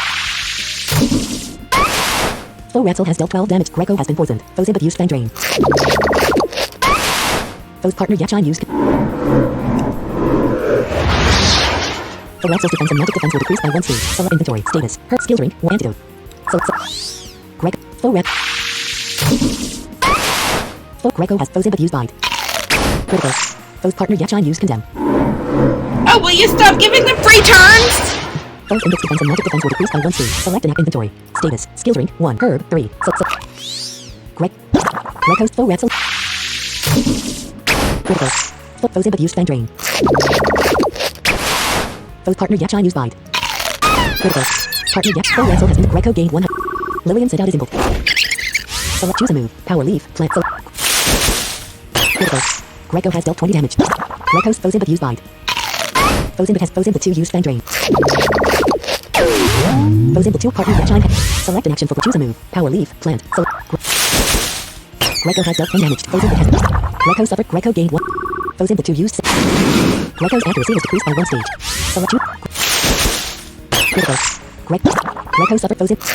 Foe Ratzel has dealt 12 damage. Greco has been poisoned. Foe's input used fan drain. Foe's partner Yachine used. The Ratzel's defense and magic defense will decrease by 1 stage. Select inventory. Status. Hurt. Skill drink. 1 antidote. Greco. Foe Rat. Foe Greco has foe's input used bind. Critical. Foe's partner Yachine used condemn. Oh, will you stop giving them free turns? Foe's index defense and magic defense will decrease by 1 stage. Select an inventory. Status. Skill drink. 1. Herb. 3. Greco's foe Ratzel. Critical. Foe's input used fan drain. Foe's partner Yachine used bind. Critical. Partner Foe Ratzel has been Greco gained 100. Lillian sent out his input. Select choose a move. Power leave. Plant. Critical. Greco has dealt 20 damage. Greco's foe's input used bind. Foe's input has foe's input 2 used fan drain. Foe's input 2 partner Yachine. Select an action for choose a move. Power leave. Plant. Greco has dealt 10 damage. Foe's input has. Greco suffered. Greco gained 1. Foe's input 2 used. Greco's accuracy was decreased by 1 stage. Select choose. Critical. Greco suffered foe's input.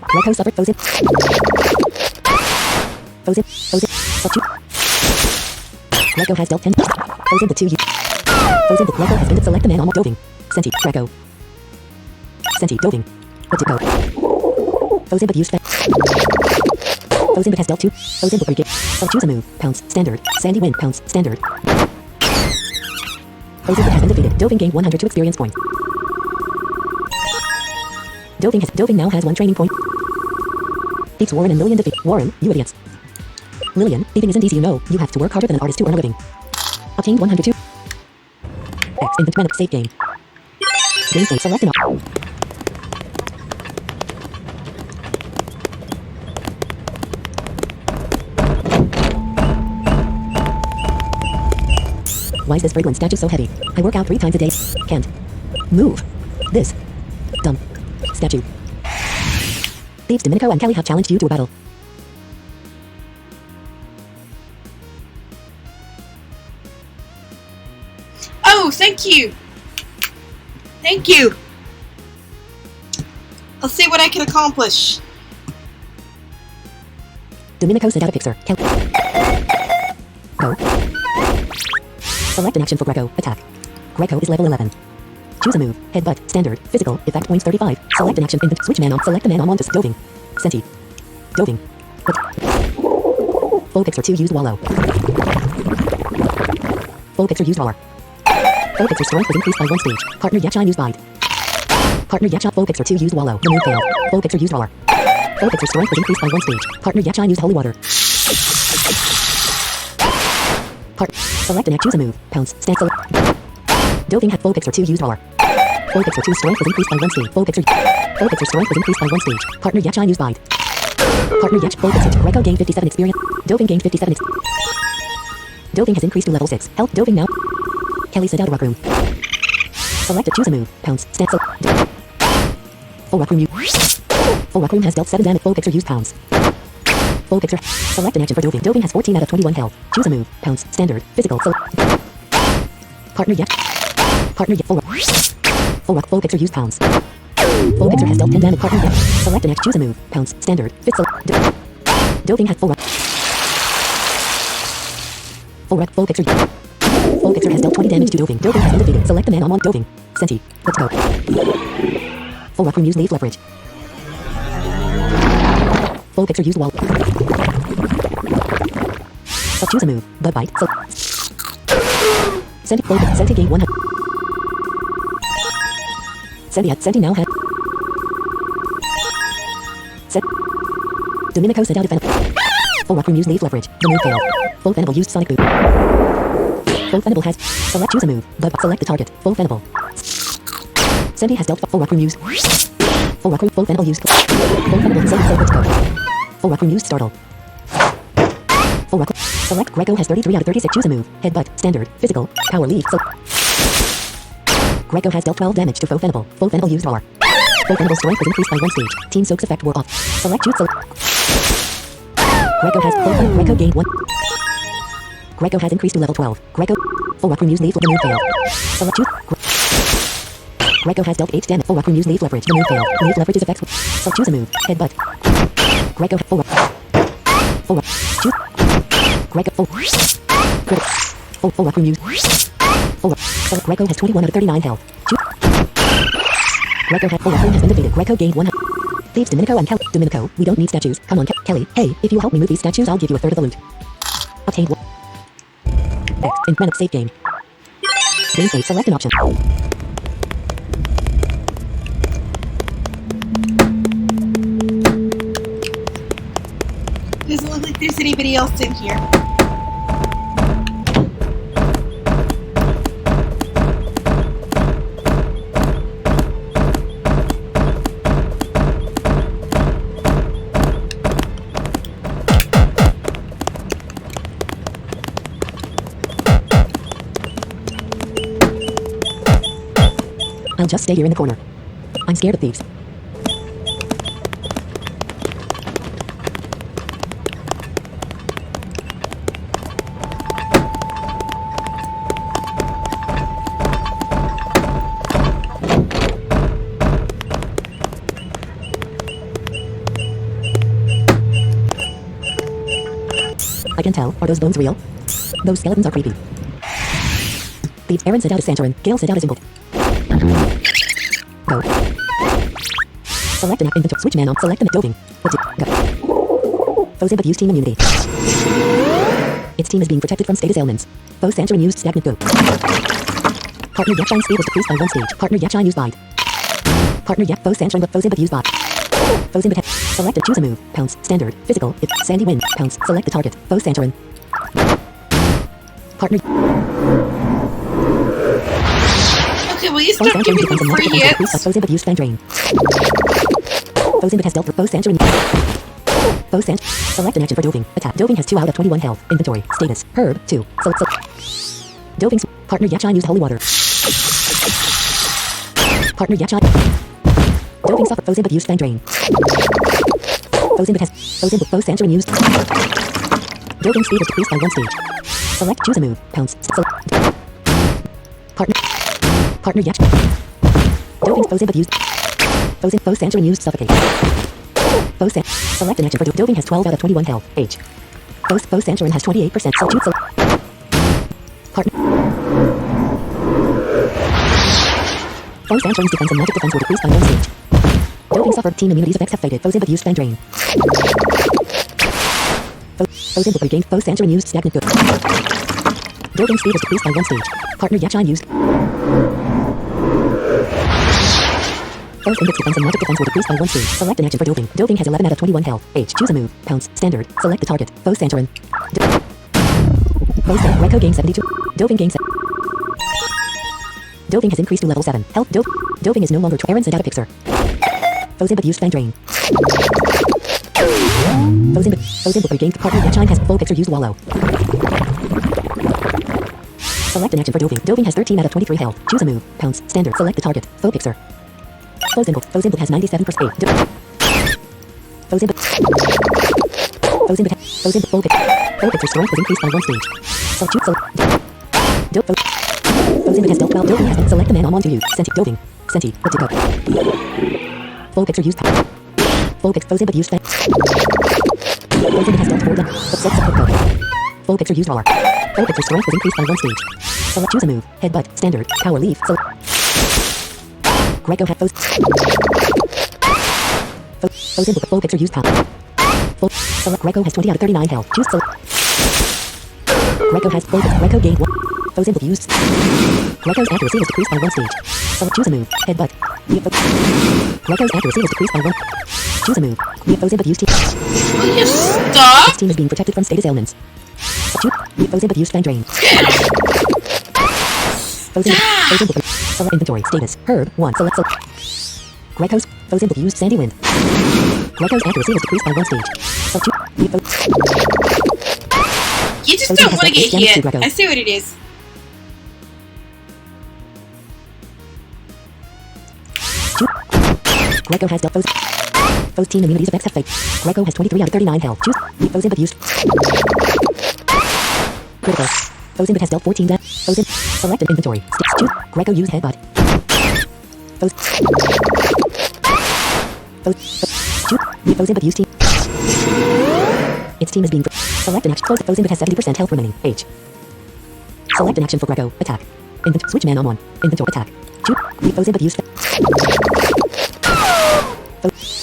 Greco suffered foe's input. Greco has dealt 10. Foe's input 2 used. Foe's input. Greco has been select the man almost doving. Senti. Greco. Senti. Doving. What to go? Foe's input used. Foe's input has dealt 2. Foe's input brigade. So choose a move. Pounce. Standard. Sandy win. Pounce. Standard. Foe's input has been defeated. Doving gained 102 experience points. Doving now has 1 training point. Beats Warren and Lillian defeat. Warren, you idiots. Lillian, thieving isn't easy, you know. You have to work harder than an artist to earn a living. Obtained 102. X inventory save game. Game save select an option. Why is this fragrance statue so heavy? I work out 3 times a day. Can't move. This dumb statue. Thieves Domenico and Kelly have challenged you to a battle. Oh, thank you. Thank you. I'll see what I can accomplish. Domenico sent out a picture. Go. Select an action for Greco. Attack. Greco is level 11. Choose a move. Headbutt. Standard. Physical. Effect points 35. Select an action. Switch man on. Select the man on just doving. Senti. Doving. Full picture 2 used wallow. Full picture used roar. Full picture strength was increased by 1 stage. Partner Yachai used bite. Partner Yachai full picture 2 used wallow. Remove fail. Full picture used roar. Full picture strength was increased by 1 stage. Partner Yachai used holy water. Select and choose a move. Pounce. Stand select. Doving had full picture 2 used roar. Full picture 2 strength was increased by 1 stage. Full picture strength was increased by 1 stage. Partner Yachai used bite. Partner Yach full picture. Greco gained 57 experience. Doving gained 57 Doving has increased to level 6. Help Doving now. Kelly sent out a rock room. Select a choose a move. Pounce. Stand select. Full rock room use. Full rock room has dealt 7 damage. Full picture used pounds. Full picture. Select an action for Doving. Doving has 14 out of 21 health. Choose a move. Pounce. Standard. Physical. Partner Yach. Partner Yach. Full rock. Full picture used pounds. Full picture has dealt 10 damage. Partner Yach. Select an action. Choose a move. Pounce. Standard. Physical. Doving has full rock. Full rock. Full picture. Full picture has dealt 20 damage to Doving. Doving has been defeated. Select the Manamon Doving. Senti. Let's go. Full rock room used leaf leverage. Full picture used wall. So choose a move. Bud bite. So Senti full Senti gain 100. Senti now had. Dominico sent out defense. Full rock room used leaf leverage. The move failed. Full Venable used sonic boot. Full Venable has. Select choose a move. But select the target. Full Venable. Senti has dealt full rock room used. Full rock room. Full Venable used. Full Venable has Senti. Let's go. Full rock room used startle. Full rock. Select Greco has 33 out of 36. Choose a move. Headbutt. Standard. Physical. Power leaf. So Greco has dealt 12 damage to Full Venable. Full Venable used roar. Full Venable strength was increased by 1 stage. Team soaks effect wore off. Select choose. Greco has full Greco gained 1. Greco has increased to level 12. Greco. Full rock room used leaf. The move failed. Select choose. Greco has dealt 8 damage. Full rock room used leaf leverage. The move failed. Leaf leverage is effects. So choose a move. Headbutt. Greco full rock. Full rock. Choose. Greco full. Full rock room used. Full rock. So Greco has 21 out of 39 health. Choose. Greco has full rock room has been defeated. Greco gained 1. Thieves Dominico and Kelly. Dominico, we don't need statues. Come on, Kelly. Hey, if you help me move these statues, I'll give you a third of the loot. Obtained 1. Next, in Manamon save game. Game save. Select an option. Doesn't look like there's anybody else in here. I'll just stay here in the corner. I'm scared of thieves. I can tell. Are those bones real? Those skeletons are creepy. Thieves. Aaron sent out a Santorin. Gale sent out a Zingle. Go. Select an inventory. Switch man on. Select an Doving. Go. Foes but use team immunity. Its team is being protected from status ailments. Foes Santorin used stagnant goat. Partner Yachine speed was decreased by 1 stage. Partner Yachine used bite. Partner Yach. Foes Santorin but Foes but used bot. Foes in select and choose a move. Pounce. Standard. Physical. If Sandy win. Pounce. Select the target. Foes Santorin. Partner. Okay, will you stop giving me the free hits? Foes in but use fan drain. Foes in but has dealt with Foes Santorin. Foes Sant. Select an action for Doving. Attack. Doving has 2 out of 21 health. Inventory. Status. Herb. 2. Select. Doving's partner Yachine used holy water. Partner Yachine. Doving suffered. Foes in but used fan drain. Foes in but has. Foes in but Foes Santorin used. Doving speed was decreased by 1 stage. Select. Choose a move. Pounce. Select. Partner Yach. Doving's Foes in but used. Foes Santorin used suffocate. Foes Santorin. Select an action for Doving has 12 out of 21 health. Age. Foes Santorin has 28%. So choose select. Partner. Foes Santorin's defense and magic defense were decreased by 1 stage. Doving suffered. Team immunity's effects have faded. Foes in but used fan drain. Foe's inventory gained. Foe's Sancherin used stagnant good. Building speed was decreased by 1 stage. Partner Yachan used. Foe's index defense and magic defense were decreased by 1 stage. Select an action for Doving. Doving has 11 out of 21 health. H. Choose a move. Pounce. Standard. Select the target. Foe's Sancherin. Foe's Greco gained 72. Doving gained 7. Doving has increased to level 7. Health. Doving is no longer Aaron sent out a pixar. Foe's input used Fang Drain. Foe's input gained. Partner Yachan has full picture used Wallow. Select an action for Doving. Doving has 13 out of 23 health. Choose a move. Pounce. Standard. Select the target. Foe pixar. Foe's input has 97%. Foe's input full picture. Foe picture strength was increased by 1 stage. Foe's input has dealt 12. Doving has select the Manamon to use. Doving. Senti. What to go. Full picture used. Foe's input used. Foe's input has dealt 4. Full picture used Roar. Foe picture strength was increased by 1 stage. Select choose a move. Headbutt. Standard. Power leaf. Greco has Foe's input full picture used power. Select Greco has 20 out of 39 health. Choose select. Greco has full picture. Greco gained 1. Foe's input used. Greco's accuracy was decreased by 1 stage. Select choose a move. Headbutt. Greco's accuracy was decreased by 1. Choose a move. Foe's input used. Will you stop? This team is being protected from status ailments. Foe's input used Fang Drain. Foe's input. Select inventory. Status. Herb. 1. Select. Greco's. Foe's input used Sandy Wind. Greco's accuracy was decreased by 1 stage. You just don't want to get hit. I see what it is. Greco has dealt Foe's team immunities effects have fake. Greco has 23 out of 39 health. Choose. Foe's input used. Critical. Foe's input has dealt 14 damage. Select an inventory. Choose. Greco used headbutt. Foe's input used team. Its team is being select an action. Foe's input has 70% health remaining. H. Select an action for Greco. Attack. Switch Manamon. Inventory attack. Choose. Foe's input used.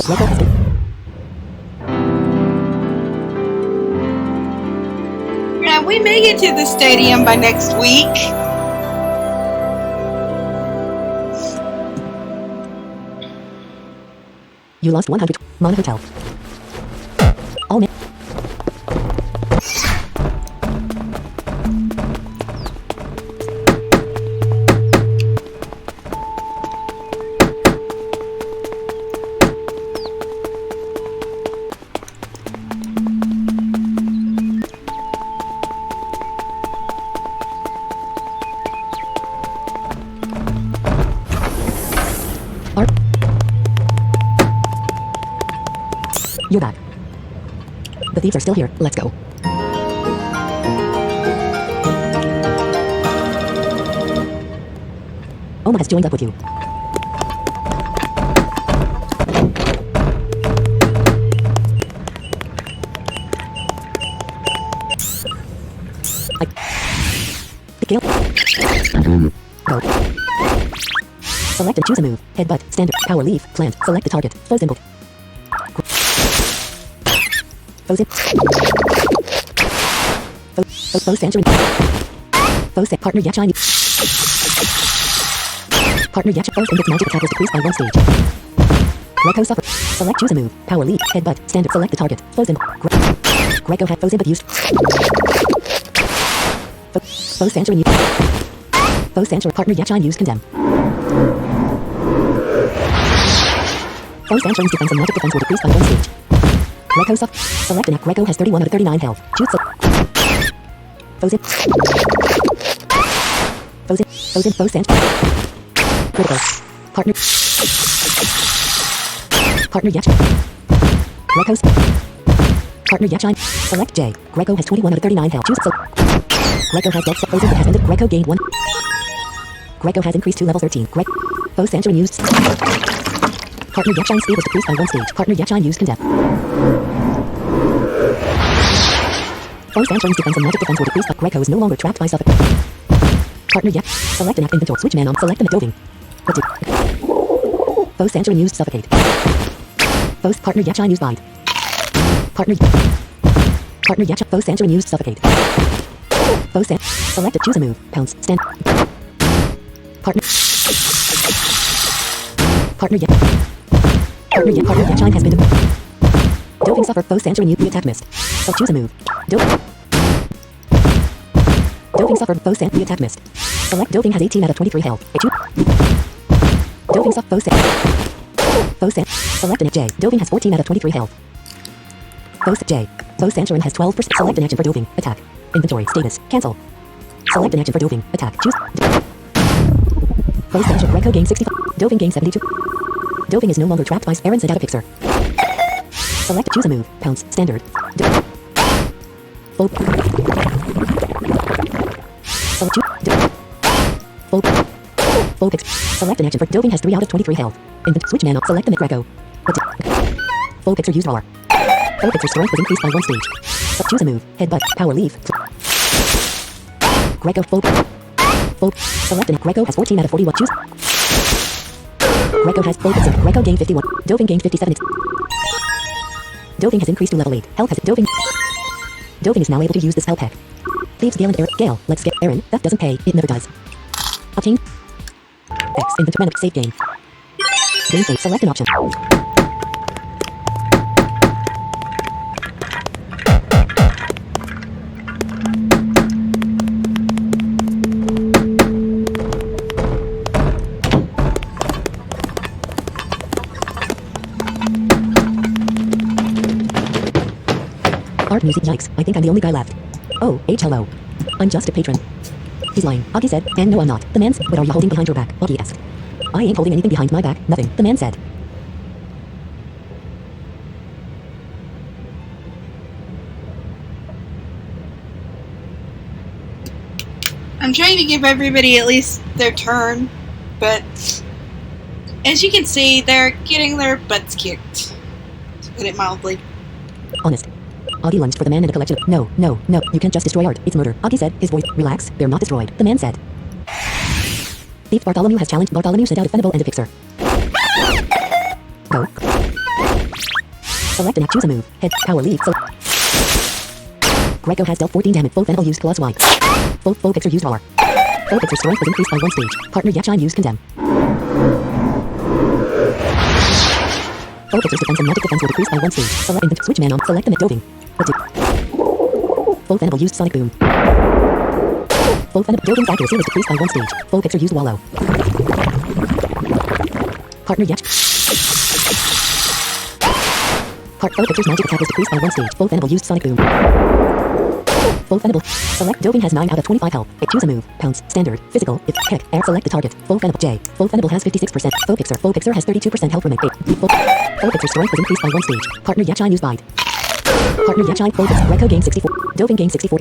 Greco has been. Now we may get to the stadium by next week. You lost 100. Mon Hotel. All men. You're back. The thieves are still here. Let's go. Oma has joined up with you. Kill. Go. Select and choose a move. Headbutt. Standard. Power leaf. Plant. Select the target. Foe's input. Foe's Sancherin. Foe's partner Yachan. Partner Yachan. Foe's input magic attack was decreased by 1 stage. Greco suffer. Select choose a move. Power leap. Headbutt. Standard. Select the target. Foe's input. Greco had Foe's input used. Foe's Sancherin used. Foe's Sancherin. Partner Yachan used condemn. Foe's Sancherin's defense and magic defense were decreased by 1 stage. Greco suff. Select an act. Greco has 31 out of 39 health. Choose Foe's in. Foe's Sancherin. Critical. Partner Yachan. Greco's. Partner Yachan. Select J. Greco has 21 out of 39 health. Choose Greco has dead. Foe's input has ended. Greco gained 1. Greco has increased to level 13. Foe's Sancherin used. Partner Yachan's speed was decreased by 1 stage. Partner Yachan used condemn. Foe's Sancherin's defense and magic defense were decreased, but Greco is no longer trapped by suffix. Partner Yachan. Select an act inventory. Switch man on. Select the Doving. What did? Foe's Sancherin used suffocate. Foe's partner Yachan used bite. Partner Partner Yacha. Foe Sancho and used suffocate. Foe San. Select it. Choose a move. Pounce. Stand. Partner. Partner Yacha has been doping suffer. Foe Sancho and use the attack missed. So choose a move. Doping suffered. Foe San. The attack missed. Select doping has 18 out of 23 health. Doping suffer. Foe San. Select an J. Doping has 14 out of 23 health. Foe J. Foe Sanchorin has 12%. Select an action for doping. Attack. Inventory. Status. Cancel. Select an action for doping. Attack. Choose. Foe Sancho. Greco gain 65. Doping gain 72. Doping is no longer trapped by Aaron sent out a picture. Select. Choose a move. Pounce. Standard. Full. Select. Full picture. Select an action for doping has 3 out of 23 health. Switch mana. Select the Greco. Full picture used roar. Full picture strength was increased by 1 stage. So choose a move. Headbutt. Power leave. Greco full. Select an Greco has 14 out of 41. Choose. Greco has full picture. Greco gain 51. Doping gain 57. Doping has increased to level 8. Health has doping. Doping is now able to use the spell pack. Thieves Gale and Aaron. Gale. Let's get Aaron. That doesn't pay. It never does. Obtain. X. Inventory. Save game. Game save. Select an option. Art music. Yikes. I think I'm the only guy left. Oh, hello. I'm just a patron. He's lying. Augie said, and no I'm not. The man said, what are you holding behind your back? Augie asked. I ain't holding anything behind my back. Nothing. The man said. I'm trying to give everybody at least their turn, but as you can see, they're getting their butts kicked, to put it mildly. Honest. Augie lunged for the man in a collection of, no, you can't just destroy art, it's murder. Augie said, his voice, relax, they're not destroyed. The man said. Thief Bartholomew has challenged. Bartholomew sent out a Fennable and a Fixer. Go. Select and choose a move. Head, power, leave, Greco has dealt 14 damage. Full Fennable used Claws Wide. Full Fixer used Roar. Full Fixer strength was increased by 1 stage. Partner Yachan used Condemn. Full Fixer's defense and magic defense will decrease by 1 stage. Select the switch Manamon. Select the doping. Full Fennable used Sonic Boom. Full Fennable doping's accuracy was decreased by 1 stage. Full Fixer used Wallow. Partner Yach. Full Fixer's magic attack was decreased by 1 stage. Full Fennable used Sonic Boom. Full Fennable. Select doping has 9 out of 25 health. Choose a move. Pounce. Standard. Physical. If heck. Air. Select the target. Full Fennable. J. Full Fennable has 56%. Full Fixer. Full Fixer has 32% health remaining. Full Fixer strength was increased by 1 stage. Partner Yachan used Bide. Partner Yachan. Full Fixer. Greco gain 64. Doping gain 64.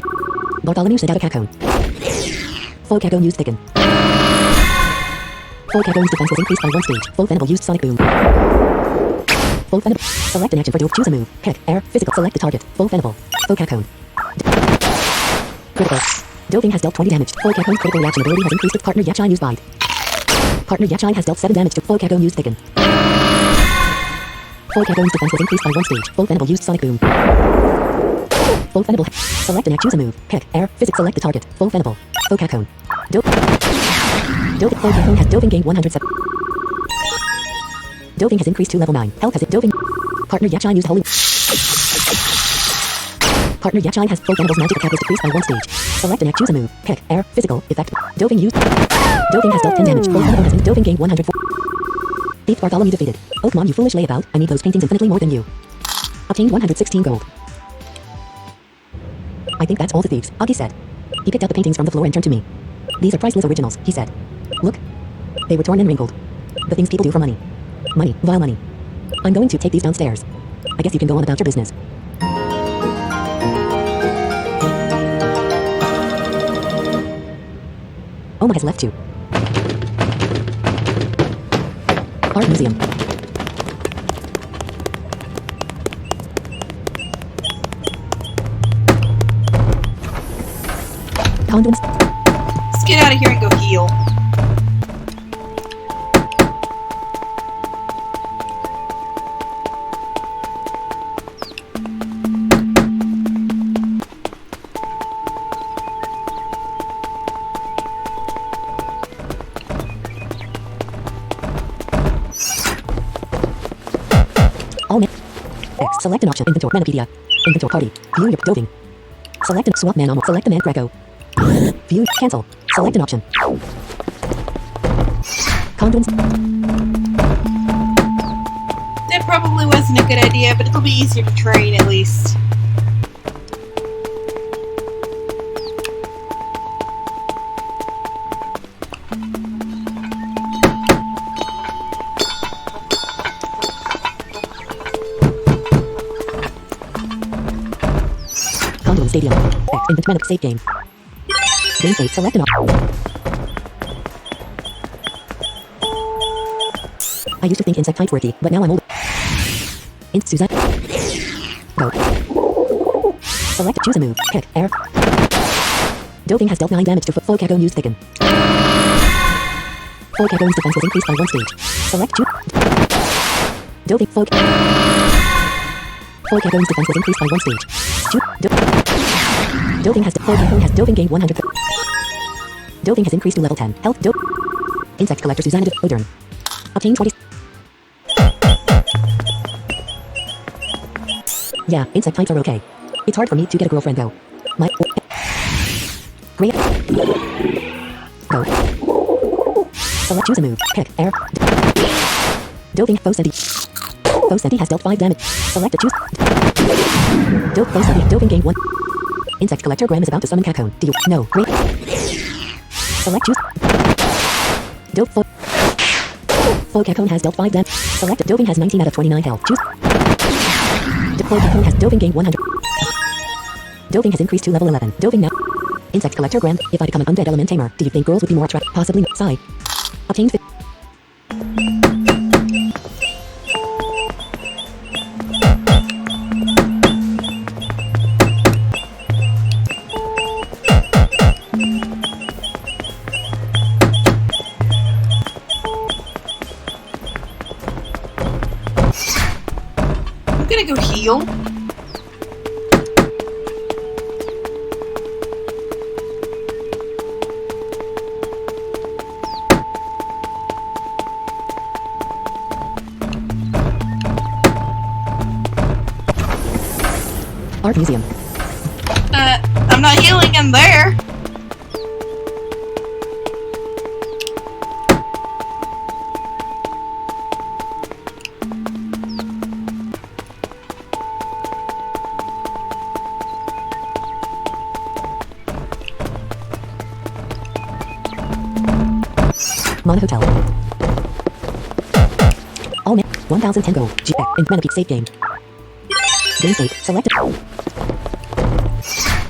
Bartholomew sent out a Cacone. Full Cacone used Thicken. Full Cacone's defense was increased by 1 stage. Full Fennable used Sonic Boom. Full Fennable. Select an action for dope. Choose a move. Heck. Air. Physical. Select the target. Full Fennable. Full Cacone. Critical. Doping has dealt 20 damage. Full Cacone's critical reaction ability has increased with Partner Yachan used Bide. Partner Yachan has dealt 7 damage to Full Cacone used Thicken. Full Cacone's defense was increased by 1 stage. Full Fennable used Sonic Boom. Full Fennable. Select an action. Choose a move. Heck. Air. Physics. Select the target. Full Fennable. Full Cacone. Full Cacone has doping gained 107. Doping has increased to level 9. Health has it. Doping. Partner Yachan used Holy. Partner Yachan has full Fennable's magic attack was decreased by 1 stage. Select an act. Choose a move. Heck. Air. Physical. Effect. Doping used. Doping has dealt 10 damage. Full Fennable has doping gained 104. Thief Bartholomew defeated. Oakmon, you foolish layabout. I need those paintings infinitely more than you. Obtained 116 gold. I think that's all the thieves, Augie said. He picked out the paintings from the floor and turned to me. These are priceless originals, he said. Look. They were torn and wrinkled. The things people do for money. Money, vile money. I'm going to take these downstairs. I guess you can go on about your business. Oma has left too. Art Museum. Condoms. Let's get out of here and go heal. Select an option. Inventory. Manapedia. Inventory party. View your doving. Select an swap Manamon. Select the man Greco. View. Cancel. Select an option. Conduins. That probably wasn't a good idea, but it'll be easier to train at least. Conduin Stadium. Inventory. Save game. Game state. Select an option. I used to think insect types were key, but now I'm old. Inst Suzanne. Go. Select. Choose a move. Pick. Air. Doving has dealt 9 damage to Focagon. Use thicken. Focagon's defense was increased by 1 stage. Select. Choose. Doving. Focagon's defense was increased by 1 stage. Doving has Doving gained 100. Doving has increased to level 10. Health. Insect collector Susanna Odern. Obtain 20. Yeah, insect types are okay. It's hard for me to get a girlfriend though. My great. Go. Select. Choose a move. Pick. Air. Doving. Fosenti has dealt 5 damage. Select a choose. Doving gained 1. Insect collector Graham is about to summon Cacone. Do you? No. Great. Select. Choose. Cacone has dealt 5 damage. Select. Doving has 19 out of 29 health. Choose. Cacone has Doving gained 100. Doving has increased to level 11. Doving now. Insect collector Graham. If I become an undead element tamer, do you think girls would be more attractive? Possibly not. Sigh. Obtained. I'm gonna go heal. Art Museum. I'm not healing in there. Mon Hotel. All men. 1010 gold. G. In Manapede save game. Game state. Select.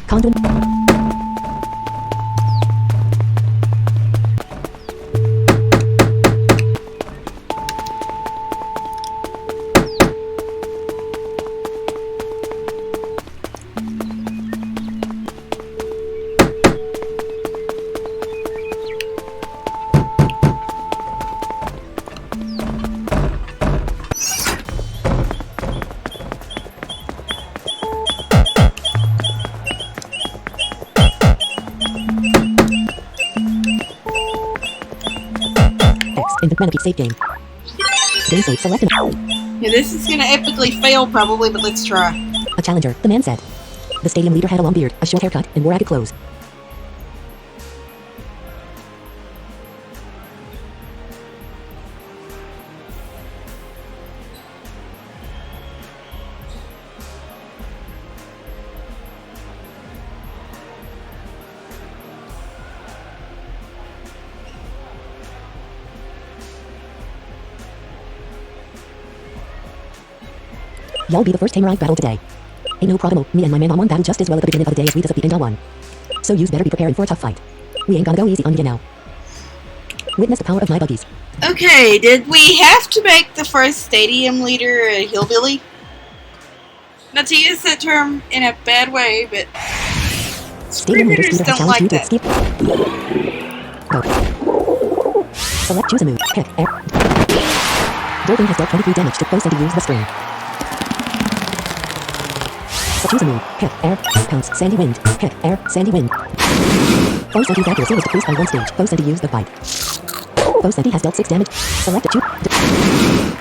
Conduin. In the Manapede save game. Game state. Select. Yeah, this is gonna epically fail probably, but let's try. A challenger. The man said. The stadium leader had a long beard, a short haircut, and wore ragged clothes. Y'all be the first tamer I've battled today. Ain't no problemo, me and my Manamon battle just as well at the beginning of the day as we does at the end of one. So yous better be preparing for a tough fight. We ain't gonna go easy on you now. Witness the power of my buggies. Okay, did we have to make the first stadium leader a hillbilly? Not to use that term in a bad way, but Stadium leader recruiters Peter has don't challenged like you to that. escape. Go. Select. Choose a move. Pick. Air. Dolphin has dealt 23 damage to Foes and to use the string. So choose a move. Pick. Air. Pounce. Sandy wind. Pick. Air. Sandy wind. Foes and accuracy was decreased by 1 stage. Foes and to use the bite. Foes and has dealt 6 damage. Select a choose.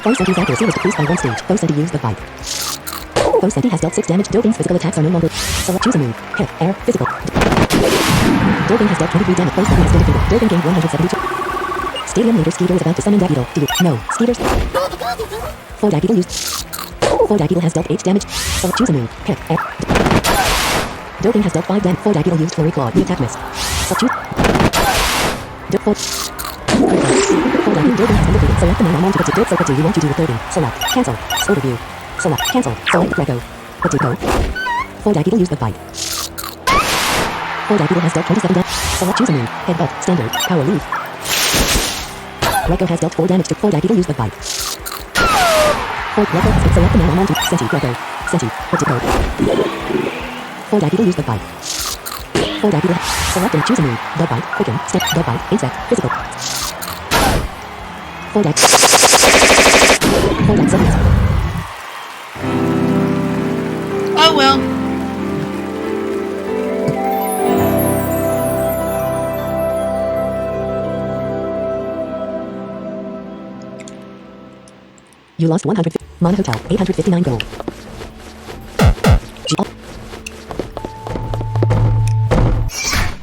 Foes and accuracy was decreased by 1 stage. Foes and to use the bite. Foe Senti has dealt 6 damage. Doping's physical attacks are no longer. Select choose a move. Hit. Air. Physical. Doping has dealt 23 damage. Foe Senti has been defeated. Doping gained 172. Stadium leader Skeeter is about to summon Dagital. No. Skeeter's. For Dagital used. For Dagital has dealt 8 damage. Select choose a move. Hit. Air. Doping has dealt 5 damage. For Dagital used Flurry Claw. The attack miss. Select choose. For Doping has been defeated. Select the Manamon to put to Dope. What do you want to do with Doping? Select. Cancel. Overview. Select. Cancel. Select Greco. What do go? For Dagital use the bite. For Dagital has dealt 27 damage. Select choose a move. Headbutt. Standard. Power leave. Greco has dealt 4 damage to For Dagital use the bite. For Greco has been select the Manamon to Senti. Greco. Senti. What do go? For Dagital use the bite. For Dagital select and choose a move. The bite. Quicken. Step. The bite. Insect. Physical. For Dagital. For Dagital. Oh well. You lost 100. Mon Hotel. 859 gold.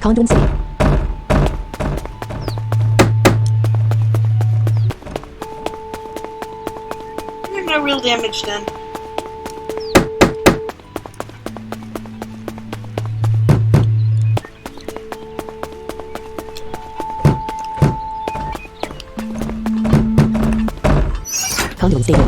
Condon City. No real damage done. Condon Stadium.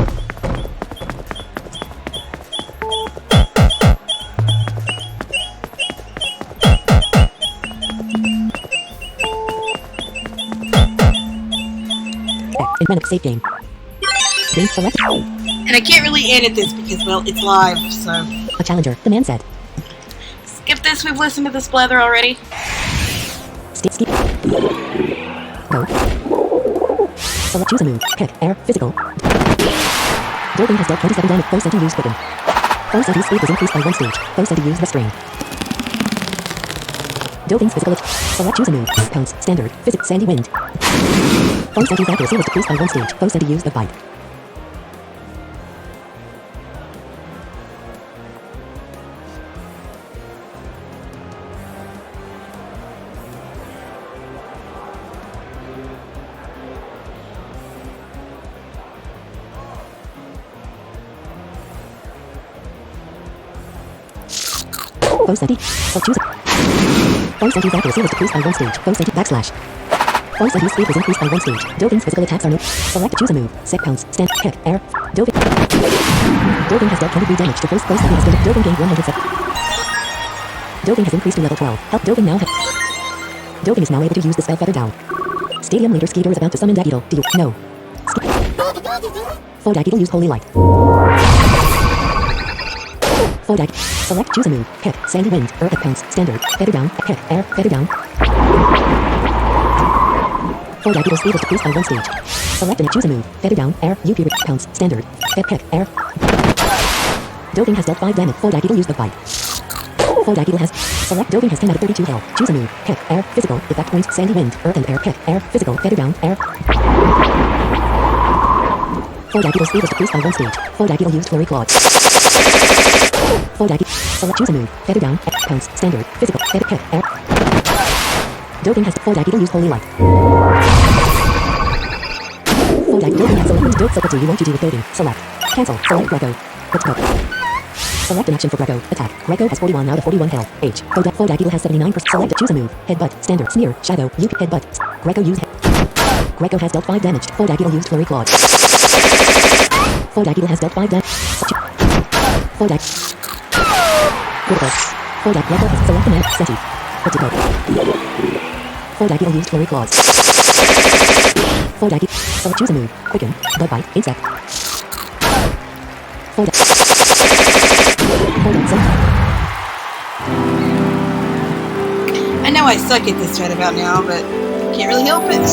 In Manamon save game. Game select. And I can't really edit this because, well, it's live, so. A challenger. The man said. Skip this, we've listened to this blather already. Skip. Go. Select choose a move. Pick. Air. Physical. Doping has dealt 27 damage. Foe Senti use quicken. Foe Senti's speed was increased by 1 stage. Foe Senti use restrain. Doping's physical. Select choose a move. Pounce. Standard. Physics. Sandy wind. Foe Senti's accuracy was decreased by 1 stage. Foe Senti use the bite. Foe Senti. So choose a. Foe Senti's accuracy was decreased by 1 stage. Foe Senti backslash. Foe Senti's speed was increased by 1 stage. Doping's physical attacks are no. Select choose a move. Set pounce. Stand. Pick. Air. Doping. Doping has dealt 23 damage to first. Foe Senti has been. Doping gained 107. Doping has increased to level 12. Help. Doping now has. Doping is now able to use the spell Feather Down. Stadium leader Skeeter is about to summon Dagital. Do you? No. For Dagital use Holy Light. For Dag. Select choose a move. Pick. Sandy wind. Earth pounce. Standard. Feather down. Pick. Air. Feather down. For Dagital speed was decreased by 1 stage. Select and choose a move. Feather down. Air. UP pounce. Standard. Pick. Air. Doping has dealt 5 damage. For Dagital use the bite. For Dagital has. Select Doping has 10 out of 32 health. Choose a move. Pick. Air. Physical. Effect points. Sandy wind. Earth and air. Pick. Air. Physical. Feather down. Air. For Dagital speed was decreased by 1 stage. For Dagital used Flurry Claw. For Dagital. Select choose a move. Feather down. Pounce. Standard. Physical. Feather. Pick. Air. Doping has. For Dagital used Holy Light. For Dagital. Doping has selected Dope. So what do you want to do with Doping? Select. Cancel. Select Greco. Let's go. Select an action for Greco. Attack. Greco has 41 out of 41 health. H. For Dagital has 79%. Select choose a move. Headbutt. Standard. Sneer. Shadow. UP. Headbutt. Greco use. Greco has dealt 5 damage. For Dagital used Flurry Claw. For Dagital has dealt 5 damage. For Dagital. Critical. For Dagital has select the man. Senti. What to go? For Dagital used Flurry Claws. For Dagital. Select choose a move. Quicken. The bite. Insect. For Dagital. For Dagital. I know I suck at this right about now, but can't really help it.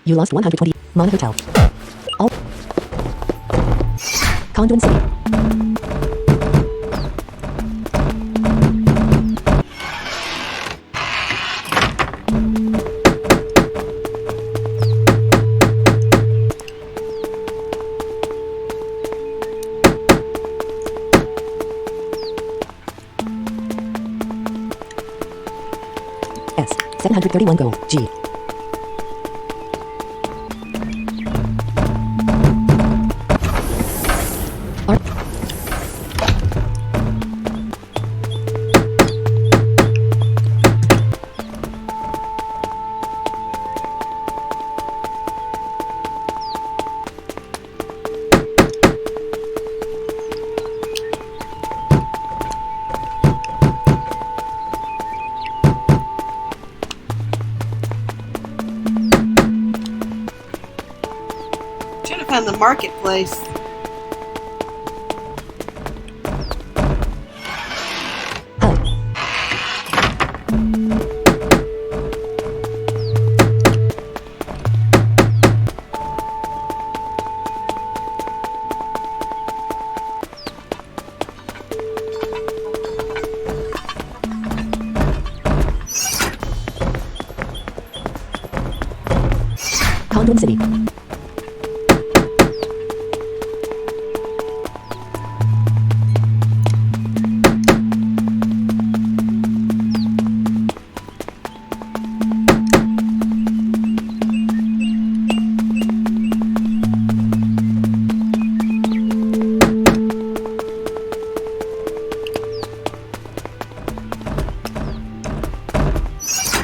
You lost 120. Mon Hotel. All. Condon City. 731 gold. G. R. Trying to find the marketplace. Hub. Conduit City.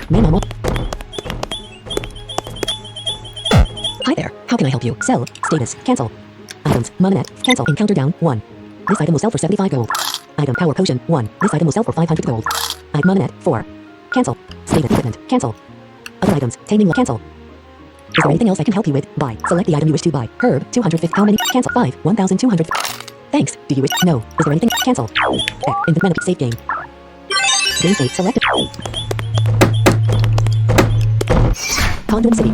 Manamon. Hi there. How can I help you? Sell. Status. Cancel. Items. Manamon. Cancel. Encounter down. 1. This item will sell for 75 gold. Item. Power Potion. 1. This item will sell for 500 gold. Item. Manamon. 4. Cancel. Status. Equipment. Cancel. Other items. Taming. Cancel. Is there anything else I can help you with? Buy. Select the item you wish to buy. Herb. 250. How many? Cancel. 5. 1,200. Thanks. Do you wish? No. Is there anything? Cancel. Inventory. Save game. Game state. Select. Conduit City.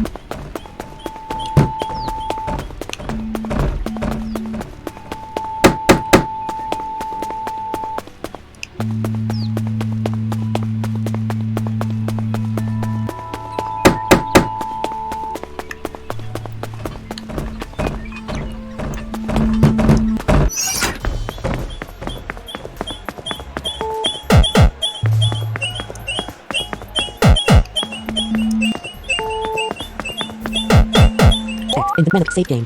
Inventory. Save game.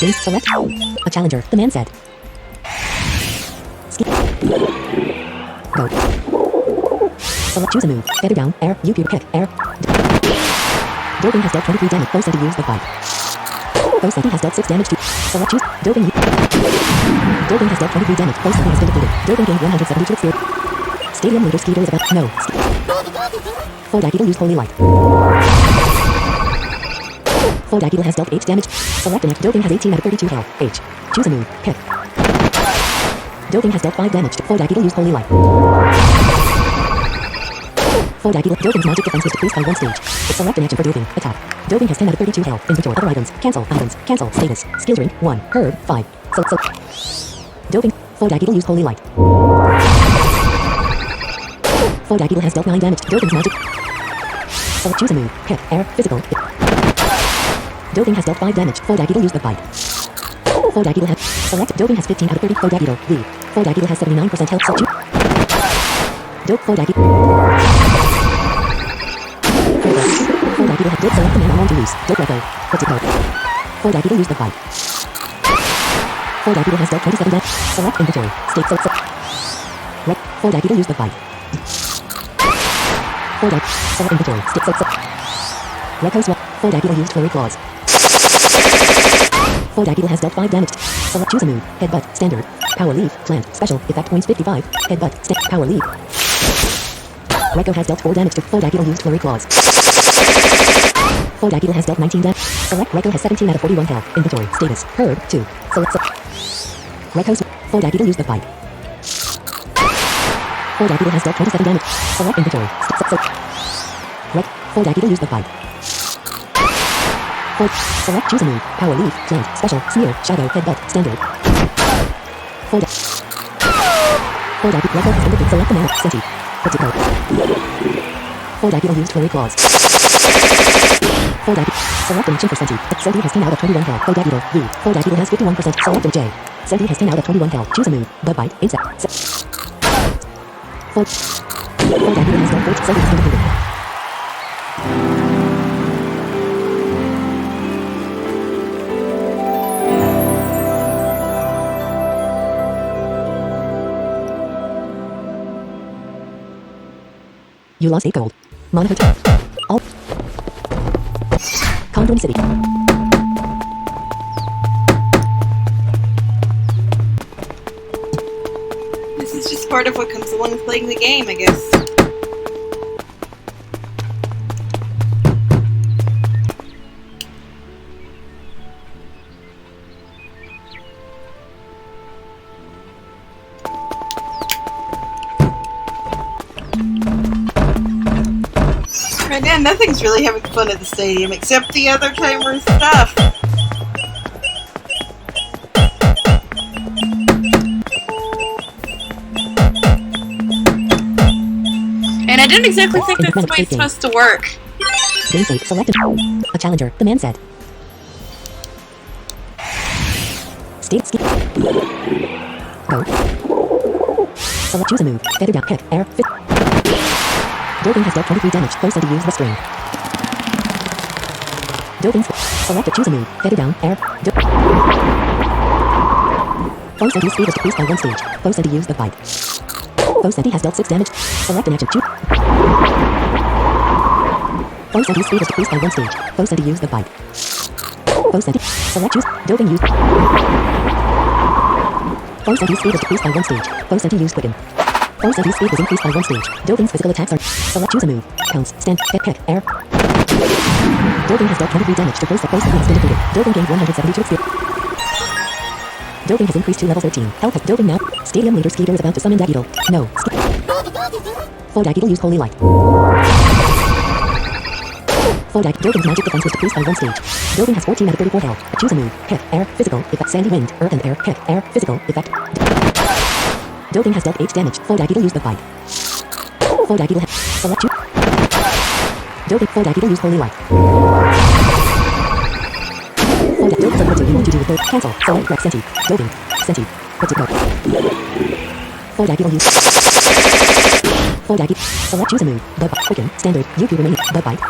Base select. A challenger. The man said. Skip. Go. Select. Choose a move. Feather down. Air. You pick. Air. Dogen has dealt 23 damage. Both said to use the fight. Both said he has dealt 6 damage to. Select. Choose. Dogen. Dogen has dealt 23 damage. Both said he has been defeated. Dogen gained 172 experience. Stadium leader Skeeter is about. No. Four Dagital used Holy Light. Four Dagital has dealt 8 damage. Select an X. Dogen has 18 out of 32 health. H. Choose a move. Pick. Dogen has dealt 5 damage. Four Dagital used Holy Light. Four Dagital. Dogen's magic defense was decreased by 1 stage. Select an action for Dogen. Attack. Dogen has 10 out of 32 health. Inventory. Other items. Cancel. Items. Cancel. Status. Skill drink. 1. Herb. 5. Dogen. Four Dagital used Holy Light. Four Dagital has dealt 9 damage. Dogen's magic. Select. Choose a move. Pick. Air. Physical. Dogen has dealt 5 damage. Four Dagital used the fight. Four Dagital has. Select. Dogen has 15 out of 30. Four Dagital. V. Four Dagital has 79% health. So Four Dagital. Four Dagital has did select the Manamon to use. Dope Reco. What's it called? Four Dagital used the fight. Four Dagital has dealt 27 damage. Select inventory. State select. Four Dagital used the fight. Four Dagital. Select inventory. State select. Reco swap. Four Dagital used flurry claws. Four Dagital has dealt 5 damage. Select. Choose a move. Headbutt. Standard. Power leaf. Plant. Special. Effect points 55. Headbutt. Power leaf. Reco has dealt 4 damage to Four Dagital used flurry claws. Four Dagital has dealt 19 damage. Select. Reco has 17 out of 41 health. Inventory. Status. Herb. 2. Select. Reco. Four Dagital used the fight. Four Dagital has dealt 27 damage. Select inventory. Four Dagital used the fight. Select. Choose a move. Power leaf. Plant. Special. Smear. Shadow. Headbutt. Standard. Four Dagital. Reco has been select the mana. Senti. What's it called? Four Dagital used flurry claws. Four Dagital. Select an action for Senti. Senti has 10 out of 21 health. Four Dagital. V. Four Dagital has 51%. Select a J. Senti has 10 out of 21 health. Choose a move. Bug bite. Insect. Four Dagital has dealt 4. Senti has been defeated. You lost 8 gold. Mana Hotel. All. Condom City. This is just part of what comes along with playing the game, I guess. Right now, nothing's really having fun at the stadium, except the other timer stuff. And I didn't exactly think that's the way it's supposed to work. Game state selected. A challenger, the man said. State ski. Go. Select choose a move. Feather down, heck, air, fit. Doping has dealt 23 damage. Force to use the string. Doping. Select a choose a move. Feather down, air. Force to speed is decreased by 1 stage. Force to use the bite. Force has dealt 6 damage. Select an action. Choose. Force to speed is decreased by 1 stage. Force to use the bite. Force to select choose. Doping use. Force to speed is decreased by 1 stage. Force to use quicken. Force and speed was increased by 1 stage. Doping's physical attacks are select choose a move. Counts, stand, heck, air. Doping has dealt 23 damage to force that has been defeated. Doping gained 172 experience. Doping has increased to level 13. Health has doping now. Stadium leader Skeeter is about to summon Dagital. No. For Dagital use holy light. For Doping's magic defense was decreased by 1 stage. Doping has 14 out of 34 health. Choose a move. Heck, air, physical, effect, sandy wind, earth and air, heck, air, physical, effect. Doping has dealt 8 damage. For Dagital use the bite. For Dagital select you. Doping for Dagital use holy light. For Doping supports you want to do with third. Cancel. Select correct Senti. Doping. Senti. What's it called? For Dagital use. For Dagital select choose a move. Bug bite. Quicken. Standard. UQ remaining. Bug bite.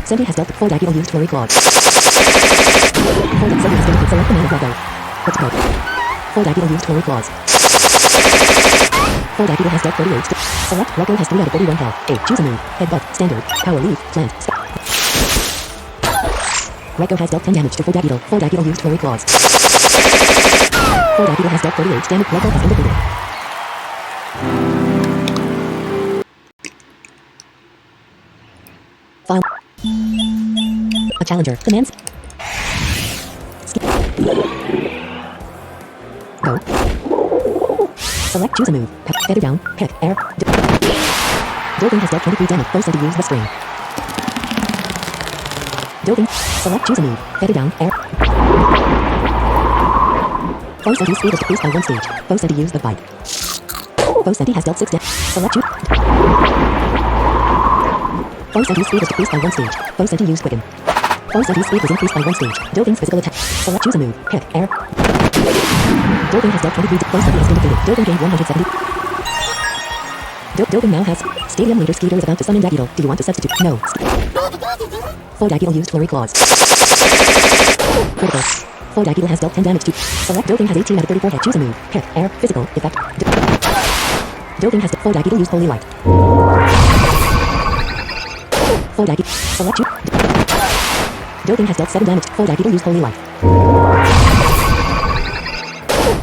Senti has dealt for Dagital used flurry claws. For that Senti has dealt select the man of Drago. What's it called? For Dagital used flurry claws. For Dagital has dealt 38. Select Greco has 3 out of 41 health. 8. Choose a move. Headbutt. Standard. Power leaf. Plant. Greco has dealt 10 damage to For Dagital. For Dagital used flurry claws. For Dagital has dealt 38 damage. Greco has been defeated. File. A challenger. Commands. Go. Select choose a move. Feather down. Heck. Air. Doping has dealt 23 damage. Force to use the string. Doping. Select choose a move. Feather down. Air. Force to speed is decreased by 1 stage. Force to use the bite. Force has dealt 6 damage. Select choose. Force to speed is decreased by 1 stage. Force to use quicken. Force to speed was increased by 1 stage. Doping's physical attack. Select choose a move. Heck. Air. Doping has dealt 23 damage. Force has been defeated. Doping gained 170. Doping now has stadium leader Skeeter is about to summon Dagital. Do you want to substitute? No. For Dagital used flurry claws. Critical. For Dagital has dealt 10 damage to select. Doping has 18 out of 34 head. Choose a move. Heck. Air. Physical. Effect. Doping has for Dagital used holy light. For Dagital select you. Doping has dealt 7 damage. For Dagital used holy light.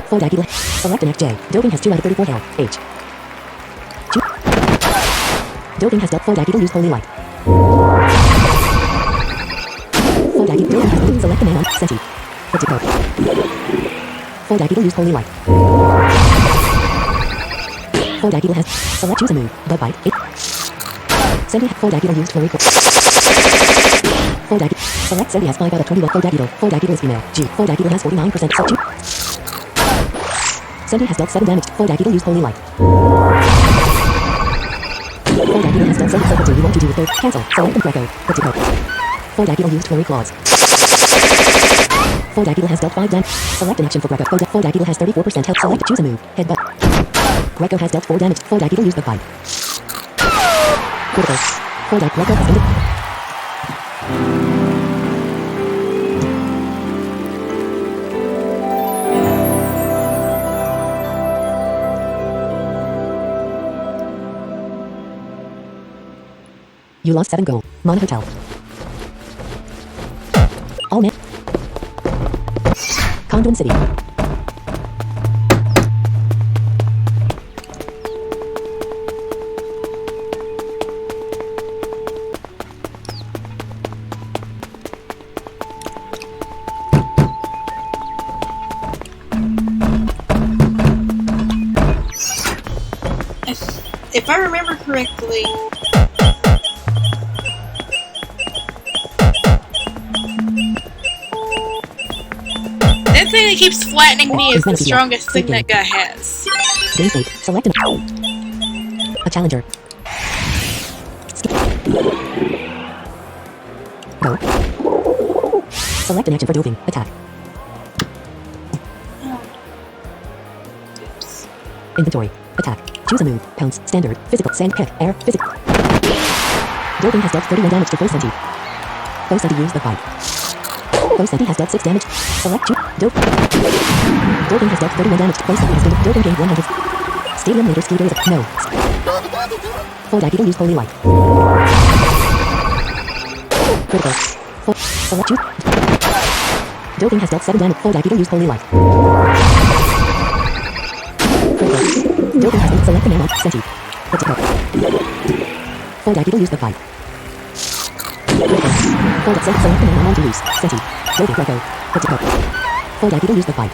For Dagital select an XJ. Doping has 2 out of 34 health. H. Doping has dealt for Dagital used holy light. For Dagital Doping has dealt select the Manamon Senti. What's it called? For Dagital used holy light. For Dagital has select choose a move. Bug bite. 8. Senti for Dagital used flurry claws. For Dagital select Senti has 5 out of 21. For Dagital. For Dagital is female. G. For Dagital has 49%. So Senti has dealt 7 damage. For Dagital used holy light. For Dagital has dealt 7 circle. Do you want to do a third? Cancel. Select the Greco. What's it called? For Dagital used flurry claws. For Dagital has dealt 5 damage. Select an action for Greco. For Dagital has 34% health. Select choose a move. Headbutt. Greco has dealt 4 damage. For Dagital used the bite. Critical. 4 die. Record has ended. You lost 7 gold. Mon Hotel. All net. Condon City. If I remember correctly, that thing that keeps flattening me is the strongest thing that guy has. Stay safe. Select an a challenger. Go. Select an action for doping. Attack. Oops. Inventory. Attack. Choose a move. Pounce. Standard. Physical. Sand. Kick. Air. Physical. Doping has dealt 31 damage to Foe Senti. Foe Senti use the fight. Foe Senti has dealt 6 damage. Select choose. Dope. Doping has dealt 31 damage to Foe Senti has gained. Doping gained 100. Stadium leader ski days. No. 4 die. People use holy light. Critical. Select choose. Doping has dealt 7 damage. 4 die. People use holy light. Doping has been select the Manamon. Senti. Let's go. 4 die. People use the fight. 4 die. Select the Manamon to use. Senti. Doping Greco. Let's go. 4 die. People use the fight.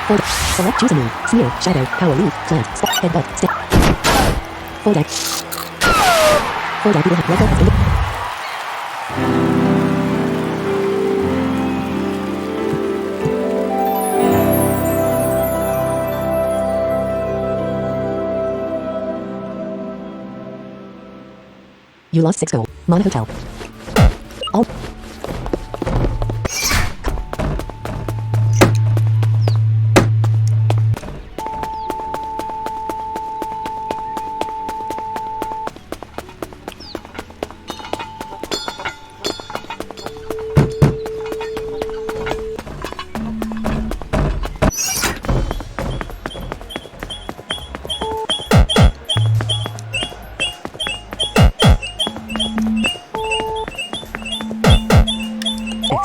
4 die. Select choose a move. Smear. Shadow. Power. Leaf. Plant. Spot. Headbutt. Stick. 4 die. 4 die. People have Greco. You lost 6 gold. Mon Hotel. All.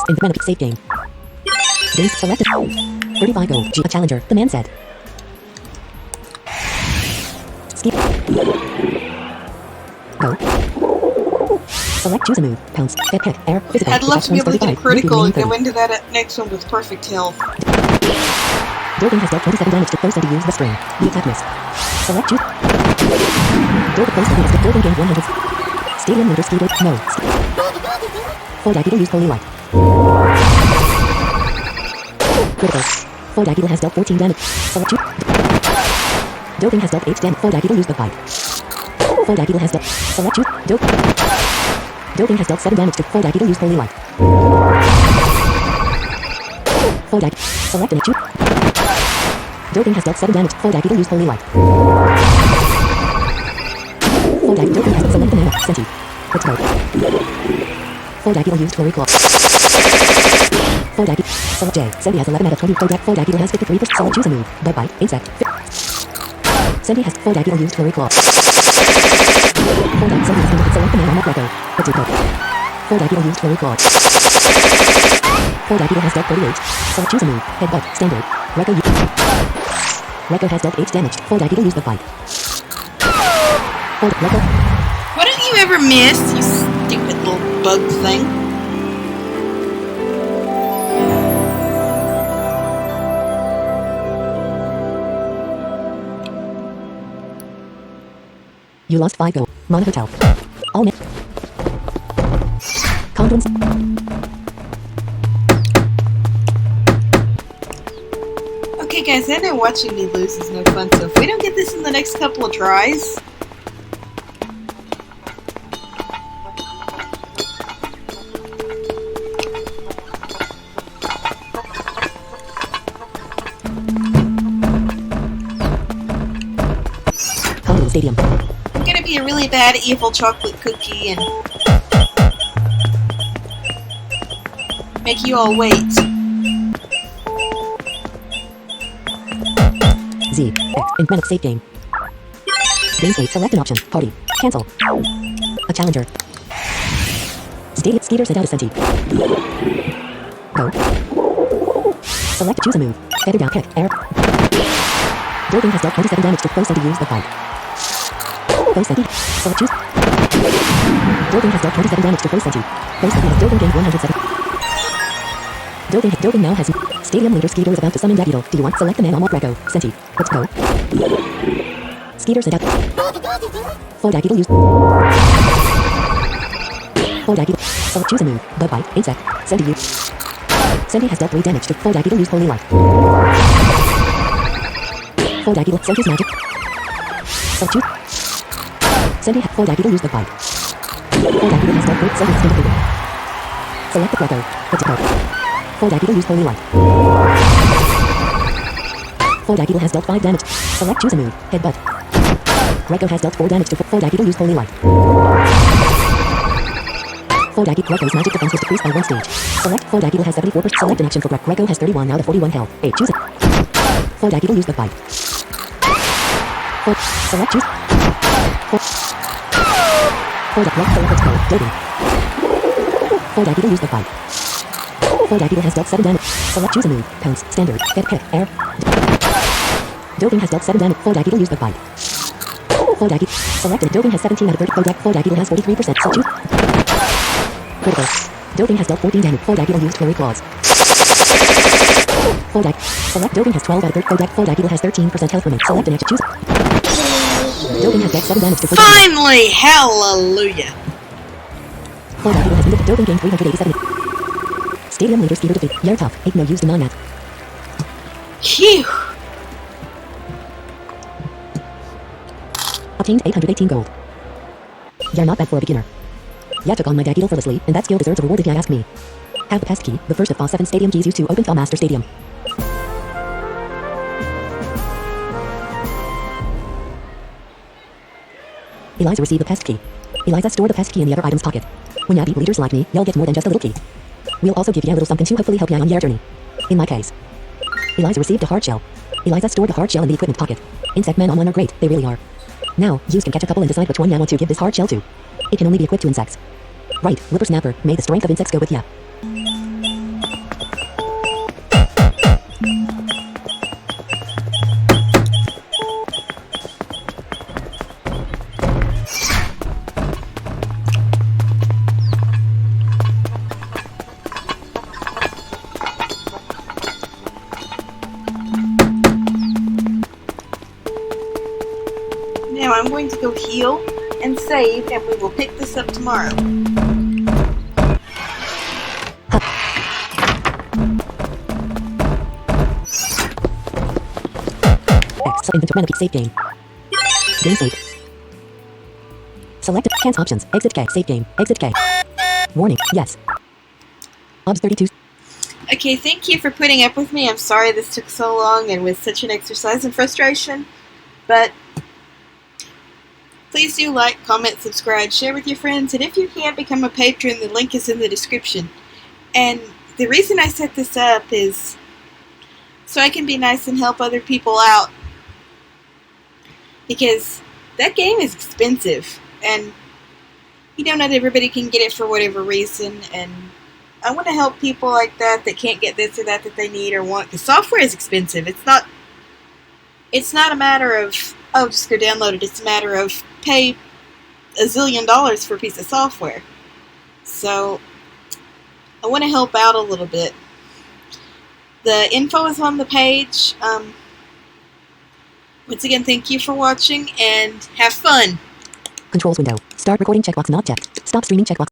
In the benefit save game. Days selected. 35 gold. G a challenger. The man said. Skip. Go. Select choose a move. Pounce. Get kick. Air. Physical. I'd love to be able to get a 35. critical and go 30. into that next one with perfect health. Doping has dealt 27 damage to Foe Senti use the string. The attack miss. Select choose. Doping Foe Senti has dealt Doping gained 100. Stadium leader ski day. No. 4 die people use holy light. Critical. 4 die people has dealt 14 damage. Select choose. Doping has dealt 8 damage. 4 die people use the fight. 4 die people has dealt. Select choose. Doping has dealt 7 damage to 4 die people use holy light. 4 die. Select and choose. Doping has dealt 7 damage. 4 die people use holy light. 4 die. Doping has select the mana. Senti. Let's go. 4 die people use Tory Claw. 4 die. Select J. Senti has 11 out of 20. 4 die people has 53%. Select choose a move. Bug bite. Insect. Senti has 4 die people use Tory Claw. 4 die. Senti has been select the mana. Greco. Let's go. 4 die people use Tory Claw. 4 die people has dealt 38. Select choose a move. Headbutt. Standard. Greco. Greco has dealt 8 damage. 4 die people use the fight. 4 Greco. Why don't you ever miss, you stupid little bug thing? You lost 5 gold. Mon Hotel. All net. Condons. Okay guys, I know watching me lose is no fun, so if we don't get this in the next couple of tries... Condon Stadium. I'm gonna be a really bad evil chocolate cookie and make you all wait. Z, X, in save game. Game state, select an option. Party. Cancel. A challenger. Stadium Skeeter sent out a senti. Go. Select choose a move. Feather down pick. Air. Building has dealt 27 damage to foe senti. Use the fight. Foe senti. Select choose. Building has dealt 27 damage to foe senti. Foe senti has building gained 107. Building now has Stadium leader Skeeter is about to summon that beetle. Do you want select the Manamon Greco? Senti. Let's go. Skeeter sent out. For that beetle use. For that beetle. Select choose a move. Bug bite. Insect. Senti use. Senti has dealt 3 damage to for that beetle use holy light. For that beetle. Senti's magic. Select choose. Senti for that beetle use the bite. For that beetle has dealt 3 Senti has been defeated. Select the Greco. Let's go. For that beetle use holy light. For that beetle has dealt 5 damage. Select choose a move. Headbutt. Greco has dealt 4 damage to for that beetle use holy light. For that beetle Greco's magic defense was decreased by 1 stage. Select for that beetle has 74%. Select an action for Greco has 31 out of 41 health. 8 choose it. For that beetle use the bite. For select choose. For that Greco let's go. Building. For that beetle use the bite. For that beetle has dealt 7 damage. Select choose a move. Pounce. Standard. Head pick. Air. Building has dealt 7 damage. For that beetle use the bite. For that beetle. Selected. Building has 17 out of 30. For that beetle has 43%. So choose. Critical. Building has dealt 14 damage. For that beetle used flurry claws. For that. Select. Building has 12 out of 30. For that beetle has 13% health remaining. Select an action. Choose. Building has dealt 7 damage to finally! Hallelujah! For that beetle has been building gained 387. Stadium leader Skeeter defeat. You're tough. 8 no use the non-mat. Phew! Obtained 818 gold. You're not bad for a beginner. Ya took on my beetle effortlessly, and that skill deserves a reward if you ask me. Have the pest key, the first of all 7 stadium keys used to open Master Stadium. Eliza received the pest key. Eliza store the pest key in the other item's pocket. When ya beat leaders like me, you'll get more than just a little key. We'll also give ya a little something to hopefully help ya on your journey. In my case, Eliza received a hard shell. Eliza stored the hard shell in the equipment pocket. Insect men on one are great, they really are. Now, you can catch a couple and decide which one ya want to give this hard shell to. It can only be equipped to insects. Right, whippersnapper, may the strength of insects go with ya. Now I'm going to go heal and save, and we will pick this up tomorrow. X, inventory save game. Game save. Select cancel options. Exit K. Save game. Exit K. Warning. Yes. Obs 32. Okay, thank you for putting up with me. I'm sorry this took so long and was such an exercise in frustration, but please do like, comment, subscribe, share with your friends, and if you can, become a patron. The link is in the description. And the reason I set this up is so I can be nice and help other people out, because that game is expensive, and you know, not everybody can get it for whatever reason, and I want to help people like that can't get this or that they need or want, because software is expensive. It's not a matter of, oh, just go download it. It's a matter of pay $1 zillion for a piece of software. So I want to help out a little bit. The info is on the page. Once again, thank you for watching and have fun. Controls window. Start recording checkbox not checked. Stop streaming checkbox.